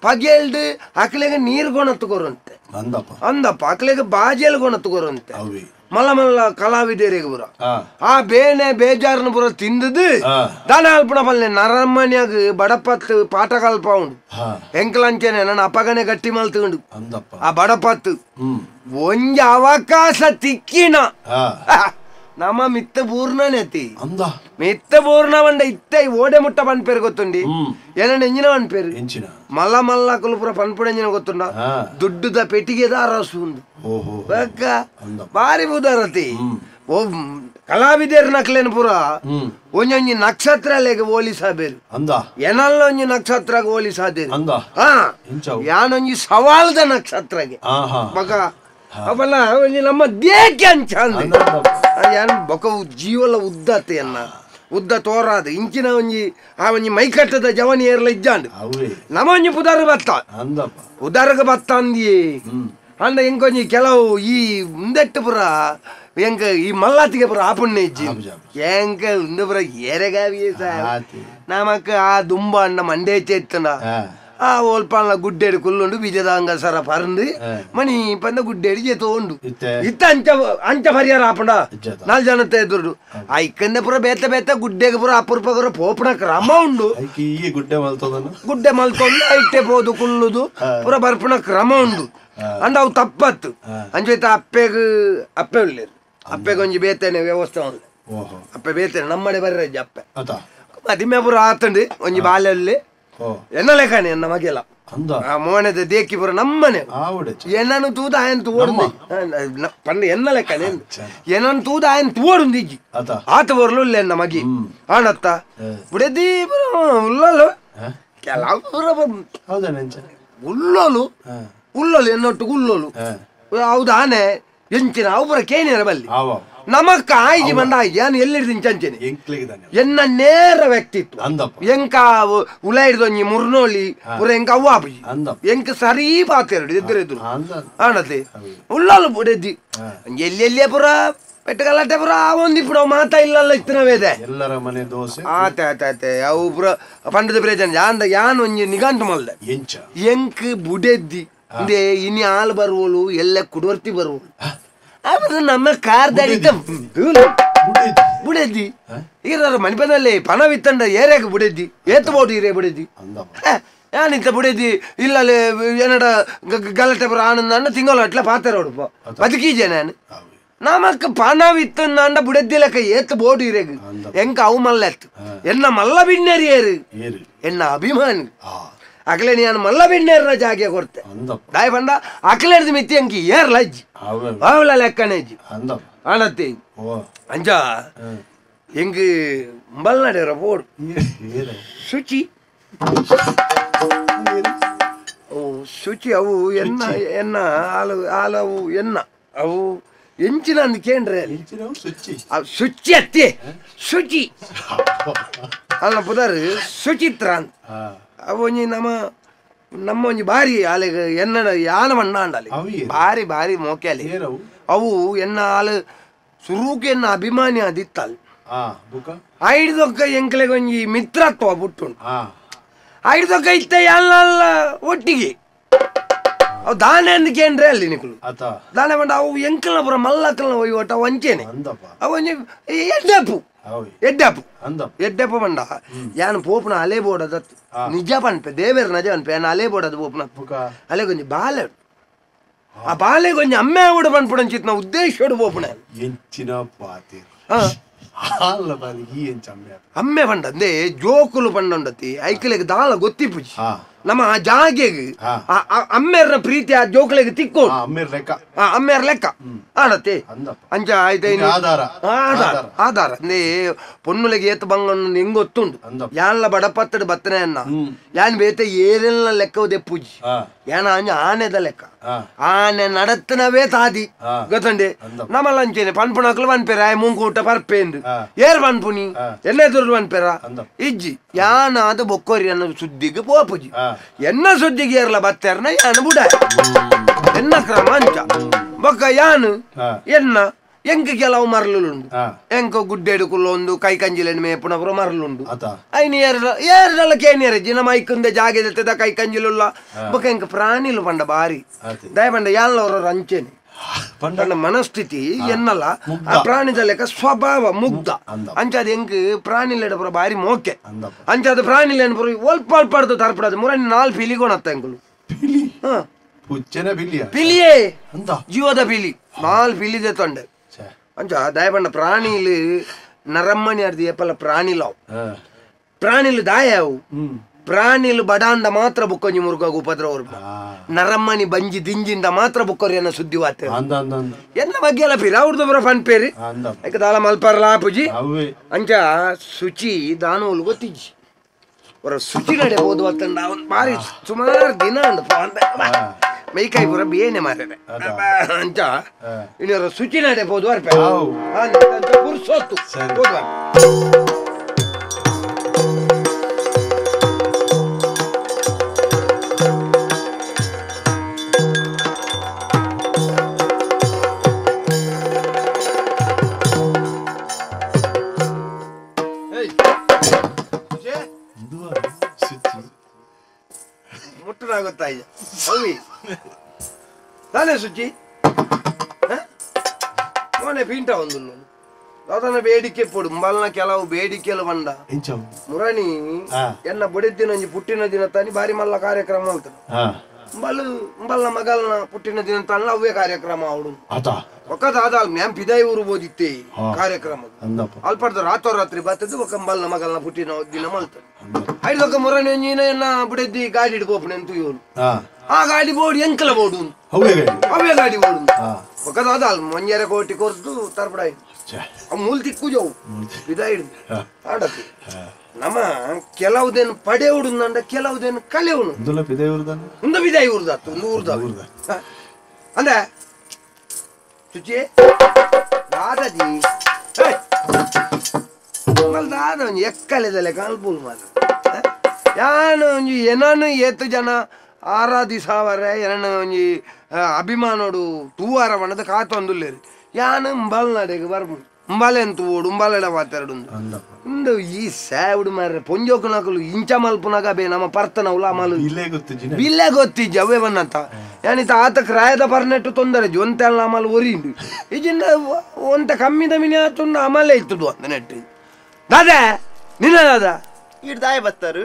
ಪಗೆಲ್ಡು ಅಕ್ಲೆಗೆ ನೀರು ಗೊಣತ್ತು ಕೊರಂತೆ ಅಂದಪ್ಪ ಅಕ್ಲೆಗೆ ಬಾಜೆಲ್ ಗೊಣತ್ತು ಕೊರಂತೆ ಮಲ್ಲ ಮಲ್ಲ ಕಲಾವಿದರಿಗೆ ಬುರ ಆ ಬೇನೆ ಬೇಜಾರನ ಬುರ ತಿಂದದು ದಾನ ಅಲ್ಪನ ಬಲ್ಲೆ ನರಮನ್ಯಾಗ ಬಡಪತ್ತು ಪಾಠ ಕಲ್ಪ ಉಂಡು ಎಂಕ್ಲಂಚನೆ ನನ್ನ ಅಪ್ಪಗನೆ ಗಟ್ಟಿ ಮಲ್ತುಂಡು ಆ ಬಡಪತ್ತು ಒಂಜಿ ಅವಕಾಶ ತಿಕ್ಕಿನ ನಮ್ಮ ಮಿತ್ತ ಪೂರ್ಣನೆತಿ ಮಿತ್ತ ಪೂರ್ಣ ಬಂಡ ಇತ್ತೆ ಓಡೆ ಮುಟ್ಟ ಪನ್ಪೇರು ಗೊತ್ತುಂಡಿ ಏನ ಎಂಜಿನ ಪನ್ಪೇರು ಮಲ್ಲ ಮಲ್ಲ ಕುಲಪುರ ಪನ್ಪುಡ ಎಂಜಿನ ಗೊತ್ತುಂಡ ದುಡ್ಡುದ ಪೆಟ್ಟಿಗೆದ ಅರಸು ಉಂಡು ಬಾರಿ ಬುದರತಿ ಓ ಕಲಾವಿದರ ನಕ್ಲೇನು ಪುರ ಒಂಜೊಂಜಿ ನಕ್ಷತ್ರ ಲೆಗೆ ಹೋಲಿಸಬೇರು ಏನಲ್ಲ ಒಂಜಿ ನಕ್ಷತ್ರ ಹೋಲಿಸಾದೇರು ಯಾನೊಂಜಿ ಸವಾಲ್ದ ನಕ್ಷತ್ರಗೆ ಮಗ ಅವಲ್ಲ ಒಂಜಿ ನಮ್ಮ ದೇಹಕ್ಕೆ ಅಂಚಂದ ಯಾನ್ ಬೊಕ ಜೀವಲ ಉದ್ದತೆಯನ್ನ ಉದ್ದ ತೋರಾದ ಇಂಚಿನ ಒಂಜಿ ಆ ಒಂಜಿ ಮೈಕಟ್ಟದ ಜವನಿ ಏರ್ಲ ಇಜ್ಜಾಂಡು ನಮ್ಮ ಒಂಜಿ ಪುದಾರ ಬತ್ತ ಉದಾರಗ ಬತ್ತ ಅಂದಿಯೇ ಅಂಡ ಎಂಕೊಂಜಿ ಕೆಲವು ಈ ಮುಂದೆಟ್ಟು ಪುರ ಎಂಕ ಈ ಮಲ್ಲಾತಿಗೆ ಪುರ ಆಪುಣ್ಯ ಇಜ್ಜಿ ಎಂಕ ಉಂದು ಪುರ ಏರೆಗಾವಿಯೇ ನಮಕ್ ಆ ದುಂಬ ಅಂಡ ಮಂಡೇ ಚೇತನ ಆ ಓಲ್ಪಾಲ ಗುಡ್ಡೇಡು ಕುಲ್ಲುಂಡು ಬೀಜದ ಅಂಗಸರ ಪರಂದು ಮಣಿ ಪಂದ ಗುಡ್ಡೇಡಿ ಜೇತೋಂಡು ಇತ್ತ ಅಂಚ ಪರಿಹಾರ ಆಪಂಡ 4 ಜನ ಎದುರು ಆ ಇಕ್ಕಂದೆ ಪುರ ಬೇತ ಬೇತ ಗುಡ್ಡೆಗೆ ಪುರ ಅಪುರ್ಪಗರ ಪೋಪಣ ಕ್ರಮ ಉಂಡು ಗುಡ್ಡೆ ಮಲ್ತೊಂದು ಐಟೆ ಪೋದು ಕುಲ್ಲುದು ಪುರ ಬರ್ಪಣ ಕ್ರಮ ಉಂಡು ಅಂಡ ಅವು ತಪ್ಪತ್ತು ಅಂಚೈತ ಅಪ್ಪೆ ಉಳ್ಳೇರು ಅಪ್ಪೆಗೆ ಒಂಜಿ ಬೇತೇನೆ ವ್ಯವಸ್ಥೆ ಉಂಡು ಅಪ್ಪೆ ಬೇತೇನೆ ನಮ್ಮಡೆ ಬರ್ರಜ್ಜ ಅಪ್ಪೆ ಮದಿಮೆ ಪುರ ಆತಂಡು ಒಂಜಿ ಬಾಲ್ಯಲ್ಲಿ ಎನ್ನ ಲೆಕ್ಕನೆ ಎನ್ನ ಮಗೆಲ್ಲ ಮೋಣದ ದೇಕಿ ಪುರ ನಮ್ಮನೆ ಎನ್ನನು ತೂದ ಆಯನ್ ತೋಡು ಪಂಡ ಎನ್ನ ಲೆಕ್ಕನೆ ಎನ್ನನು ತೂದ ಆಯನ್ ತೋಡು ಇಜ್ಜಿ ಆತ ಬರ್ಲು ಎನ್ನ ಮಗಿ ಆಣತ್ತ ಬುಡದಿ ಉಲ್ಲಲು ಕೆಲವು ಪುರ ಉಲ್ಲೋಲು ಉಲ್ಲೋಲು ಎನ್ನೊಟ್ಟಿಗೆ ಉಲ್ಲೋಲು ಹೌದಾನೆ ಎಂಚಿನ ಅವು ಪುರ ಕೇನಿಯರ ಬಲ್ಲಿ ನಮಕ್ಕ ಆಯ್ಜಿ ಬಂದ ಯಾನು ಎಲ್ಲಿರ್ತೀನಿ ಚಂಚನೆ ಎನ್ನ ನೇರ ವ್ಯಕ್ತಿತ್ವ ಎಂಕ ಉಲ ಹಿಡ್ದೊಂಜಿ ಮುರ್ನೋಳಿ ಪುರ ಎಂಕ ಅವ್ವಾಪಿ ಎಂಕ ಸರಿ ಪಾತೆರಡು ಎದುರೆದುರು ಆಣತೆ ಉಳ್ಳಲು ಬುಡೆದ್ದಿ ಎಲ್ಲೆಲ್ಲಿಯೇ ಪುರ ಪೆಟ್ಟಗಲಾಟೆ ಪುರ ಒಂದಿ ಪುರ ಮಾತಾ ಇಲ್ಲಲ್ಲ ಇತ್ತನವೇದೆ ಎಲ್ಲರ ಮನೆ ದೋಸೆ ಆತೆ ಆತೆ ಆತೆ ಅವು ಪುರ ಪಂಡದ ಪ್ರಯೋಜನ ಯಾನ್ ಒಂಜಿ ನಿಗಂಟು ಮಲ್ದೆ ಎಂಕ್ ಬುಡೆದ್ದಿ ಇಂದೇ ಇನಿ ಹಾಲು ಬರುವಳು ಎಲ್ಲ ಕುಡುವರ್ತಿ ಬರುವಳು ನಮ್ಮ ಕಾರ್ದಾಡಿ ಬುಡೆದ್ದಿ ಈಗ ಮಣಿಪದಲ್ಲಿ ಪಣವಿತ್ತಂಡ ಏರ್ಯಾಗ ಬುಡೆದ್ದಿ ಏತ್ಬೋದು ಹಿರೇ ಬುಡೆದ್ದಿ ಯಾನಿತ್ತ ಬುಡೆದ್ದಿ ಇಲ್ಲಲ್ಲಿ ಏನಡ ಗಲಾಟೆ ಬರ ಆನಂದ ತಿಂಗಳು ಅಟ್ಲ ಪಾತ್ರ ಹೊಡುಪ ಬದುಕೀಜೆ ನಾನು ನಮಕ್ ಪಣವಿತ್ತಂಡ ಬುಡೆದ್ದಿ ಲೆಕ್ಕ ಏತ್ ಬೋಡು ಹಿರೇಗ ಎಂಕ ಅವು ಮಲ್ಲೆತ್ತು ಎನ್ನ ಮಲ್ಲ ಬಿಣ್ಣೇರಿ ಏರು ಎನ್ನ ಅಭಿಮಾನಿ ಅಕ್ಲೆ ನಾನು ಮಲ್ಲ ಬಿಣ್ಣೇರ್ನ ಜಾಗೆ ಕೊಡ್ತೆ ದಾಯ್ ಬಂದ ಅಕ್ಲೇರ್ದು ಮಿತ್ತಿ ಅಂಕಿ ಏರ್ಲ ಅಜ್ಜಿ ಅವಳ ಲೆಕ್ಕನೆ ಅಜ್ಜಿ ಅಣತಿ ಅಂಜ ಎಂಗ್ ಮಲ್ನಾಡಿರ ಬೋರ್ಡ್ ಶುಚಿ ಶುಚಿ ಅವು ಎನ್ನ ಎನ್ನ ಹಾಲು ಹಾಲವು ಎನ್ನ ಅವು ಎಂಚಿನ ಅಂದ್ ಕೇಂದ್ರೆ ಶುಚಿ ಅತ್ತಿ ಶುಚಿ ಅಲ್ಲ ಪುದರ್ ಸುಚಿತ್ರ ಅಂತ ಅವು ಒಂಜಿ ನಮ್ಮ ಒಂಜಿ ಬಾರಿ ಆಲೆಗ್ ಎನ್ನ ಯಾನ ಮಣ್ಣ ಅಂಡಾಲಿ ಬಾರಿ ಬಾರಿ ಮೋಕ್ಯಾಲಿ ಅವು ಎನ್ನ ಹಾಲು ಸುರುಕೆ ಎನ್ನ ಅಭಿಮಾನಿ ಅದಿತ್ತಲ್ ಐಡ್ದೊಕ್ಕ ಎಂಕ್ಲೆಗ್ ಒಂಜಿ ಮಿತ್ರತ್ವ ಬುಟ್ಟುಂಟು ಐಡ್ದೊಕ್ಕ ಇತ್ತ ಎಲ್ಲ ಒಟ್ಟಿಗೆ ಅವು ದಾನೆ ಅಂದ್ಕೇಂದ್ರೆ ಅಲ್ಲಿ ನಿಕುಲು ದಾನೆ ಬಂಡ ಅವು ಎಂಕಲ್ನ ಪುರ ಮಲ್ಲಕ್ಕಲ್ನ ಒಯ್ಯೋಟ ವಂಚೇನೆ ಅವು ಒಂಜಿ ಎಡ್ಡೆಪ್ಪು ಬಂಡ ಯಾನು ಪೋಪುನ ಅಲೆ ಬೋಡದತ್ತು ನಿಜ ಪನ್ಪೆ ದೇವೇರ್ ನಜ ಪನ್ಪೆ ಯಾನು ಅಲೆ ಬೋಡದ ಪೋಪುನ ಅಲೆ ಕೊಂಚ ಬಾಲೆ ಆ ಬಾಲೆ ಕೊಂಚ ಅಮ್ಮೆ ಕೂಡ ಪನ್ಪುಡಂಚಿತ್ನ ಉದ್ದೇಶ ಪೋಪುಣ ಅಮ್ಮೆ ಪಂಡಂದೆ ಜೋಕುಲು ಪಂಡೊಂಡತಿ ಐಕಲೆಗ್ ದಾಲ ಗೊತ್ತಿಪ್ಪುಜಿ ನಮ್ಮ ಆ ಜಾಗೆಗ್ ಅಮ್ಮೆರ್ನ ಪ್ರೀತಿ ಆ ಜೋಕಲೆಗ್ ತಿಕ್ಕು ಅಮ್ಮೆರ್ ಲೆಕ್ಕ ಆಡತ್ತೆ ಅಂಚ ಆಯ್ತೈನಿ ಆಧಾರ ಅಂದೇ ಪೊನ್ನುಲೆಗೆ ಏತ್ ಬಂಗಣ್ಣು ಹೆಂಗ್ ಗೊತ್ತುಂಡು ಯಾನ್ಲ ಬಡಪತ್ತಡು ಬತ್ತನೆ ಅನ್ನ ಯಾನ್ ಬೇತೆ ಏರೆಲ್ಲ ಲೆಕ್ಕ ದೆಪ್ಪುಜಿ ಯಾನ ಅಂಜ ಆನೆದ ಲೆಕ್ಕ ಆನೆ ನಡತ್ತನವೇ ತಾದಿ ಗೊತ್ತಂಡೆ ನಮ್ಮಲ್ಲ ಅಂಚೇನೆ ಪನ್ಪುಣಕ್ಲು ಪನ್ಪೆರ ಆಯ್ ಮುಂಕೂಟ ಪರ್ಪೇಂದು ಏರ್ ಪನ್ಪುನಿ ಎನ್ನೆದುರು ಪನ್ಪೆರ ಇಜ್ಜಿ ಯಾನ ಅದು ಬೊಕ್ಕೋರಿ ಅನ್ನೋ ಸುದ್ದಿಗೆ ಪೋಪುಜಿ ಎನ್ನ ಸುದ್ದಿಗೆ ಏರ್ಲ ಬತ್ತೇರ್ನ ಯಾನು ಬುಡ ಎನ್ನ ಕ್ರಮ ಅಂಚ ಬೊಕ್ಕ ಯಾನು ಎನ್ನ ಎಂಕ ಕೆಲವು ಮರಲುಂಡು ಎಂಕ ಗುಡ್ಡೆಡುಕುಲ್ಲೊಂದು ಕೈ ಕಂಜಿಲೆಂಡು ಮೇಪುನ ಪುರ ಮರಲುಂಡು ಐನ ಏರ್ಲ ಕೇನಿಯರಜ್ಜಿ ನಮ್ಮ ಐಕುಂದೆ ಜಾಗೆದೆತ್ತದ ಕೈ ಕಂಜಿಲುಲ್ಲ ಬೊಕ್ಕ ಎಂಕ ಪ್ರಾಣಿಲು ಪಂಡ ಬಾರಿ ದಯ ಪಂಡ ಯಾನ್ಲವ್ರ ಅಂಚೆನೆ ಪಂಡ ಮನಸ್ಥಿತಿ ಎನ್ನಲ್ಲ ಆ ಪ್ರಾಣಿದ ಲೆಕ್ಕ ಸ್ವಭಾವ ಮುಗ್ಧ ಅಂಚದ ಎಂಕ್ ಪ್ರಾಣಿಲೆಡ ಪುರ ಬಾರಿ ಮೋಕೆ ಅಂಚದ ಪ್ರಾಣಿಲೆನ್ ಪುರ ಒಲ್ಪ ಒಲ್ಪ ಅಡ್ದು ತರ್ಪಡದು ಮುರ 4 ಪಿಲಿಗೋಣತ್ತ ಎಂಕುಲು ಪಿಲಿಯೇ ಜೀವದ ಪಿಲಿ 4 ಪಿಲಿದೆ ತೊಂಡೆ ಅಂಚ ದಯ ಪಂಡ ಪ್ರಾಣಿಲು ನರಮ್ಮಣಿ ಅರ್ದಿ ಎಪ್ಪಲ ಪ್ರಾಣಿಲಾವ್ ಪ್ರಾಣಿಲು ದಾಯವು ಪ್ರಾಣಿಲು ಬಡಾಂಡ ಮಾತ್ರ ಬುಕ್ಕೊಂಜಿ ಮುರುಗಾಗ ಉಪದ್ರವ ನರಮ್ಮನಿ ಬಂಜಿ ದಿಂಜಿಂದ ಮಾತ್ರ ಬುಕ್ಕೋರಿ ಅನ್ನೋ ಸುದ್ದಿ ವಾರ್ತೆ ಎನ್ನ ಬಗ್ಗೆ ಎಲ್ಲ ಪಿರ ಅವ್ರದ್ದು ಬರೋ ಫನ್ ಪೇರಿ ಯಾಕೆ ದಾಳ ಮಲ್ಪಾರಲ್ಲ ಪುಜಿ ಅಂಚ ಶುಚಿ ದಾನೋಲು ಗೊತ್ತಿಜ್ಜಿ ಅವರ ಶುಚಿ ನಡೆ ಹೋದು ಅಂತಂಡ ಅವನ್ ಬಾರಿ ಸುಮಾರು ದಿನ ಮೈಕೈ ಪುರ ಬೇನೆ ಮಾರೇನೆ ಅಂಚ ಇನ್ನವರ ಶುಚಿ ನಡೆ ಹೋದು ಅರ್ಪೆ ಪುರ್ಸೊತ್ತು ಮುಟ್ಟನಾಗುತ್ತಾಯ್ಯ ಅವಿ ತಾನೇ ಶುಚಿ ಮನೆ ಪೀಂಟ ಒಂದು ಅದನ್ನ ಬೇಡಿಕೆ ಪೊಡು ಮುಂಬಲ್ನ ಕೆಲವು ಬೇಡಿಕೆಲು ಬಂಡ ಮುರಣಿ ಎನ್ನ ಬುಡಿದ್ದಿನ ಪುಟ್ಟಿನ ದಿನ ತಾನಿ ಬಾರಿ ಮಲ್ಲ ಕಾರ್ಯಕ್ರಮ ಅಂತ ಮುಂಬಲ್ನ ಮಗಲ್ನ ಪುಟ್ಟಿನ ದಿನ ತಾನ ಅವೇ ಕಾರ್ಯಕ್ರಮ ಅವಡು ಒಕ್ಕದಾದ ಮ್ಯಾಮ್ ಪಿದಾಯಿ ಊರು ಬೋದಿತ್ತೆ ಕಾರ್ಯಕ್ರಮ ಅಲ್ಪಡ್ದ ರಾತ್ರೋರಾತ್ರಿ ಬರ್ತದ್ದು ಒಕ್ಕ ಮಲ್ನ ಮಗಲ್ನ ಪುಟ್ಟಿನ ದಿನ ಮಲ್ತದೆ ಐದೊಕ್ಕ ಮುರಣಿ ಒಂಜಿನ ಎನ್ನ ಬುಡಿದ್ದಿ ಗಾಡಿ ಹಿಡ್ಕೋಪಣೆ ಅಂತ ಇವನು ಆ ಗಾಡಿ ಬೋರ್ಡು ಎಂಕಲ ಬೋರ್ಡು ಅವೇ ಗಾಡಿ ಬೋರ್ಡು ಒಕ್ಕದಾದ ಮಂಜಾರೆ ಕೋಟಿ ಕೊರ್ದು ತರ್ಪಡಾಯಿ ಮೂಲ್ ತಿಕ್ಕು ಜವು ಪಿದಾಯಿ ಹಿಡ್ದು ಆಡತ್ತೆ ನಮ್ಮ ಕೆಲವುದೇನು ಪಡೆ ಉಡುಂದ ಕೆಲವುದೇನು ಕಲೆ ಉಣು ಒಂದು ಬಿದಾಯಿ ಊರ್ದಾತು ಒಂದು ಊರ್ದ ಅಂದ ಶುಚಿ ದಾದಾಜಿ ದಾದ ಒಂಜಿ ಎಕ್ಕಲೆದಲೆ ಕಾಲ್ಪುಲ್ ಮಾಡ ಯಾನು ಒಂಜಿ ಏನನ್ನು ಏತು ಜನ ಆರಾಧಿಸಾವರೆ ಏನನ್ನ ಒಂಜಿ ಅಭಿಮಾನೋಡು ತೂವಾರ ಬಣ್ಣದ ಕಾತೊಂದುಲ್ಲೇರಿ ಯಾನು ಅಂಬಲ್ ನಡೆಗೆ ಬರ್ಬೋದು ಅಂಬಾಲೆನ್ ತೂಡು ಅಂಬಾಲೆಡ ಮಾತಾಡು ಒಂದು ಈ ಸ್ಯಾವ್ಡು ಮಾರ್ರೆ ಪೊಂಜೋಕುನಕಲು ಇಂಚ ಮಲ್ಪುನಾಗ ಬೇ ನಮ್ಮ ಪರ್ತನವುಲ ಅಮಲು ಇಲ್ಲೇ ಗೊತ್ತಿಜ್ಜಿ ಅವೇ ಬನ್ನಂತ ಯಾನಿತ ಆತ ಕ್ರಾಯದ ಪರ್ನೆಟ್ಟು ತೊಂದರೆ ಜೊಂತೆಲ್ಲ ಅಮಲು ಒರಿಂಡು ಈಜಿಂದ ಒಂತ ಕಮ್ಮಿದ ಮಿನಿ ಆತುಂಡ ಅಮಲೆ ಇತ್ತುದು ಅಂತ ನೆಟ್ಟು ದಾದಾ ನಿನ್ನ ದಾದ ಇಡ್ ದಾಯ ಬತ್ತರು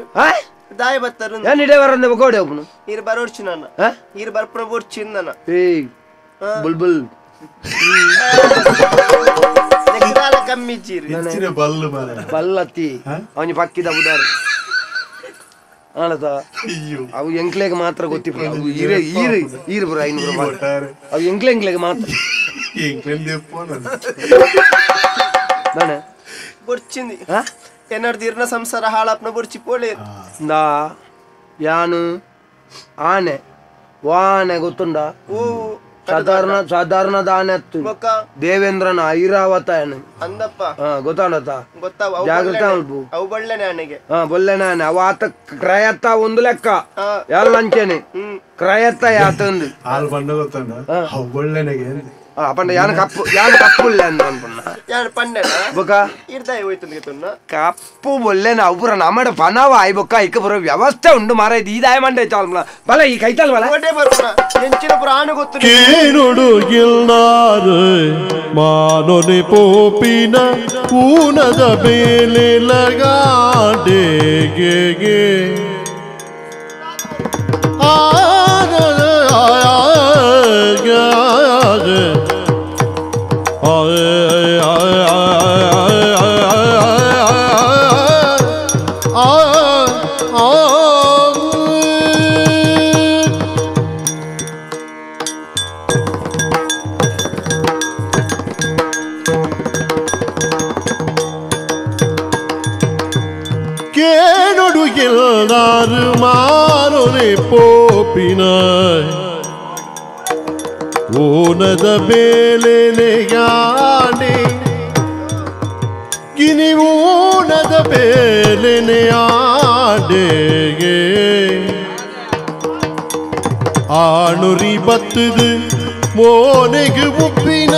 ದಾಯ ಬತ್ತರು ನಾನು ಇಡೇ ಬರಂದೆ ಗೋಡೆ ಒಬ್ಬನು ಇರ್ ಬರೋಡ್ಚಿ ನನ್ನ ಇರ್ ಬರ್ಪುರ ಬೋಡ್ಚಿಂದನ ಏಯ್ ಬುಲ್ಬುಲ್ ಬಲ್ಲತ್ತಿ ಅವನಿ ಪಕ್ಕಿದ ಬುದಾರು ಆನತ ಅವು ಎಂಕ್ಲೆಗೆ ಮಾತ್ರ ಗೊತ್ತಿಪ್ಪ ಅವು ಈರು ಬರ 500 ಅವು ಎಂಕ್ಲೆಗೆ ಮಾತ್ರ ಬೊರ್ಚಿಂದಿ ಎನ್ನಡ್ದು ಇರ್ನ ಸಂಸಾರ ಹಾಳಾಪ್ನ ಬೊರ್ಚಿ ಪೋಳೆ ನಾ ಯಾನು ಆನೆ ವಾನೆ ಗೊತ್ತುಂಡ ಓ ಸಾಧಾರಣ ಆನೆ ಹತ್ತು ಬೊಕ್ಕ ದೇವೇಂದ್ರನ ಐರಾವತ ಆನೆ ಅಂದಪ್ಪ ಗೊತ್ತಾಡತ್ತ ಗೊತ್ತಾವ ಜಾಗ್ರತೆ ಅಲ್ಪು ಅವು ಬಳ್ಳೆನೆ ಆನೆಗೆ ಬೊಲ್ಲೆನೆ ಆನೆ ಅವ ಆತ ಕ್ರಯತ್ತ ಒಂದು ಲೆಕ್ಕ ಎಲ್ಲ ಅಂಚೆನೆ ಕ್ರಯತ್ತ ಯಾತಂದು ಹಾಲು ಬಂಡ ಗೊತ್ತಂಡ ಒಳ್ಳೆನೆಗೆ ಅಪ್ಪಂಡ ಯಾನ ಕಪ್ಪುಲ್ಲ ಅನ್ಪುಣ್ಣ ಯಾರು ಪಂಡೆನ ಬೊಕ್ಕ ಇರ್ದಾಯ ಹೋಯ್ತಂದಿಗೆ ತುನ್ನ ಕಪ್ಪು ಬೊಲ್ಲೆನ ಅವ್ರ ನಮ್ಮಡ ಪನವ ಆಯ್ ಬೊಕ್ಕ ಇಕ್ಕ ಬರೋ ವ್ಯವಸ್ಥೆ ಉಂಡು ಮಾರ ಇದು ಇದಾಯ ಮಂಡೆ ಚಾಲ್ಮಲ ಬಲ ಈ ಕೈತಲ್ ಬಲ ಓಟೆ ಬರೋಣ ಎಂಚಿನ ಪುರಾಣ ಗೊತ್ತು ಕೇನುಡು ಗಿಲ್ನಾರು ಮಾನೊನೆ ಪೋಪಿನ ಊನದ ಬೇಲೆ ಲಗಾಡೆಗೆ ಕೇನೊಡು ಗೆಲ್ದಾರು ಮಾನೊನೆ ಪೋಪಿನ ಓನದ ಬೇಲೆನೆಯಾಡೆ ಗಿನಿ ಓನದ ಬೇಲೆನೆಯಾಡೆಗೆ ಆಣುರಿ ಬತ್ತದು ಮೋನೆಗೆ ಉಪ್ಪಿನ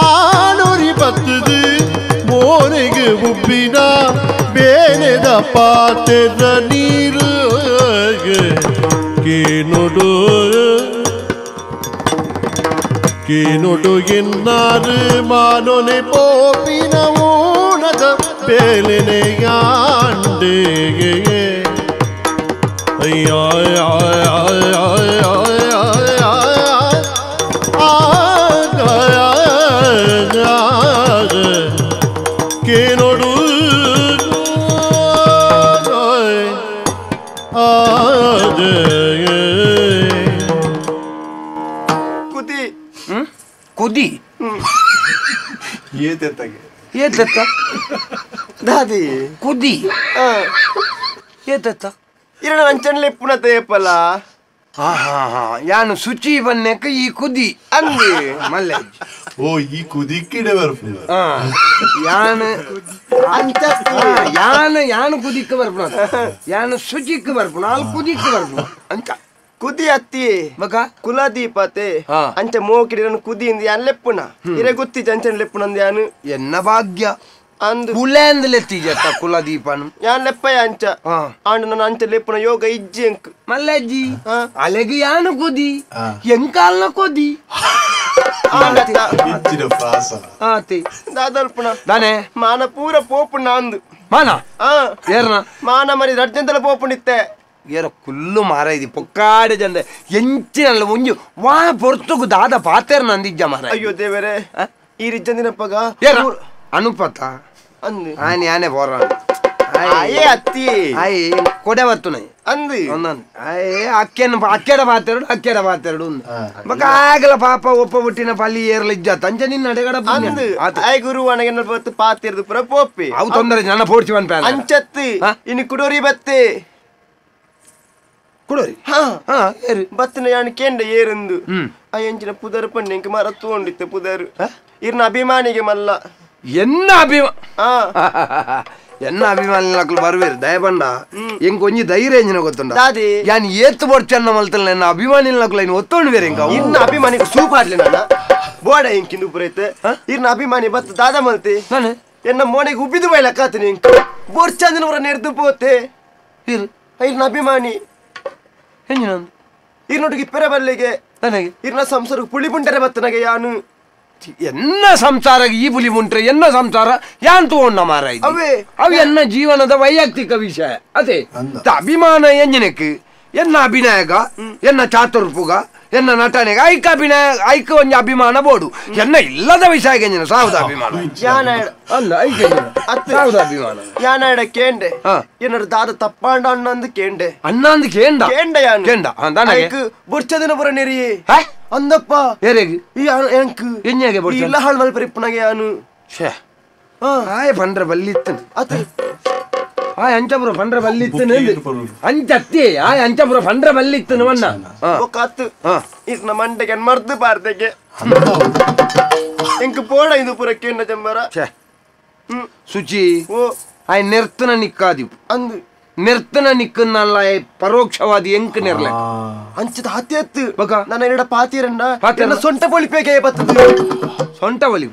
ಆಣುರಿ ಬತ್ತದು ಮೋನೆಗೆ ಉಪ್ಪಿನ ಬೇನೆದ ಪಾತೆರ ನೀರು ಕೇನೊಡು ಎನ್ನಾರು ಮಾನೊನೆ ಪೋಪಿನ ಊನದ ಬೇಲೆನೆಯಾಂಡೆಗೆ ಕೇನೊಡು ಕುದಿ ಏತೆತ್ತ ದಾದಿ ಕುದಿ ಏತೆತ್ತ ಇರಣ ಅಂಚನ್ಲೆ ಪುನಃ ತೇಪಲ್ಲ ಯಾನು ಶುಚಿ ಬನ್ನೆಕ ಈ ಕುದಿ ಅಂದಿ ಮಲ್ಲೆ ಓ ಈ ಕುದಿಕ್ಕಿಡೆ ಬರ್ಪು ಯಾನು ಕುದಿಕ್ಕ ಬರ್ಪುಣ ಯಾನು ಶುಚಿಕ್ಕ ಬರ್ಪುಣ ಅಲ್ಲಿ ಕುದಿಕ್ಕ ಬರ್ಪುಣ ಅಂತ ಕುದಿ ಅತ್ತಿ ಮಗ ಕುಲದೀಪತೆ ಅಂಚ ಮೋಕಿಡಿರನ್ ಕುದಿಯಿಂದ ಯಾನ್ ಲೆಪ್ಪುನ ಇರೆ ಗೊತ್ತಿ ಅಂಚನ್ ಲೆಪ್ಪುನಂದ ಯಾನು ಎನ್ನ ಭಾಗ್ಯ ಅಂದು ಕುಲೆಂದಲೆತ್ತಿಜತ್ತ ಕುಲದೀಪನು ಯಾನ್ ಲೆಪ್ಪಯ ಅಂಚ ಆಂಡು ನನ್ನ ಅಂಚ ಲೆಪ್ಪುನ ಯೋಗ ಇಜ್ಜಿ ಅಂಕ್ ಮಲ್ಲಜ್ಜಿ ಅಲೆಗೆ ಯಾನು ಕುದಿ ಎಂಕಾಲ್ನ ಕೊದಿ ದಾದಲ್ಪುನ ದಾನೆ ಮಾನ ಪೂರ ಪೋಪುಣ ಅಂದು ಮಾನ ಏರ್ನ ಮಾನ ಮರಿ ರಡ್ಜಂತಲ ಪೋಪುಣಿತ್ತೆ ಏರ ಕುಲ್ಲು ಮಾರ ಇದು ಪೊಕ್ಕಾಡೆ ಜಂದೆ ಎಂಚಿನಲ್ಲ ಮುಂಜು ವಾ ಪೊರ್ತುಗು ದಾದ ಪಾತೇರ್ ನಂದಿಜ್ಜ ಮಾರ ಅಯ್ಯೋ ದೇವರೇ ಈ ರಿಜ್ಜಂದಿನಪ್ಪಗ ಅನುಪತ ಅಂದು ಆನೆ ಆನೆ ಬೋರ ಆಯೇ ಅತ್ತಿ ಆಯ್ ಕೊಡೆ ಬತ್ತು ನೈ ಅಂದು ಒಂದೊಂದು ಆಯ್ ಅಕ್ಕೆಡ ಪಾತೆರಡು ಮಗ ಆಗಲ ಪಾಪ ಒಪ್ಪ ಬಿಟ್ಟಿನ ಪಲ್ಲಿ ಏರ್ಲ ಇಜ್ಜ ತಂಚ ನಿನ್ನ ಅಡೆಗಡ ಅಂದು ಆಯ್ ಗುರು ಅನಗೆ ಬತ್ತು ಪಾತಿರ್ದು ಪುರ ಪೋಪಿ ಅವು ತೊಂದರೆ ನನ್ನ ಪೋಡ್ಸಿವನ್ ಪ್ಯಾನ್ ಅಂಚತ್ತಿ ಇನ್ನು ಕುಡೋರಿ ಬತ್ತೆ ಕುಡೋರಿ ಏರು ಬತ್ತಿನ ಯಾನು ಕೇಂದ್ರ ಏರಂದು ಆ ಎಂಚಿನ ಪುದರ್ ಪಣ್ಣೆಂಕ ಮರ ತಗೊಂಡಿತ್ತೆ ಪುದರ್ ಇರ್ನ ಅಭಿಮಾನಿಗೆ ಮಲ್ಲ ಎನ್ನ ಅಭಿಮಾನಿಗಳು ಬರುವೇರು ದಯಬಂಡ ಎಂಕ್ ಒಂಜಿ ಧೈರ್ಯ ಎಂಜಿನ ಗೊತ್ತುಂಡ ದಾದಿ ಯಾನ್ ಏತ್ತು ಬೋಡ್ಚನ್ನ ಮಲ್ತಲ್ಲ ನನ್ನ ಅಭಿಮಾನಿಗಳು ಇನ್ನು ಒತ್ತೊಂಡು ಬೇರೆ ಇಂಕ ಇನ್ನ ಅಭಿಮಾನಿಗೆ ಸೂಪ್ ಆಡ್ಲಿ ನನ್ನ ಬೋಡ ಇಂಕಿಂದು ಪುರೈತೆ ಇರ್ನ ಅಭಿಮಾನಿ ಬತ್ತು ದಾದ ಮಲ್ತಿ ನಾನು ಎನ್ನ ಮೋನೆಗೆ ಉಬ್ಬಿದು ಬೈಲಕ್ಕಾತೀನಿ ಇಂಕ ಬೋರ್ಚಂದಿನವರ ನೆರೆದು ಪೋತೆ ಇರ್ನ ಅಭಿಮಾನಿ ಹೆಂಜಿನೊಂದು ಇರ್ನೊಟ್ಟಿಗೆ ಇಪ್ಪರೆ ಬಲ್ಲಿಗೆ ನನಗೆ ಇರ್ನ ಸಂಸಾರ ಪುಳಿ ಪುಂಟರೆ ಬತ್ತನಗೆ ಯಾನು ಎನ್ನ ಸಂಸಾರ ಈ ಪುಲಿ ಮುಂಟ್ರೆ ಎನ್ನ ಸಂಸಾರ ಯಾನ್ ತಗೊಂಡ ಮಾರ ಅವೇ ಅವು ಎನ್ನ ಜೀವನದ ವೈಯಕ್ತಿಕ ವಿಷಯ ಅದೇ ಅಭಿಮಾನ ಎಂಜಿನಕ್ಕೆ ಎನ್ನ ಅಭಿನಯಗ ಎನ್ನ ಚಾತುರ್ಪುಗ ಎನ್ನ ನಟನೆಗ ಐಕ ಒಂಜಿ ಅಭಿಮಾನ ಬೋಡು ಎನ್ನ ಇಲ್ಲದ ವಿಷಯ ಎಂಜಿನ ಸಾವುದ ಅಭಿಮಾನ ಅಲ್ಲ ಐಕ ಸಾವುದ ಅಭಿಮಾನ ಯಾನಾಡ ಕೇಂಡೆ ಏನಾರ ದಾದ ತಪ್ಪಾಂಡ ಅಣ್ಣಂದು ಕೇಂಡೆ ಅಣ್ಣಂದು ಕೇಂಡ ಕೇಂಡ ಯಾನು ಕೇಂಡ ಬುರ್ಚದಿನ ಪುರ ನೆರಿ ಅಂದಪ್ಪ ಏರೆಗ್ ಈ ಎಂಕ್ ಎಣ್ಣೆಗೆ ಬರ್ತಾನೆ ಇಲ್ಲ ಹಾಳು ಮಲ್ಪರಿ ಇಪ್ಪನಾಗೆ ಯಾನು ಛೇ ಆಯ್ ಪಂಡ್ರೆ ಬಲ್ಲಿತ್ತನು ಅತ್ತೆ ಆಯ್ ಅಂಚಪುರ ಪಂಡ್ರೆ ಬಲ್ಲಿತ್ತನು ಅಂಚತ್ತಿ ಆಯ್ ಅಂಚಪುರ ಪಂಡ್ರೆ ಬಲ್ಲಿತ್ತನು ಅಣ್ಣ ಕಾತು ಇರ್ನ ಮಂಡೆಗೆ ಮರ್ದು ಬಾರ್ದೆಗೆ ಎಂಕ್ ಪೋಡ ಇದು ಪುರಕ್ಕೆ ಎನ್ನ ಜಂಬರ ಛೇ ಶುಚಿ ಓ ಆಯ್ ನಿರ್ತನ ನಿಕ್ಕಾದಿವು ಅಂದು ನಿರ್ತನ ನಿಕ್ಕನ್ನಲ್ಲ ಪರೋಕ್ಷವಾದಿ ಎಂಕ್ ನಿರ್ಲೆ ಅಂಚದ ಹತ್ಯತ್ತು ಬಕ ನನ್ನ ಎರಡ ಪಾತಿರನ್ನ ಪಾತಿರನ್ನ ಸೊಂಟ ಪೊಳಿಪೇಗೆ ಬರ್ತದೆ ಸೊಂಟ ಒಲಿ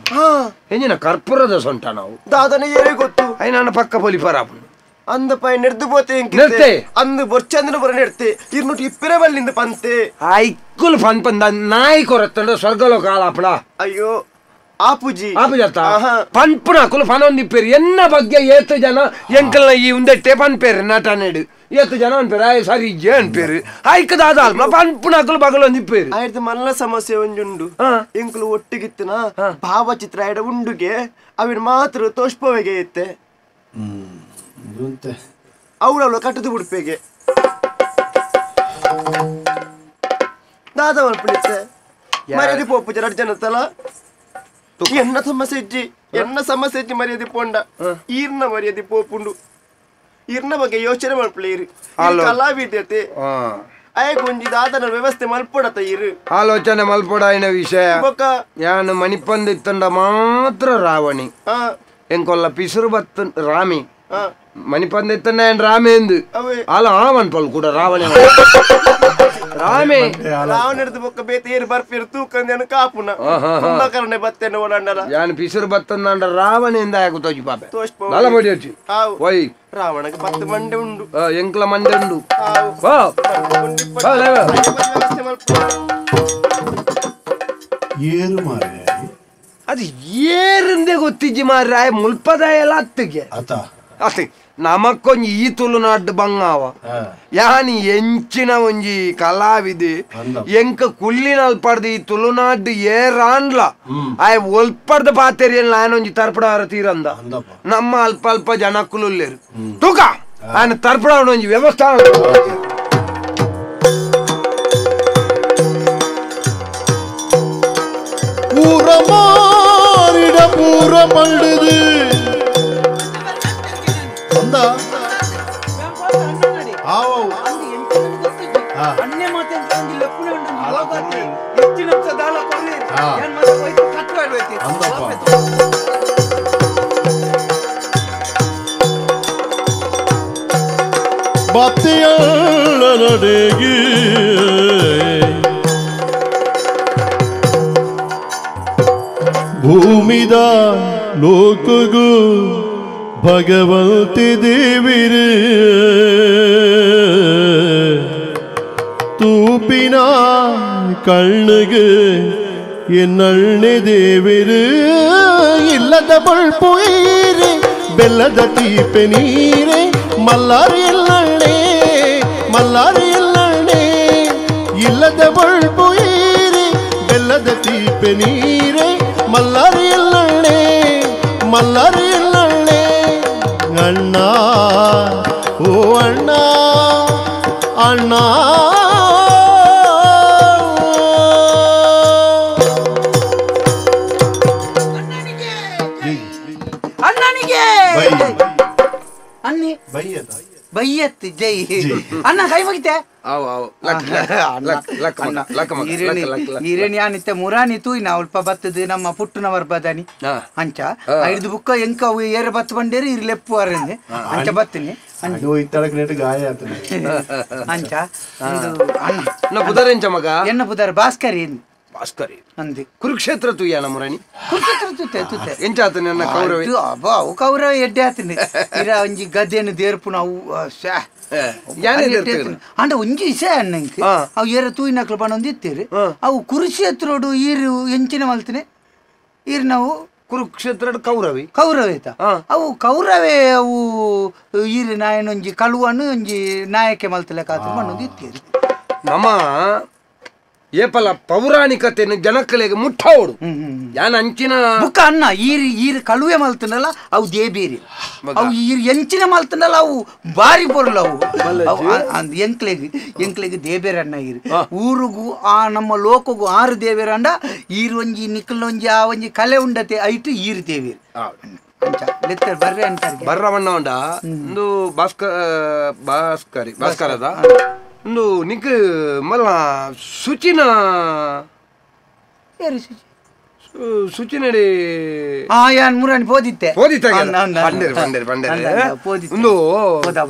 ಎಂಜಿನ ಕರ್ಪೂರದ ಸೊಂಟ ನಾವು ದಾದನ ಏರೇ ಗೊತ್ತು ಅಯ್ಯ ನನ್ನ ಪಕ್ಕ ಪೊಲಿ ಪರಾಪು ಅಂದಪ್ಪ ನೆಡ್ದು ಪೋತೆ ನೆಡ್ತೆ ಅಂದು ಬೊರ್ಚಂದಿನ ಬರ ನೆಡ್ತೆ ಇರ್ನುಟ್ಟು ಇಪ್ಪರೆ ಬಲ್ಲಿಂದ ಪಂತೆ ಐಕ್ಕುಲ್ ಫನ್ ಪಂದ ನಾಯಿ ಕೊರತ್ತಂಡ ಸ್ವರ್ಗಲೋಕ ಆಲಾಪಡ ಅಯ್ಯೋ ಆಪುಜಿ ಆಪುಜತ್ತ ಪನ್ಪುನ ಕುಲು ಫನೊಂದಿಪ್ಪೇರು ಎನ್ನ ಬಗ್ಗೆ ಏತು ಜನ ಎಂಕಲ್ನ ಈ ಉಂದೆಟ್ಟೆ ಪನ್ಪೇರು ನಟ ನೆಡು ಏತು ಜನ ಅನ್ಪೇರು ಆಯ್ ಸರಿ ಇಜ್ಜೆ ಅನ್ಪೇರು ಆಯ್ಕದಾದ ಅಲ್ಮ ಪನ್ಪುನ ಕುಲು ಬಗಲೊಂದಿಪ್ಪೇರು ಆಯ್ತು ಮಲ್ಲ ಸಮಸ್ಯೆ ಒಂಜುಂಡು ಎಂಕುಲು ಒಟ್ಟಿಗಿತ್ತನ ಭಾವಚಿತ್ರ ಎಡ ಉಂಡುಗೆ ಅವಿನ ಮಾತ್ರ ತೋಷ್ಪವೆಗೆ ಇತ್ತೆ ಅವಳವಳು ಕಟ್ಟದು ಬಿಡ್ಪೇಗೆ ದಾದ ಮಲ್ಪಳಿತ್ತೆ ಮರ್ಯಾದೆ ಪೋಪು ಜನ ಜನತಲ ಎನ್ನ ಸಮಸ್ಯೆ ಇಜ್ಜಿ ಎನ್ನ ಸಮಸ್ಯೆ ಇಜ್ಜಿ ಮರ್ಯಾದೆ ಪೋಂಡ ಈರ್ನ ಮರ್ಯಾದೆ ಪೋಪುಂಡು ಈರ್ನ ಬಗ್ಗೆ ಯೋಚನೆ ಮಲ್ಪಳೀರಿ ಕಲಾವಿದ್ಯತೆ ಅಯ್ಯಗೊಂಜಿ ದಾದನ ವ್ಯವಸ್ಥೆ ಮಲ್ಪಡತ ಇರು ಆಲೋಚನೆ ಮಲ್ಪಡಾಯಿನ ವಿಷಯ ಯಾನು ಮಣಿಪಂದಿತ್ತಂಡ ಮಾತ್ರ ರಾವಣಿ ಎಂಕೊಲ್ಲ ಪಿಸುರು ಬತ್ತ ರಾಮಿ ಮಣಿಪಂದಿತ್ತಂಡ ಏನ್ ರಾಮೆ ಎಂದು ಅಲ್ಲ ಆವನ್ ಪಲ್ ಕೂಡ ರಾವಣಿ ರಾಮೆ ರಾವಣದ ಬೊಕ್ಕ ಬೇತೆ ಏರು ಬರ್ಪಿರು ತೂಕಂದೇನು ಕಾಪುನ ಕುಂಭಕರ್ಣೆ ಬತ್ತೇನೆ ಓಡಾಂಡಲ ಯಾನ್ ಪಿಸುರು ಬತ್ತಂದ ರಾವಣೆಯಿಂದ ಆಗುತ್ತೋಜಿ ಪಾಪೆ ತೋಷ್ಪ ನಲ ಬಡಿ వచ్చి ವೈ ರಾವಣಗೆ 10 ಮಂಡೆ ಉಂಡು ಎಂಕ್ಲ ಮಂಡೆ ಉಂಡು ಏರು ಮಾರೆ ಅದು ಏರಿಂದೆ ಗೊತ್ತಿಜ್ಜಿ ಮಾರ್ರೆ ಮುಲ್ಪದ ಎಲ್ಲ ಅತ್ತಿಗೆ ಅತ್ತೆ ನಮಕ್ಕೊಂಜಿ ಈ ತುಳುನಾಡು ಬಂಗಾವ ಯಾನಿ ಎಂಚಿನ ಒಂಜಿ ಕಲಾವಿದೆ ಎಂಕ ಕುಲ್ಲಿನ ಅಲ್ಪಡ್ದು ಈ ತುಳುನಾಡು ಏರಾನ್ಲ ಆಯ್ ಒಲ್ಪಡ್ದ ಪಾತೆರಿಯಲ್ಲ ನಾನೊಂಜಿ ತರ್ಪಡಾರ ತೀರಂದ ನಮ್ಮ ಅಲ್ಪ ಅಲ್ಪ ಜನ ಕುಲುಲ್ಲೇರು ತೂಕ ఆయన ತರ್ಪಡ ಒಂಜಿ ವ್ಯವಸ್ಥೆ ಪೂರ ಮಾರಿಡ ಪೂರ ಪಂಡಿದು ಅಂದ ಅನ್ನೆ ಮಾತೆ ಲೆಪ್ಪುನೆ ಉಂಟು ಹೆಚ್ಚಿನ ದಾಳ ಕೊಡ್ಲಿ ಬತ್ತೆಯಲ್ಲ ನಡೆಗಿ ಭೂಮಿದ ಲೋಕಗೂ ಭಗವಂತಿ ದೇವಿರು ತೂಪಿನ ಕಣ್ಣಿಗೆ ಎನ್ನಣ್ಣೆ ದೇವಿರು ಇಲ್ಲದ ಬಳ್ಪು ಈರೆ ಬೆಲ್ಲದ ತೀಪೆ ನೀರೆ ಮಲ್ಲಾರಿ ಎಲ್ಲಣ್ಣೆ ಮಲ್ಲಾರಿ ಎಲ್ಲಣ್ಣೆ ಇಲ್ಲದ ಬಳ್ಪು ಈರೆ ಬೆಲ್ಲದ ತೀಪೆ ನೀರೆ ಮಲ್ಲಾರಿ ಎಲ್ಲಣ್ಣೆ ಮಲ್ಲಾರಿ ಎಲ್ಲಣ್ಣೆ ಅಣ್ಣ ಓ ಅಣ್ಣ ಅಣ್ಣ ಅಣ್ಣನಿಗೆ ಅನ್ನಿ ಬೈಯತ್ ಜೈ ಅಣ್ಣ ಕೈ ಮುಗಿತೆ ಈರೇನಿ ಆನಿತ್ತೆ ಮುರಾನಿ ತೂಯಿನ ಅಲ್ಪ ಬತ್ತದು ನಮ್ಮ ಪುಟ್ಟನವರ್ ಬದಾನಿ ಅಂಚ ಐದು ಬುಕ್ಕ ಎಂಕ ಅವು ಏರ ಬತ್ ಬಂಡೇರಿ ಇರ್ಲೆಪ್ಪು ಅರನೆ ಅಂಚ ಬತ್ತಿನಿ ಗಾಯ ಅಂಚ ಅಣ್ಣ ಪುದರ್ ಎಂಚ ಮಗ ಎನ್ನ ಪುದರ್ ಭಾಸ್ಕರಿ ಭಾಸ್ಕರಿ ಅಂದಿ ಕುರುಕ್ಷೇತ್ರ ತುಯ್ಯಾನ ಮುರಾನಿ ಕುರುಕ್ಷೇತ್ರ ತುತ್ತೆ ತುತ್ತೆ ಎಂಚಾತ ನನ್ನ ಕೌರವ ಅವು ಕೌರವ ಎಡ್ಡೆ ಆತನಿ ಇರ ಒಂಜಿ ಗದ್ದೆನು ದೇರ್ಪು ನಾವು ಅಂಡ ಒಂಜಿ ಇಸೆ ಅಣ್ಣಂಕ್ ಅವು ಏರ ತೂಯಿನಕ್ಲು ಪಣೊಂದಿತ್ತೀರಿ ಅವು ಕುರುಕ್ಷೇತ್ರೋಡು ಈರು ಎಂಚಿನ ಮಲ್ತಿನಿ ಈರು ನಾವು ಕುರುಕ್ಷೇತ್ರ ಕೌರವಿ ಕೌರವೇತ ಅವು ಕೌರವೇ ಅವು ಈರು ನಾಯನ ಒಂಜಿ ಕಳುವನ್ನು ಒಂಜಿ ನಾಯಕ್ಕೆ ಮಲ್ತಲೆ ಕಾತು ಪಣೊಂದಿತ್ತೀರಿ ನಮ್ಮ ಏಪಲ ಪೌರಾಣಿಕತೆಯನ್ನು ಜನಕ್ಕಲೆಗೆ ಮುಟ್ಟೋಡು ಯಾನ ಅಂಚಿನ ಬುಕ್ಕ ಅನ್ನ ಈರು ಕಳುವೆ ಮಲ್ತನಲ್ಲ ಅವು ದೇಬೇರಿ ಅವು ಎಂಚಿನ ಮಲ್ತಂಡಲ್ಲ ಅವು ಬಾರಿ ಬರಲ್ಲ ಅವು ಅಂದ್ ಎಂಕ್ಲೆಗ್ ದೇಬೇರಣ್ಣ ಇರು ಊರಿಗೂ ಆ ನಮ್ಮ ಲೋಕಗೂ 6 ದೇವೇರಂಡ ಈರು ಒಂಜಿ ನಿಕ್ಕಲೊಂಜಿ ಆ ಒಂಜಿ ಕಲೆ ಉಂಡತೆ ಐಟು ಈರು ದೇವೇರು ಲೆತ್ತರ್ ಬರ್ರೆ ಅಂತಾರೆ ಬರ್ರವಣ್ಣ ಉಂಡ ಒಂದು ಭಾಸ್ಕರದ ಒಂದು ನಿಕ್ ಮಲ್ಲ ಸುಚಿನ ಸುಚಿನಡಿ ಯಾನ್ ಮುರಾಣಿ ಪೋದಿತ್ತೆ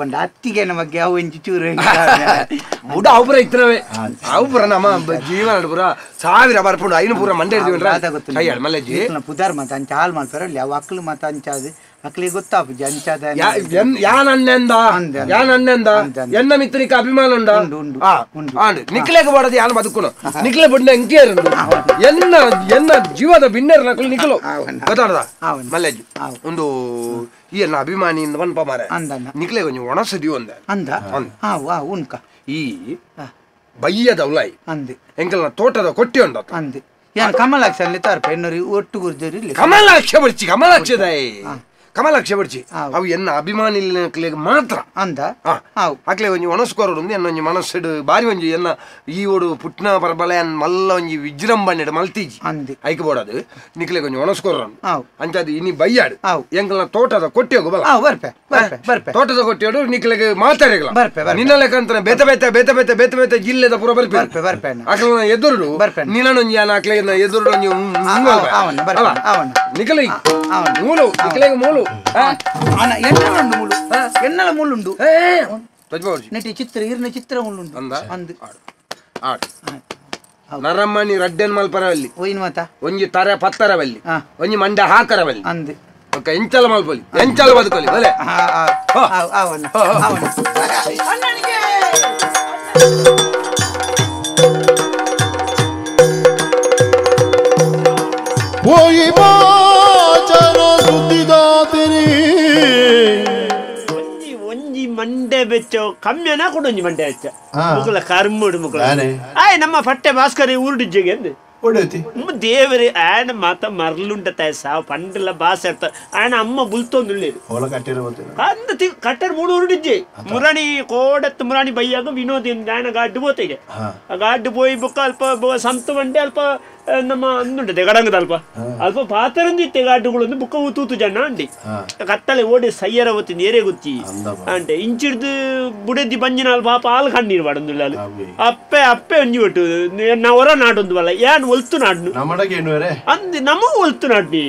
ಒಂದು ಅತ್ತಿಗೆ ನಮಗೆ ಅವು ಒಂಜಿ ಚೂರು ಬುಡ ಅವುಪುರ ಇತ್ತನವೇ ಅವುಪುರ ನಮ್ಮ ಜೀವನ ಪುರ ಸಾವಿರ ಬರ್ಪುಂಡು ಐನು ಪೂರ ಮಂಡೆ ಹಿಡಿದು ಮಲ್ಲೆಜ್ಜಿ ಪುದಾರ್ ಮಾತ ಅಂಚ ಹಾಲ್ ಮಾಡ್ತಾರ ಅವ್ ಅಕ್ಲು ಮಾತ ಅಂಚಾದು ಅಕ್ಲಿಗೆ ಗೊತ್ತಾಪುಜಿ ಅಂಚಾದ ಯಾನನ್ನೆಂದ ಎನ್ನ ಮಿತ್ರನಿಕ ಅಭಿಮಾನ ಉಂಡು ನಿಕ್ಲೆಗೆ ಬಡದು ಯಾನು ಬದುಕುನು ನಿಕ್ಲೆ ಬಿಡ್ನ ಎಂಕೇರು ಎನ್ನ ಜೀವದ ಬಿನ್ನೆರ್ ನಕಲು ನಿಕ್ಲು ಗೊತ್ತಾಡ್ದ ಮಲ್ಲೆಜ್ಜಿ ಒಂದು ಈ ಎನ್ನ ಅಭಿಮಾನಿಯಿಂದ ಒನ್ಪ ಮಾರ ನಿಕ್ಲೆ ಕೊಂಚ ಒಣಸದಿ ಉನ್ಕ ಈ ಬಯ್ಯದ ಉಲಾಯಿ ಅಂದೆ ಎಂಕಲ್ನ ತೋಟದ ಕೊಟ್ಟಿ ಉಂಡ ಅಂದೆ ಕಮಲಾಕ್ಷ ಅಲ್ಲಿ ತಾರ್ಪ ಎನ್ನೋರಿ ಒಟ್ಟು ಗುರ್ಜರಿ ಕಮಲಾಕ್ಷ ಬಡ್ಚಿ ಅವು ಎನ್ನ ಅಭಿಮಾನಿ ಮಾತ್ರ ಅಂದ ಅಕ್ಲೆ ಒಂಜಿ ಒಣಸ್ಕೋರು ಎನ್ನ ಒಂಜಿ ಮನಸ್ಸು ಬಾರಿ ಒಂಜಿ ಎನ್ನ ಈ ಓಡು ಪುಟ್ನ ಪರಬಲ ಮಲ್ಲ ಒಂಜಿ ವಿಜೃಂಭಣೆ ಮಲ್ತೀಜಿ ಐಕ ಬೋಡದು ನಿಕ್ಲೆ ಕೊಂಚ ಒಣಸ್ಕೋರು ಅಂಚದು ಇನಿ ಬಯ್ಯಾಡು ಎಂಕಲ್ನ ತೋಟದ ಕೊಟ್ಟಿ ಹೋಗು ತೋಟದ ಕೊಟ್ಟಿಯೋಡು ನಿಕ್ಲೆಗೆ ಮಾತಾಡಿಗಲ ನಿನ್ನ ಲೆಕ್ಕಂತ ಬೇತ ಜಿಲ್ಲೆದ ಪೂರ ಬರ್ಪೆ ಅಕ್ಲ ಎದುರು ನಿನ್ನೊಂಜಿ ಅಕ್ಲೆ ಎದುರು ನಿಕ್ಲೆ ಮೂಲು ನಿಕ್ಲೆಗೆ ಮೂಲು ಎನ್ನಲ ಮುಳ್ಳುಂಡು ನೆಟ್ಟಿ ಚಿತ್ರ ಈರ್ನ ಚಿತ್ರ ಮುಳ್ಳುಂಡು ಅಂದು ನರಮ್ಮನಿ ರಡ್ಡೆನ್ ಮಲ್ಪರವಲ್ಲಿ ಒಯ್ನು ಮಾತ ಒಂಜಿ ತರ ಪತ್ತರವಲ್ಲಿ ಒಂಜಿ ಮಂಡ ಹಾಕರವಲ್ಲಿ ಅಂದು ಎಂಚಲ ಮಲ್ಪಲಿ ಎಂಚಲ ಬದುಕಲಿ ಬಲೆ ಹೋಗಿ ಬಾಚನ ಸುದ್ದಿದಾತಿರಿ ಒಂಜಿ ಮಂಡೆ ಬೆಚ್ಚ ಕಮ್ಮಿಯನ ಕೂಡ ಒಂಜಿ ಮಂಡೆ ಬೆಚ್ಚ ಮುಕುಲ ಕರ್ಮುಡು ಮುಕುಲ ಆಯ್ ನಮ್ಮ ಪಟ್ಟೆ ಭಾಸ್ಕರ ಊರುಡಿಜ್ಜೆಗೆ ಅಂದೆ ದೇವರೇ ಆಯನ ಮಾತ ಮರಳುಂಟ ಸಾವು ಪಂಡಲ ಬಾಸ ಇರ್ತ ಆಯನ ಅಮ್ಮ ಬುಲ್ತೊಂದುಳ್ಳೇರು ಅಂದ ಕಟ್ಟರ್ 3 ಉರುಡಿಜ್ಜೆ ಮುರಾಣಿ ಕೋಡತ್ತು ಮುರಾಣಿ ಬೈಯಾಗ ವಿನೋದ್ ಆಯನ ಗಾಡ್ಡು ಬೋತಿಗೆ ಆ ಗಾಡ್ಡು ಬೋಯ್ ಬುಕ್ಕ ಅಲ್ಪ ಸಂತು ಬಂಡೆ ಅಲ್ಪ ನಮ್ಮ ಅಂದುಂಟದೆ ಗಡಂಗದ ಅಲ್ಪ ಪಾತರಂದಿತ್ತೆ ಗಾಡುಗಳು ಬುಕ್ಕ ಊತೂತು ಜನ ಅಂಡಿ ಕತ್ತಲೆ ಓಡಿ ಸಯ್ಯರ ಒತ್ತಿ ನೇರೆ ಗೊತ್ತಿ ಅಂಟೆ ಇಂಚಿಡ್ದು ಬುಡೆದ್ದಿ ಬಂಜಿನ ಪಾಪ ಹಾಲು ಕಣ್ಣೀರು ಬಾಡೊಂದುಲ್ಲ ಅಪ್ಪೆ ಒಂಜಿ ಒಟ್ಟು ಹೊರ ನಾಡೊಂದು ಬಲ್ಲ ಏನ್ ಒಲ್ತು ನಾಡ್ನು ಅಂದ್ ನಮಗೂ ಒಲ್ತು ನಾಡ್ನಿ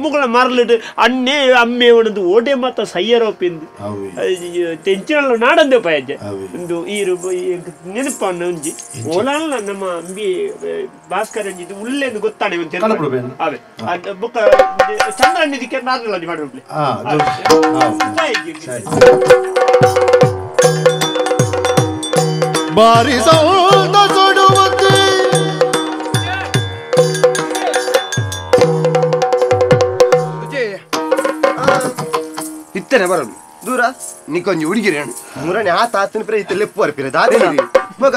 ಮುಗಳ ಮರಲಿಡು ಅಣ್ಣೆ ಅಮ್ಮೆ ಒಣದು ಓಡೆ ಮಾತ ಸಯ್ಯರ ಒಪ್ಪಿಂದು ತೆಂಚಿನಲ್ಲ ನಾಡಂದೆ ಪಯಜ್ಜೆ ಒಂದು ಈರು ನೆನಪನ್ನ ಒಂಜಿ ಓಲಾಲ್ಲ ನಮ್ಮ ಅಂಬಿ ಭಾಸ್ಕರ ಅಂಜಿದ್ದು ಉಲ್ಲೆಂದು ಗೊತ್ತಾನೆ ಅವೆ ಬುಕ್ಕ ಚಂದ್ರನಿದಕ್ಕೆ ನಾರ್ಗಲ್ಲ ಮಾಡಿ ಬಾರಿ ಸೌಂದ ಕೊಡುವಂತೆ ಇತ್ತನೆ ಬರಲು ದೂರ ನಿಕ್ಕೊಂಜಿ ಹುಡುಗಿರಿ ಮುರಾಣಿ ಆ ತಾತನ ಪ್ರ ಇತ್ತ ಲೆಪ್ಪು ಬರ್ಪಿರ ದಾದ ಮಗ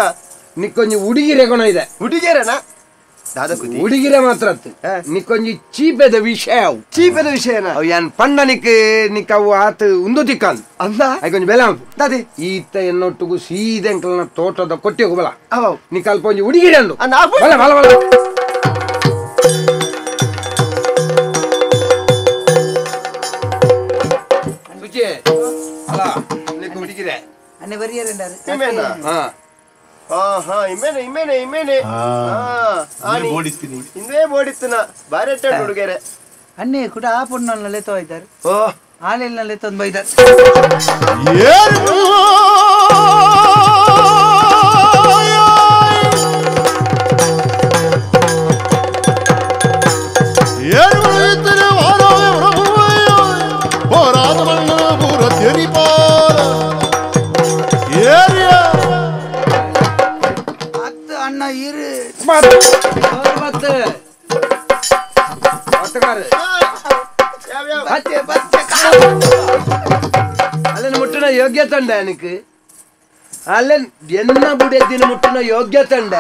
ನಿಕ್ಕೊಂಜಿ ಹುಡುಗಿರೆ ಗುಣ ಇದೆ ಹುಡುಗಿಯರನ ಹುಡುಗಿರೆ ಮಾತ್ರ ನಿಕ್ಕೊಂಜಿ ಚೀಪೆದ ವಿಷಯ ಅವು ಏನ್ ಪಂಡ ನಿಕ್ ಅವು ಆತ ಉಂದು ತಿಕ್ಕಂದ್ ಅಂದ ಕೊಂಚ ಬೆಲೆ ದಾದಿ ಈತ ಎನ್ನೊಟ್ಟಿಗೂ ಸೀದೆ ಅಂಕಲ್ನ ತೋಟದ ಕೊಟ್ಟಿ ಹೋಗಬಲ್ಲ ನಿಕ್ ಅಲ್ಪ ಒಂಜಿ ಹುಡುಗಿರೆ ಅಂದು ಬಲ ಬಲ ಬಲ ಸುಚಿ ಅಲ್ಲ ನಿಕ್ ಹುಡುಗಿರೆ ಅನ್ನೆ ಬರಿಯರೆಂದಾರೆ ಇಂದೇ ಬೋಡಿತ್ತನ ಬಾರಿ ಹುಡುಗರೆ ಅನ್ನೆ ಕೂಡ ಆ ಪುಣ್ಣಲ್ಲೇ ತೋಯ್ತಾರೆ ಹಾಲೆಲ್ಲೇ ತಂದು ಬೈದಾರೆ ಅಣ್ಣ ಇರು ಅಲ್ಲೇ ಮುಟ್ಟಿನ ಯೋಗ್ಯತೆ ಉಂಡ എനിക്ക് ಅಲ್ಲೇ ಎನ್ನ ಬುಡೆದ್ದಿನ ಮುಟ್ಟಿನ ಯೋಗ್ಯತೆ ಉಂಡ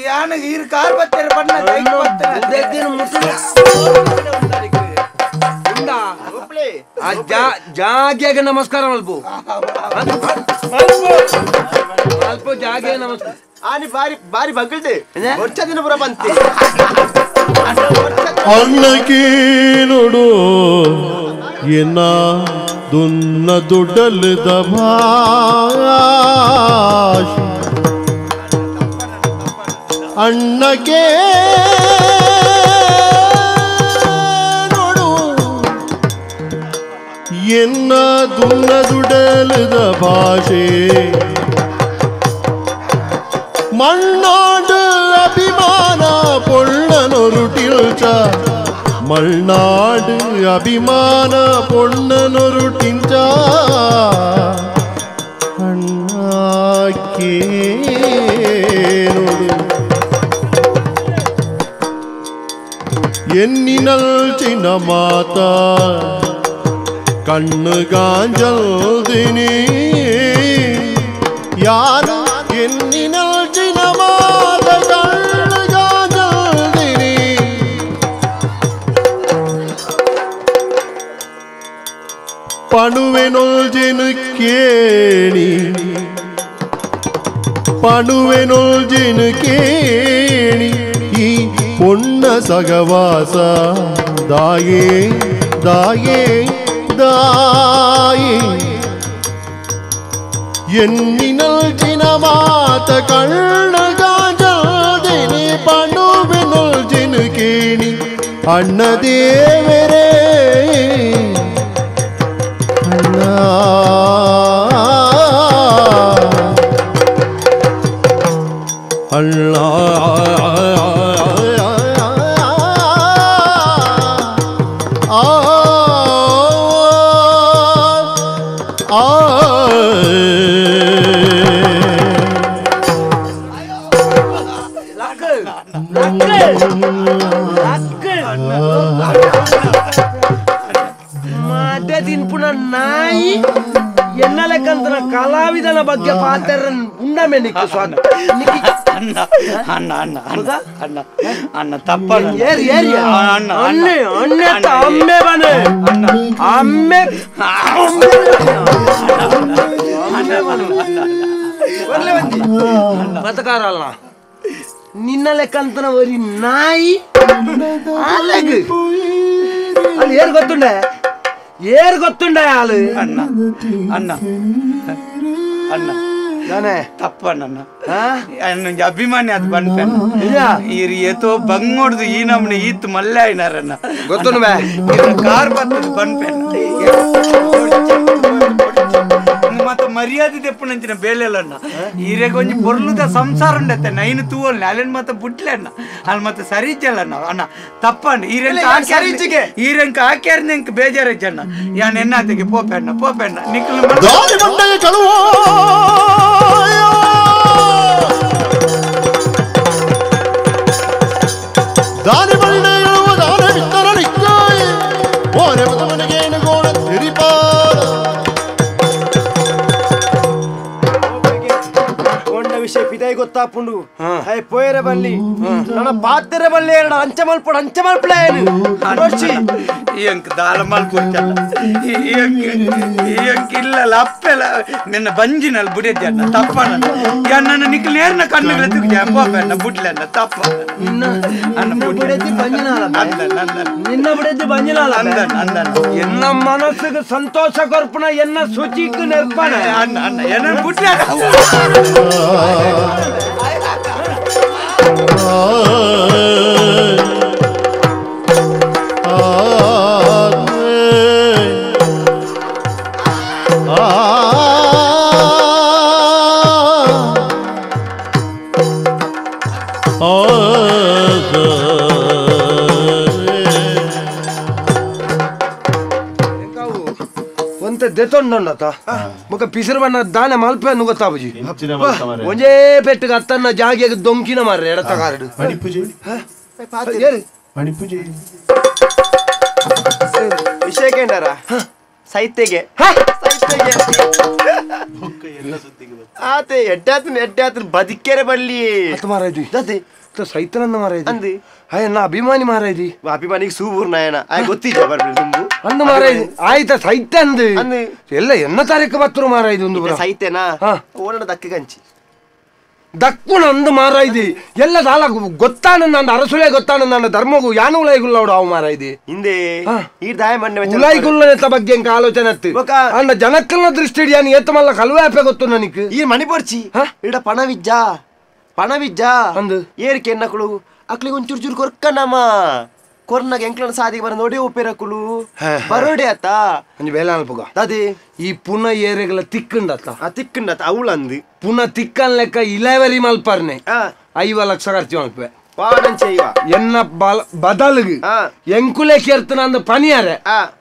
ಯಾನಿಗೆ ಇರು ಕಾರ್ ಬತ್ತೇರೆ ಬಣ್ಣ ಬುಡೆದ್ದಿನ ಮುಟ್ಟಿನ ಜಾಗ್ಯಾಗ ನಮಸ್ಕಾರ ಮಲ್ಪು ಅಲ್ಪ ಜಾಗೆ ನಮಸ್ಕಾರ ಆನಿ ಬಾರಿ ಬಾರಿ ಬಗ್ಗಳ್ದೆ ವರ್ಷ ದಿನ ಪುರ ಬಂತೆ ಅನ್ನಕೇನುಡು ಎನ್ನ ದುನ್ನ ದುಡ್ಡಲ್ದ ಭಾಷ ಅಣ್ಣಕ್ಕೆ ನೋಡು ಎನ್ನ ದುನ್ನ ದುಡ್ಡಲ್ದ ಭಾಷೆ ಮಣ್ಣಾಡು ಅಭಿಮಾನ ಪೊಳ್ಳನೊರುಟಿಲ್ಚ ಮಲ್ನಾಡು ಅಭಿಮಾನ ಪೊಣ್ಣನೊರುಟಿಂಚ ಅಣ್ಣಾಕೇನುಡು ಎನ್ನಿನಲ್ಚಿನ ಮಾತ ಕಣ್ಣು ಗಾಂಜಲ್ದಿನಿ ಯಾರು ಎನ್ನಿನಲ್ಚಿನ ಮಾತ ಕಣ್ಣು ಗಾಂಜಲ್ದಿನಿ ಪಣುವೆನೊಲ್ಜೆನು ಕೇಳಿ ಪಣುವೆನೊಲ್ಜೆನು ಕೇಳಿ ಈ பொன்ன சகவாச தாயே தாயே தாயே எண்ணினல் ஜினமாத கண்ணகாஜாதினி பணுவினுள் ஜினு கேணி அண்ண தேவரே அண்ணா அண்ணா ಮಾತೆ ತಿನ್ಪುಣ ನಾಯಿ ಎನ್ನಲೆಕ್ಕಂತನ ಕಲಾವಿದನ ಬಗ್ಗೆ ಪಾತ್ರ ಉಂಡಮೆ ನಿಕ್ಕು ಸ್ವಾದ ಅಣ್ಣ ಅಣ್ಣ ಅಣ್ಣ ಅಣ್ಣ ಅಣ್ಣ ತಪ್ಪಣ್ಣ ಏರಿ ಏರಿ ಅಣ್ಣ ಅಣ್ಣೆ ಅಣ್ಣೆ ಅಮ್ಮೆ ಬನೆ ಅಮ್ಮೆ ಬತಕಾರ ಅಲ್ಲ ನಿನ್ನ ಲೆಕ್ಕಂತನ ಬರೀ ನಾಯಿ ಅಲ್ಲಿ ಏರ್ ಗೊತ್ತುಂಡೆ ಆಳು ಅಣ್ಣ ಅಣ್ಣ ಅಣ್ಣ ನಾನೇ ತಪ್ಪಣ್ಣ ಅಣ್ಣಂಗೆ ಅಭಿಮಾನಿ ಅದು ಬಂದ್ಪೇನ ಇವ್ರು ಏತೋ ಬಂಗ್ ನೋಡ್ದು ಈ ನಮ್ನೆ ಈತ್ ಮಲ್ಲೆ ಆಯ್ನಾರಣ್ಣ ಗೊತ್ತು ಕಾರ್ ಬರ್ತದೆ ಬಂದ್ಪೇನ ಮತ್ತೆ ಮರ್ಯಾದೆ ತೆಪ್ಪನಂಚಿನ ಬೇಲೆಲ್ಲಣ್ಣ ಈರೆಗೆ ಒಂಜಿ ಪೊರ್ಲುದ ಸಂಸಾರ ಉಂಡತ್ತೆ ನೈನು ತೂವಲ್ನ ಅಲ್ಲೇನ್ ಮತ್ತೆ ಬುಟ್ಲೆ ಅಣ್ಣ ಅಲ್ಲಿ ಮತ್ತೆ ಸರಿಚಲ್ಲ ಅಣ್ಣ ತಪ್ಪಣ್ಣ ಈರೆಂಕ ಹಾಕ್ಯಾರ ನಿಂಕ್ ಬೇಜಾರಜ್ಜಣ್ಣ ಯಾನ್ ಎನ್ನಾತಿಗೆ ಪೋಪೆಣ್ಣ ನಿಕ್ಕಲು ದಾನಿ ಬಳ್ಳೆ ದಾನ ಬಿತ್ತರ ನಿಕ್ಕಾಯಿ ಓರೆ ಮಗನಿಗೇನು ಗೋಣ ತಿರಿಪಾರ ವಿಷಯ ಪಿದಾಯಿ ಗೊತ್ತಾಪುಂಡು ಹೈ ಪೋಯರೆ ಬಲ್ಲಿ ನನ್ನ ಪಾತ್ರೆ ಬಲ್ಲಿ ಎರಡು ಅಂಚ ಮಲ್ಪಡ ಏನು ಈಯಂಕ್ ದಾಲ ಮಲ್ಪುಚ್ಚಲ್ಲ ಈಯಂಕ್ ಇಲ್ಲಲ್ಲ ಅಪ್ಪೆಲ್ಲ ನಿನ್ನ ಬಂಜಿನಲ್ಲಿ ಬುಡಿದ್ಯಣ್ಣ ತಪ್ಪಣ್ಣ ನನ್ನ ನಿಕ್ಕಲ್ ನೇರ್ನ ಕಣ್ಣುಗಳ ತುಗ್ಜ ಪೋಪಣ್ಣ ಬುಡ್ಲಣ್ಣ ತಪ್ಪ ನಿನ್ನ ಬಿಡದ್ದು ಬಂಜಿನಾಲ ಎನ್ನ ಮನಸ್ಸಿಗೆ ಸಂತೋಷ ಕೊರ್ಪಣ ಎನ್ನ ಶುಚಿಗೆ ನಿರ್ಪಣ ಅಣ್ಣ ಏನ ಬುಡ್ಲ ದೆತ್ತೊಂಡತ ಮುಖ ಪಿಸರು ಬಣ್ಣ ದಾನೆ ಮಲ್ಪೆ ಅನ್ನು ಗೊತ್ತಾಬುಜಿ ಒಂಜೇ ಪೆಟ್ಟಿಗೆ ಅತ್ತನ್ನ ಜಾಗಿಯಾಗ ದೊಂಕಿನ ಮಾರ್ರೆ ಎಡತಗಾರಡು ವಿಷಯ ಕೇಂದ್ರ ಸಾಹಿತ್ಯಗೆ ಆತೆ ಎಡ್ಡಾತನ ಬದಿಕೆರೆ ಬಲ್ಲಿ ಮಾರಾಯ್ತು ಸೈತನನ್ನ ಮಾರಾಯ್ತು ಅಂದಿ ಅಯ್ಯನ್ನ ಅಭಿಮಾನಿ ಮಾರಾಯ್ದಿ ಅಭಿಮಾನಿಗೆ ಸೂಪೂರ್ಣ ಏನ ಗೊತ್ತಿದ್ದ ಬರ್ಬೇಕು ತುಂಬು ಅಂದು ಮಾರಾಯ್ದು ಆಯ್ತಾ ಸೈತೆ ಅಂದು ಎಲ್ಲ ಎನ್ನ ತಾರೀಕು ಬತ್ತರು ಮಾರಾಯ್ದು ಒಂದು ಸೈತೆನಾ ಓನಡ ದಕ್ಕ ಕಂಚಿ ದಕ್ಕುಣ ಅಂದು ಮಾರಾಯ್ದಿ ಎಲ್ಲ ಸಾಲ ಗೊತ್ತಾನ ನನ್ನ ಅರಸುಳೆ ಗೊತ್ತಾನ ನನ್ನ ಧರ್ಮಗು ಯಾನು ಉಲಾಯ್ಗುಲ್ಲವಡು ಅವು ಮಾರಾಯ್ದಿ ಹಿಂದೆ ಈ ದಾಯ ಮಣ್ಣೆ ಉಲಾಯ್ಗುಲ್ಲನೆತ್ತ ಬಗ್ಗೆ ಎಂಕ ಆಲೋಚನೆ ಅತ್ತು ಅಂಡ ಜನಕ್ಕಲ್ನ ದೃಷ್ಟಿ ಹಿಡಿಯಾನಿ ಏತ ಮಲ್ಲ ಕಲ್ವಾಪೆ ಗೊತ್ತು ನನಕ್ ಈ ಮಣಿ ಪೋರ್ಚಿ ಇಡ ಪಣವಿಜ್ಜ ಅಂದು ಏರಿಕೆ ಎನ್ನಕಳು ಅಕ್ಲಿಗೆ ಒಂಚೂರು ಚೂರು ಕೊರ್ಕನಮ್ಮ ಕೊರ್ನಾಗ ಎಂಕ್ಲನ ಸಾದಿಗೆ ಬರ ನೋಡಿ ಒಪ್ಪೇರಕುಲು ಬರೋಡೆ ಆತ ಅಂಜು ಬೇಲ ಅಲ್ಪಗ ಅದೇ ಈ ಪುನಃ ಏರೆಗಳ ತಿಕ್ಕಂಡತ್ತ ತಿಕ್ಕಂಡತ ಅವಳಂದು ಪುನಃ ತಿಕ್ಕನ್ ಲೆಕ್ಕ ಇಲೆವರಿ ಮಲ್ಪರ್ನೆ 5 ಲಕ್ಷ ಖರ್ಚು ಮಲ್ಪೆ ಎನ್ನ ಬದಲ್ಗು ಎಂಕುಲೆ ಕೇರ್ತನ ಅಂದ ಪನಿಯಾರೆ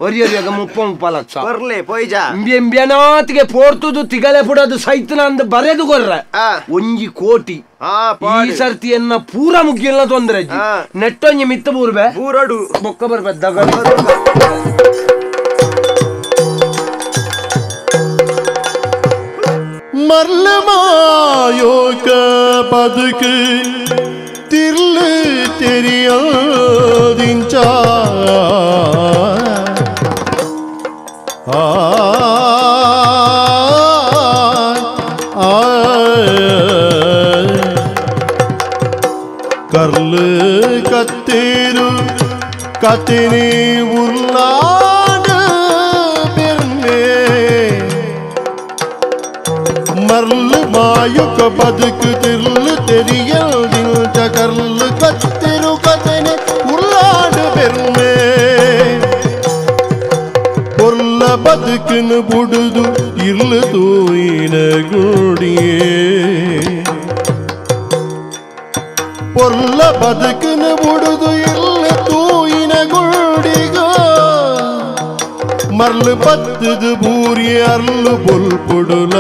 ಒರಿಯೊರಿಯಾಗ 30 ಲಕ್ಷ ಬರ್ಲೆ ಪೋಯ್ಜಾ ಎಂಬಿಯನಾತಿಗೆ ಪೋರ್ತುದು ತಿಗಲೆ ಪುಡದು ಸೈತನ ಅಂದ ಬರೆದು ಕೊರ್ರೆ 1 ಕೋಟಿ ಈ ಸರ್ತಿ ಎನ್ನ ಪೂರ ಮುಗಿಯಲ್ಲ ತೊಂದ್ರೆ ನೆಟ್ಟೊಂಜಿ ಮಿತ್ತ ಬೂರ್ಬೆ ಬೂರಡು ಬೊಕ್ಕ ಬರ್ಬೆ மர்லமாயோக பதுக்கு திர்லு தெரியாதிஞ்சா கர்லு கத்தேரு கத்தினி உருளாடு பெருமே மர்லு மாயுக பதுக்கு திர்லு தெரியல் கர்லு கத்திரு கத்தினி உருளாடு பெருமே பொருள பதுக்குன்னு புடுது இருளு தூயின குடியே பொருள ಬದುಕಿನ ಬುಡುದು ಇಲ್ಲ ತೂಯಿನ ಗುಡಿಗ ಮರ್ಲು ಬತ್ತದು ಬೂರಿ ಅರ್ಲು ಬುಲ್ಪುಡುಲ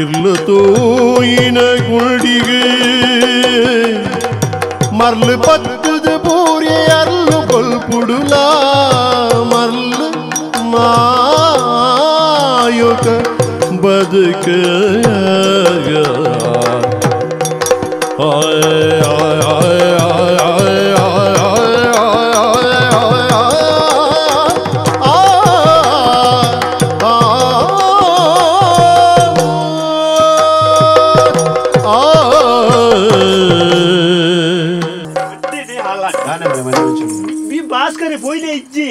ಇರ್ಲು ತೂಯಿನ ಗುಡಿಗ ಮರ್ಲು ಬತ್ತದು ಬೂರಿ ಅರ್ಲು ಬುಲ್ಪುಡುಲ ಮರ್ಲು ಮಾಯುಕ ಬದುಕ ಭಾಸ್ಕರ ಪೋಯ್ನೆ ಇಜ್ಜಿ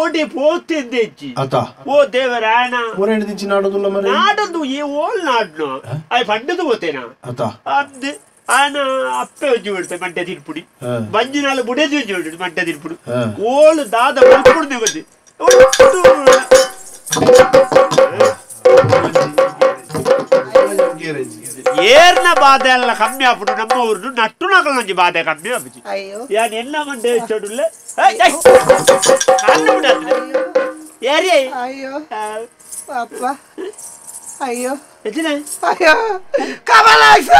ಓಡಿ ಪೋತಿದ್ದೆ ಇಜ್ಜಿ ಓ ದೇವರಾಯಣ ಊರೇಣಿದಿಂಚಿ ನಾಡೋದಿಲ್ಲ ಮರೆ ನಾಡದು ಈ ಓಲ್ ನಾಡ್ನು ಅಯ್ಯ ಪಂಡದು ಹೋತೇನಾ ಅದ್ದೆ ಆನ ಅಪ್ಪೆ ಒಂಜಿ ಬಿಡ್ತೆ ಮಂಡ್ಯ ತಿನ್ಪುಡಿ ಬಂಜಿನಾಳು ಬುಡೇದಿ ಒಂಜಿ ಬಿಡ್ತು ಮಂಡ್ಯ ತಿನ್ಪುಡು ಓಳು ದಾದ ಬಲ್ಪುಡ್ದೆ ಗೊತ್ತಿ ಏರ್ನ ಬಾಧೆ ಎಲ್ಲ ಕಮ್ಮಿ ಆಗ್ಬಿಡು ನಮ್ಮ ಊರ್ನು ನಟ್ಟು ನಕಲ್ ನಂಜಿ ಬಾಧೆ ಕಮ್ಮಿ ಆಗ್ಬಿಚ್ಚಿ ಯಾನ್ ಎಲ್ಲ ಮಂಡೆ ಚಡುಲ್ಲ ಯಾರಿ ಅಯ್ಯೋ ಪಾಪ ಅಯ್ಯೋ ಎತ್ತಿನ ಅಯ್ಯೋ ಕಮಲಾಕ್ಷ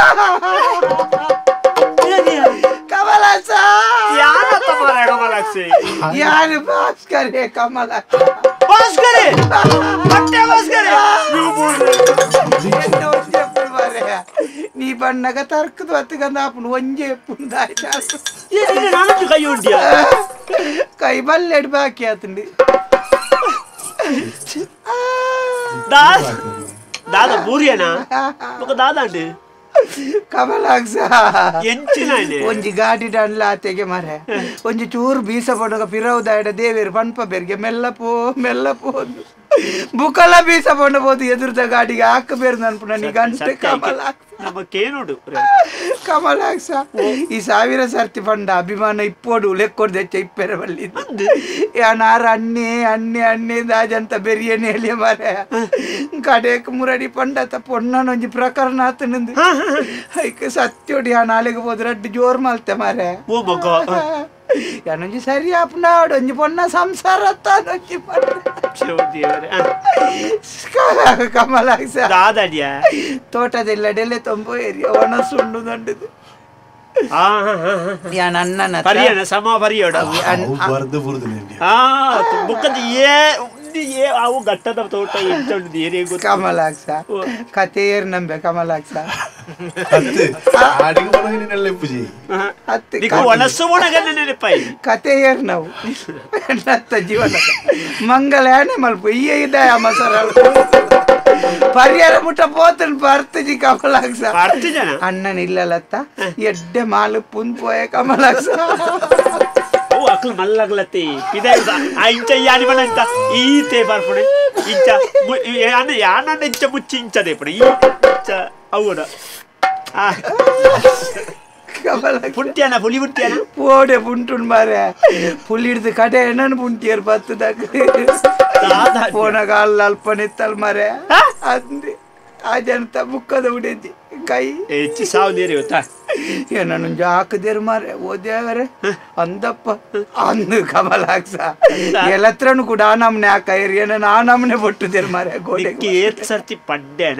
ಕಮಲಾಕ್ಷ ಯಾರ ತಮಾರ ಕಮಲಾಕ್ಷ ಯಾರು ಭಾಸ್ಕರೇ ಕಮಲಾಕ್ಷ ಭಾಸ್ಕರೇ ಮತ್ತೆ ಭಾಸ್ಕರೇ ನೀ ಬಣ್ಣಗ ತರ್ಕದ ಹೊತ್ತಗಂದ ಅಪ್ಪನ ಒಂಜೆ ಎಪ್ಪುಂದಾಯ್ತು ನಾನಂತೂ ಕೈ ಉಂಟಿಯ ಕೈ ಬಲ್ಲೆಡ್ ಬಾಕಿ ಆತಂಡಿ ದಾದ ಬೂರಿಯನಾ ದಾದ ಅಂಡಿ ಕಮಲಾಕ್ಷ ಎಂಚಿನ ಒಂಜಿ ಗಾಡಿ ಡನ್ಲ ಆತೆಗೆ ಮರೆ ಒಂಜಿ ಚೂರು ಬೀಸ ಪಡಗ ಪಿರವುದಾಯಡ ದೇವೇರು ಪನ್ಪ ಬೆರ್ಗೆ ಮೆಲ್ಲ ಪೋದು ಬುಕ್ಕಲ ಬೀಸ ಪಂಡಬಹುದು ಎದುರ್ದ ಗಾಡಿಗೆ ಹಾಕಬೇರು ನನ್ಪುನ ನೀ ಗಂಟೆ ಕಮಲಾಕ್ಷ ನಮಕ್ಕೇನೋಡು ಕಮಲಾಕ್ಷ ಈ 1000 ಸರ್ತಿ ಪಂಡ ಅಭಿಮಾನ ಇಪ್ಪೋಡು ಲೆಕ್ಕೊಡ್ದೆ ಇಪ್ಪೆರ ಬಲ್ಲಿ ಯಾನಾರ ಅಣ್ಣೆ ದಾಜಂತ ಬೆರಿಯೇನೆ ಹೇಳಿ ಮಾರೆ ಕಡೆಕ್ ಮುರಡಿ ಪಂಡತ ಪೊಣ್ಣನೊಂಜಿ ಪ್ರಕರಣ ಆತನಂದು ಐಕ ಸತ್ಯೋಡಿ ಆ ನಾಳೆಗೆ ಹೋದ್ರೆ ಅಡ್ಡಿ ಜೋರ್ ಮಲ್ತೆ ಮಾರೆ ಯಾನೊಂಜಿ ಸರಿ ಆಪ್ನಾಡು ಒಂಜಿ ಪೊಣ್ಣ ಸಂಸಾರ ತಾನೊಂಜಿ ಕಮಲಾಕ್ಷ ತೋಟದೆಲ್ಲ ಡೆಲೆ ತೊಂಬೋ ಏರಿಯ ಒಣ ಸುಣ್ಣು ದಂಡದು ಪರಿಯಣ ಸಮ ಪರಿಯೋಡ ಬುಕ್ಕದ ಅವು ಘಟ್ಟದ ತೋಟ ಎಂತ ಉಂಟು ಏರಿಯ ಗೊತ್ತು ಕಮಲಾಕ್ಷ ಕತೆ ಏರ್ ನಂಬೆ ಕಮಲಾಕ್ಷ ಒಣಸು ಒಣಗನ್ನ ನೆನಪಾಯಿ ಕತೆ ಏರ್ ನಾವು ಜೀವನ ಮಂಗಲ ಏನೇ ಮಲ್ಪ ಈ ಇದೆ ಮಸರ ಪರಿಹಾರ ಮುಟ್ಟ ಪೋತನ್ ಬರ್ತಜಿ ಕಮಲಾಕ್ಷ ಅಣ್ಣನ ಇಲ್ಲಲತ್ತ ಎಡ್ಡೆ ಮಾಲು ಪುನ್ ಪೋಯ ಕಮಲಾಕ್ಷ ಓ ಅಕ್ಲು ಮಲ್ಲಗ್ಲತ್ತಿ ಪಿದ ಇಂಚ ಯಾನಿ ಬಣ ಇಂತ ಈತೆ ಬರ್ಪಣೆ ಇಂಚ ಯಾನ ಇಂಚ ಮುಚ್ಚಿ ಇಂಚದೆ ಪಣ ಈ ಇಂಚ ಅವಡ ಪುಂಟ್ಯಾನ ಪುಲಿ ಪುಂಟ್ಯಾನ ಪೋಡೆ ಪುಂಟುನ್ ಮಾರೆ ಪುಲಿ ಹಿಡ್ದು ಕಡೆ ಏನನ್ ಪುಂಟಿಯರ್ ಬತ್ತದಾಗ ಪೋನ ಕಾಲ ಅಲ್ಪನೆತ್ತಲ್ ಮಾರೆ ಅಂದಿ ಅದಂತ ಮುಕ್ಕದ ಉಡೇದಿ ಕೈ ಹೆಚ್ಚಿ ಸಾವು ನೀರು ಇವತ್ತಾ ಏನನ್ನು ಹಾಕದೇರು ಮಾರೆ ಓದ್ಯಾವರೆ ಅಂದಪ್ಪ ಅಂದು ಕಮಲಾಕ್ಷ ಎಲ್ಲತ್ರನು ಕೂಡ ಆ ನಮ್ನೆ ಆ ಕೈರಿ ಏನನ್ನ ಆ ನಮ್ನೆ ಬೊಟ್ಟುದೇರು ಮಾರೆ ಗೋಡೆಗೆ ಏತ್ ಸರ್ತಿ ಪಡ್ಡೇನ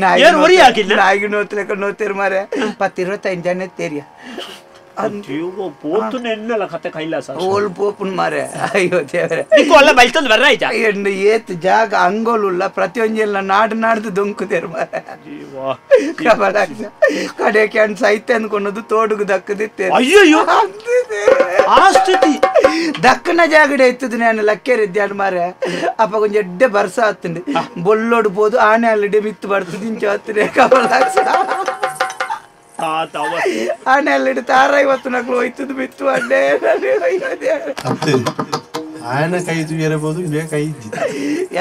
ನಾಯಿಗೆ ನೋತ್ಲೆಕ್ಕ ನೋತೇರು ಮಾರೆ 10-25 ಜನ ತೇರಿಯ పోతు నెన్నల కథ కైలాస ఓల్ పోపున్ మారే అయ్యో దేవరే నీకు అల్ల బైతల్ వరైతా ఎండు ఏత్ జాగ అంగోలుల్ల ప్రతియొంజెల్ల నాడు దొంకుతేరు మారే జీవా కబలాక్ష కడే క్యాన్ సైతే అన్కొన్నದು ತೋಡುಗು ದಕ್ಕದಿತ್ತೆ ಅಯ್ಯಯ್ಯೋ ಆ ಸ್ಥಿತಿ ದಕ್ಕನ ಜಾಗಡೆ ಇತ್ತದು ನಾನು ಲಕ್ಕೆರಿದ್ಯಾಡ್ ಮಾರೆ ಅಪ್ಪ ಕೊಂಚ ಎಡ್ಡೆ ಬರ್ಸ ಆತಂಡಿ ಬೊಲ್ಲೋಡು ಬೋದು ಆನೆ ಅಲ್ಲಿಡೆ ಮಿತ್ತು ಬರ್ತದೆ ಇಂಚ ಹತ್ತಿರ ಕಬಲಾಕ್ಷ ಆನೆ ಅಲ್ಲಿಡೆ ತಾರ ಇವತ್ತು ನಕ್ಲು ಹೋಯ್ತದು ಮಿತ್ತು ಅಡ್ಡೆ ఆయన కై ఎరబోదు ఇవే కై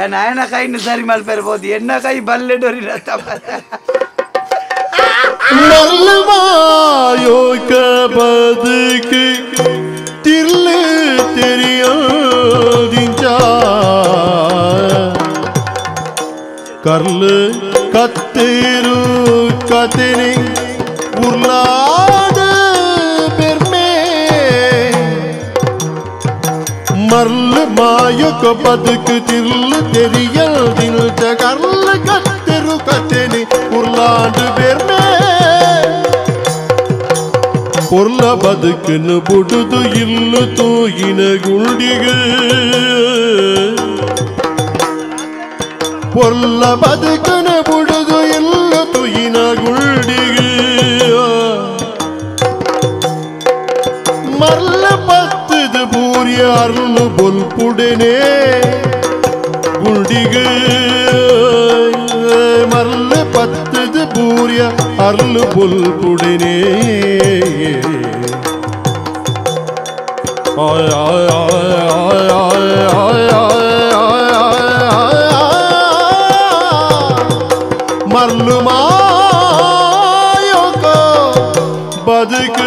ఏన్ ఆయన కైని సరి మల్పెరబోదు ఎన్న కై బల్లెడోరి மல்லமாயோக பதுக்கு தில்லு தெரியாதிஞ்சா கர்லு கத்தேரு கத்தினி உர்லாத பெர்மே மர்லு மாயோக பதுக்கு தில்லு தெரியாதிஞ்ச கர்லு கத்தேரு கத்தினி உர்லாத பெர்மே பொರ್ಲ ಬದುಕನ್ನು ಬುಡುದು ಇಲ್ಲು ತೂಗಿನ ಗುಂಡಿಗೆ பொರ್ಲ ಬದುಕನ್ನು ಬುಡುದು ಇಲ್ಲು ತೂಗಿನ ಗುಂಡಿಗೆ ಮರ್ಲ ಪತ್ತದ ಪೂರ್ಯ ಅರ್ಲು ಬೊಲ್ಪುಡೆನೆ ಗುಂಡಿಗೆ ಮರ್ಲ ಪತ್ತದ ಪೂರ್ಯ ಅರ್ಲು ಬೊಲ್ಪುಡೆನೆ ಮರ್ಲು ಮಾಯೋಕ ಬದುಕು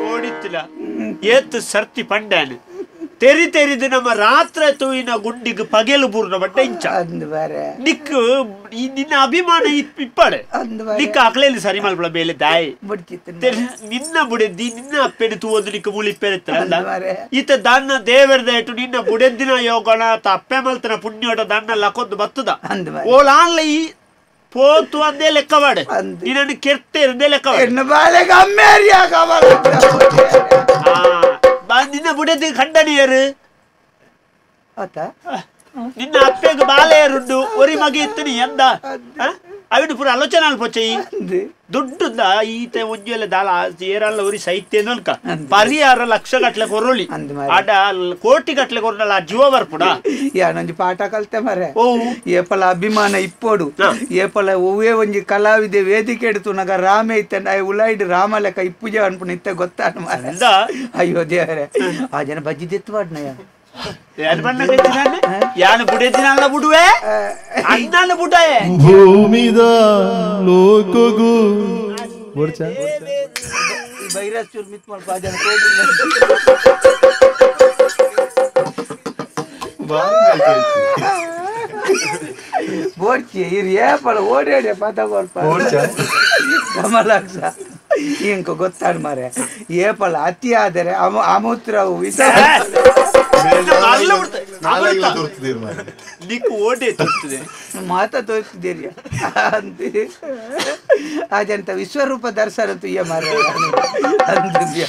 ಓಡಿತ್ತಿಲ್ಲ ಏತ್ ಸರ್ತಿ ಪಂಡಾನು ತೆರಿ ತೆರಿದು ನಮ್ಮ ರಾತ್ರಿ ತೂಯಿನ ಗುಂಡಿಗೆ ಪಗೆಲು ಬೂರ್ನ ಬಟ್ಟ ಇಂಚ ನಿಕ್ಕು ನಿನ್ನ ಅಭಿಮಾನ ಇಪ್ಪಡೆ ನಿಕ್ಕ ಅಕ್ಲೇಲಿ ಸರಿ ಮಲ್ಪಳ ಬೇಲೆ ದಾಯಿ ನಿನ್ನ ಬುಡೆದ್ದಿ ನಿನ್ನ ಅಪ್ಪೆಡು ತೂವೊಂದು ನಿಕ್ಕ ಮುಳಿಪ್ಪೆರೆತ್ತಲ್ಲ ಈತ ದಾನ್ನ ದೇವರದ ಇಟ್ಟು ನಿನ್ನ ಬುಡೆದ್ದಿನ ಯೋಗನ ಅಪ್ಪೆ ಮಲ್ತನ ಪುಣ್ಯೋಟ ದಾನ್ನ ಲಕ್ಕೊಂದು ಬತ್ತದ ಓಲಾನ್ಲ ಈ ಪೋತು ಅಂದೇ ಲೆಕ್ಕ ಮಾಡೆ ನಿನ್ನನ್ನು ಕೆಟ್ಟೆ ಅಂದೇ ಲೆಕ್ಕ ನಿನ್ನ ಬುಡದಿ ಖಂಡನಿಯರು ನಿನ್ನ ಅಪ್ಪೆಗೆ ಬಾಲೆಯರುಂಡು ಒರಿ ಮಗಿ ಇತ್ತು ನೀ ಎಂದ ಅವಿಡು ಪೂರ ಆಲೋಚನೆ ಅಲ್ಪೊಚ್ಚಿ ದುಡ್ಡುಂದ ಈತ ಒಂಜೆಲ್ಲ ದಾಳ ಏರಲ್ಲ ಒರಿ ಸೈತ್ಯ ಅನ್ಕ ಪರಿಹಾರ ಲಕ್ಷ ಗಟ್ಲೆ ಕೊರೊಳಿ ಆಡ ಕೋಟಿ ಗಟ್ಲೆ ಕೊರಲ್ಲ ಜೀವ ಬರ್ಪುಡ ಯಾನೊಂದು ಪಾಠ ಕಲ್ತೆ ಮರೆ ಏಪಲ ಅಭಿಮಾನ ಇಪ್ಪೋಡು ಏಪಲ ಒವ್ವೇ ಒಂಜಿ ಕಲಾವಿದೆ ವೇದಿಕೆ ಎಡ್ತು ನಗ ರಾಮೆ ಇತ್ತ ಉಲಾಯ್ಡು ರಾಮ ಲೆಕ್ಕ ಇಪ್ಪುಜ ಅನ್ಪುಣ ಇತ್ತ ಗೊತ್ತಾನ ಮರೆ ಅಯ್ಯೋ ದೇವರೇ ಆ ಜನ ಬಜ್ಜಿ ತೆತ್ತು ಮಾಡ್ನಯ್ಯ ಯಾನು ಬುಡೆದಿನಲ್ಲ ಬುಡುವೆ ಅಣ್ಣನ ಬುಡೇ ಭೂಮಿದ ಲೋಕಗು ಬರ್ಚ ವೈರಸ್ ಚುರ್ಮಿತ್ ಮಾಡ್ಪ ಜನ ಬೋರ್ಚಿ ಇರ್ ಏಪಳ ಓಡಾಡಿ ಪದ ಬರ್ಪ ಕಮಲಾಕ್ಷ ಇಂಕ ಗೊತ್ತಾಡ ಮಾರೆ ಏಪಳ ಅತಿ ಆದರೆ ಅಮೂತ್ರವು ನಿಕ್ಕು ಓಟೆ ತೋರ್ತದೆ ಮಾತಾ ತೋರಿಸ್ತಿದ್ದೀರಿ ಅದಂತ ವಿಶ್ವರೂಪ ದರ್ಶನ ತುಯ್ಯ ಮಾರ ಅಂದ್ಯ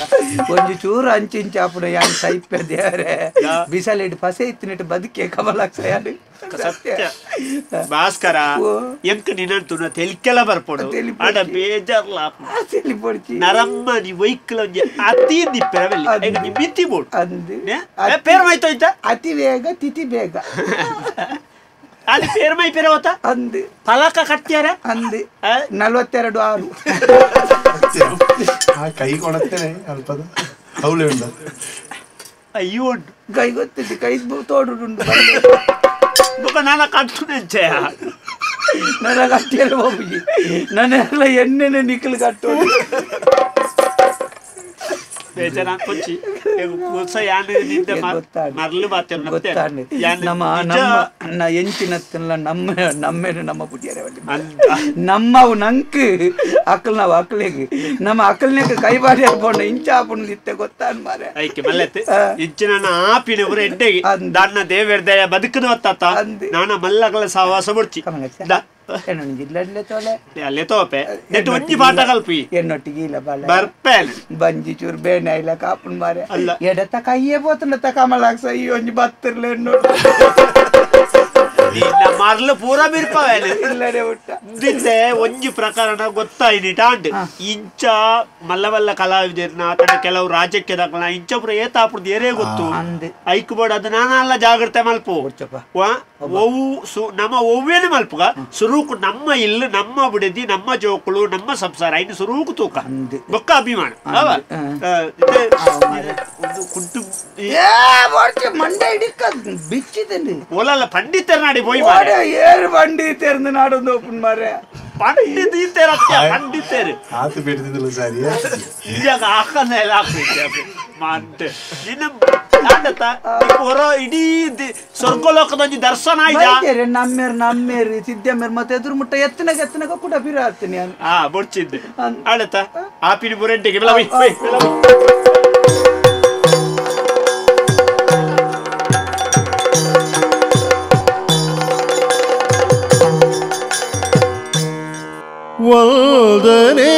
ಒಂಜಿ ಚೂರು ಅಂಚಿಂಚಾಪುನ ಯಾನ್ ಸೈಪ್ಯ ದೇವರೇ ಬಿಸಲಿಟ್ಟು ಫಸೆ ಇತ್ತಿನಿಟ್ಟು ಬದುಕೆ ಕಮಲಾಕ್ಷ ಯಾರು ಸತ್ಯ ಭಾಸ್ಕರ ಎಂಕ ನಿನ್ನಂತುನ ತೆಲಿಕೆಲ ಬರ್ಪೋಡು ಆಡ ಬೇಜಾರ್ಲ ನರಮ್ಮನಿ ವೈಕಲ್ ಒಂಜಿ ಅತಿ ದಿಪ್ಪೆರವೆಲ್ಲಿ ಈಗ ನಿ ಮಿತಿ ಬೋಡು ಅಂದು ಪೇರ್ ಮೈತೋಯ್ತ ಅತಿ ಬೇಗ ತಿಥಿ ಬೇಗ ಅಲ್ಲಿ ಪೇರ್ ಮೈ ಪೇರ ಹೋತ ಅಂದು ಫಲಕ ಕಟ್ಟ್ಯಾರ ಅಂದು 42 ಆ ಕೈ ಕೊಡತ್ತೇನೆ ಅಲ್ಪದ ಅವಳೆ ಉಂಡ ಅಯ್ಯೋ ಉಂಟು ಕೈ ಗೊತ್ತಿದ್ದು ಕೈ ತೋಡುಂಡು ನಾನು ಕಟ್ಟು ನೆಂಚೆ ನನ್ನ ಕಟ್ಟಿಯಲ್ಲ ಹೋಗಿ ನನ್ನೆಲ್ಲ ಎಣ್ಣೆನೆ ನಿಖಲ್ ಕಟ್ಟು ಬೇಜಾರ ಕೊಂಚಿ ಪುಲ್ಸ ಯಾನೆ ನಿಂದ ಮರ್ಲು ಬಾತೇನು ಗೊತ್ತಾನೆ ನಮ್ಮ ನಮ್ಮ ಎಂಚಿನತ್ತಲ್ಲ ನಮ್ಮ ಪುಟಿಯರೆ ನಮ್ಮವು ನಂಕ್ ಅಕ್ಕಲ್ ನಾವು ಅಕ್ಕಲಿಗೆ ನಮ್ಮ ಅಕ್ಕಲ್ನೇಕ ಕೈ ಬಾಡಿ ಹಾಕೊಂಡು ಇಂಚ ಹಾಕೊಂಡು ನಿತ್ತೆ ಗೊತ್ತಾನ್ ಮಾರೆ ಐಕೆ ಮಲ್ಲತ್ತೆ ಇಂಚಿನ ಆಪಿನ ಊರ ಎಡ್ಡೆಗೆ ದಾನ್ನ ದೇವೇರ್ದಯ ಬದುಕದ ಹೊತ್ತಾತ ನಾನ ಮಲ್ಲಗಳ ಸಹವಾಸ ಮುಡ್ಚಿ ಅಲ್ಲೇ ತೋಪೆ ನೆಟ್ಟು ಒಂಜಿ ಪಾಠ ಕಲ್ಪಿ ಎನ್ನೊಟ್ಟಿಗೆ ಇಲ್ಲ ಬಾಳ ಬರ್ಪೇನೆ ಬಂಜಿ ಚೂರು ಬೇನೆ ಇಲ್ಲ ಕಾಪನ್ ಮಾರೆ ಎಡತ ಕೈಯೇ పోతున్న ಕಮಲಾಕ್ಸ ಈ ಒಂಜಿ ಬತ್ತಿರ್ಲೆ ನಿನ್ನ ಮರ್ಲು ಪೂರ ಬಿರ್ಪವೇನೆ ಇಲ್ಲರೆ ಉಟ್ಟ ದಿಂದೆ ಒಂಜಿ ಪ್ರಕರಣ ಗೊತ್ತಾಯ್ನಿ ಟಾಂಡ್ ಇಂಚ ಮಲ್ಲ ಕಲಾವಿದರ್ನ ಆತನ ಕೆಲವು ರಾಜ್ಯಕ್ಕೆ ದಾಖಲ ಇಂಚ ಪುರ ಏತಾಪುರ್ದು ಏರೇ ಗೊತ್ತು ಐಕ್ ಬೋರ್ಡ್ ಅದು ನಾನೆಲ್ಲ ಜಾಗ್ರತೆ ಮಲ್ಪು ನಮ್ಮ ಒವ್ವೇನೆ ಮಲ್ಪುಗ ಸುರೂಕು ನಮ್ಮ ಇಲ್ಲ ನಮ್ಮ ಬಿಡದಿ ನಮ್ಮ ಜೋಕುಳು ನಮ್ಮ ಸಂಸಾರ ಇನ್ನು ಸುರೂಕು ತೂಕ ಬೊಕ್ಕ ಅಭಿಮಾನ ಕುಂಟು ಮಂಡೆ ಹಿಡಿಕ ಬಿಚ್ಚಿದ್ದೇನೆ ಓಲಲ್ಲ ಪಂಡಿತರ ನಾಡಿ போய் ஏறு வண்டி தேர்ந்து நாடு ஓப்பன் மாற ಪಂಡಿತೀರ ಪಂಡಿತೇರು ಆತ ಬೇಡದಿಲ್ಲ ಸಾರಿಯಾ ಈಗ ಆಕನ ಎಲ್ಲ ಹಾಕ್ಬಿಟ್ಟೆ ಮಾಂತೆ ನಿನ್ನ ಆಡತ ಹೊರ ಇಡೀ ಸ್ವರ್ಗಲೋಕದ ಒಂದು ದರ್ಶನ ಆಯ್ತಾ ನಮ್ಮೇರು ಸಿದ್ದಮ್ಮೇರು ಮತ್ತೆ ಎದುರು ಮುಟ್ಟ ಎತ್ತನಾಗ ಕೂಡ ಬಿರ ಆಗ್ತೀನಿ ಬೊಡ್ಚಿದ್ದೆ ಆಡತ ಆಪಿನ ಬುರೆಂಟಿಗೆ ವಂದನೆ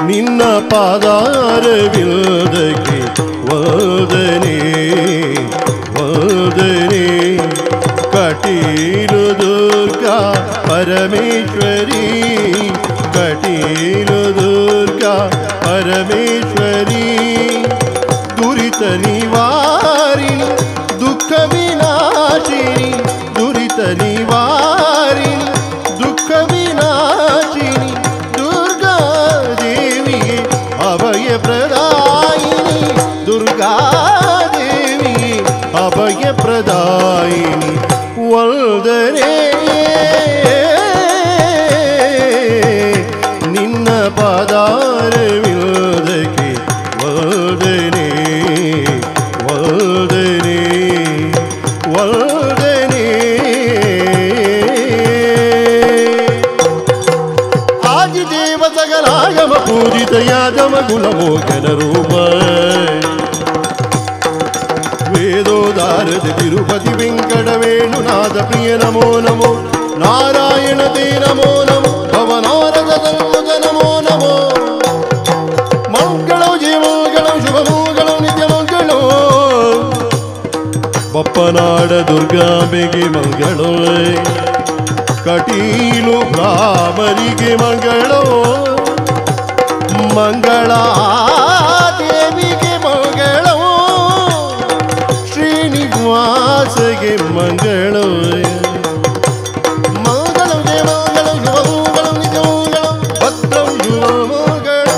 ನಿನ್ನ ಪಾದಾರವಿಲ್ಲದಕ್ಕೆ ವಂದನೆ ವಂದನೆ ಕಟೀಲು ದುರ್ಗಾ ಪರಮೇಶ್ವರಿ ಕಟೀಲು ದುರ್ಗಾ ಪರಮೇಶ್ವರಿ ದುರಿತ ನಿವಾರಿಣಿ ದುಃಖ ವಿನಾಶಿನಿ ದುರಿತ ನಿವಾರಿಣಿ ದುಃಖ ವಿನಾಶಿನಿ ದುರ್ಗಾ ದೇವಿಗೆ ಅಭಯ ಪ್ರದಾಯಿನಿ ದುರ್ಗಾ ದೇವಿಗೆ ಅಭಯ ಪ್ರದಾಯಿನಿ ವಂದನೆ ನಿನ್ನ ಪಾದಾರವಿಲ್ಲದಕ್ಕೆ ವಂದನೆ ವಂದನೆ ವಂದನೆ ಆದಿದೇವ ಸಕಲಾಗಮ ಪೂಜಿತ ಯಾದವ ಗುಣಮೋಚನ ರೂಪ ವೇದೋದಾರದ ತಿರುಪತಿ ವೆಂಕಟ ವೇಣುನಾಥ ಪ್ರಿಯ ನಮೋ ನಮೋ ನಾರಾಯಣ ತೇ ನಮೋ ನಮೋ ಭವನಾರದ ಸಂಯುತ ನಮೋ ನಮೋ ಮಂಗಳೋ ಜಯ ಮಂಗಳೋ ಶುಭ ಮಂಗಳೋ ನಿತ್ಯ ಮಂಗಳೋ ಬಪ್ಪನಾಡ ದುರ್ಗಾಂಬೆಗೆ ಮಂಗಳೋ ಕಟೀಲು ಭ್ರಾಮರಿಗೆ ಮಂಗಳೋ ಮಂಗಳ ದೇವಿಗೆ ಮಂಗಳೋ ಶ್ರೀನಿವಾಸಗೆ ಮಂಗಳೋ ಮಂಗಳೋ ಜಯ ಮಂಗಳೋ ಶುಭ ಮಂಗಳೋ ನಿತ್ಯ ಮಂಗಳೋ ಭದ್ರಂ ಶುಭ ಮಂಗಳೋ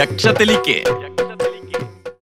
ಯಕ್ಷತೆಲಿಕೆ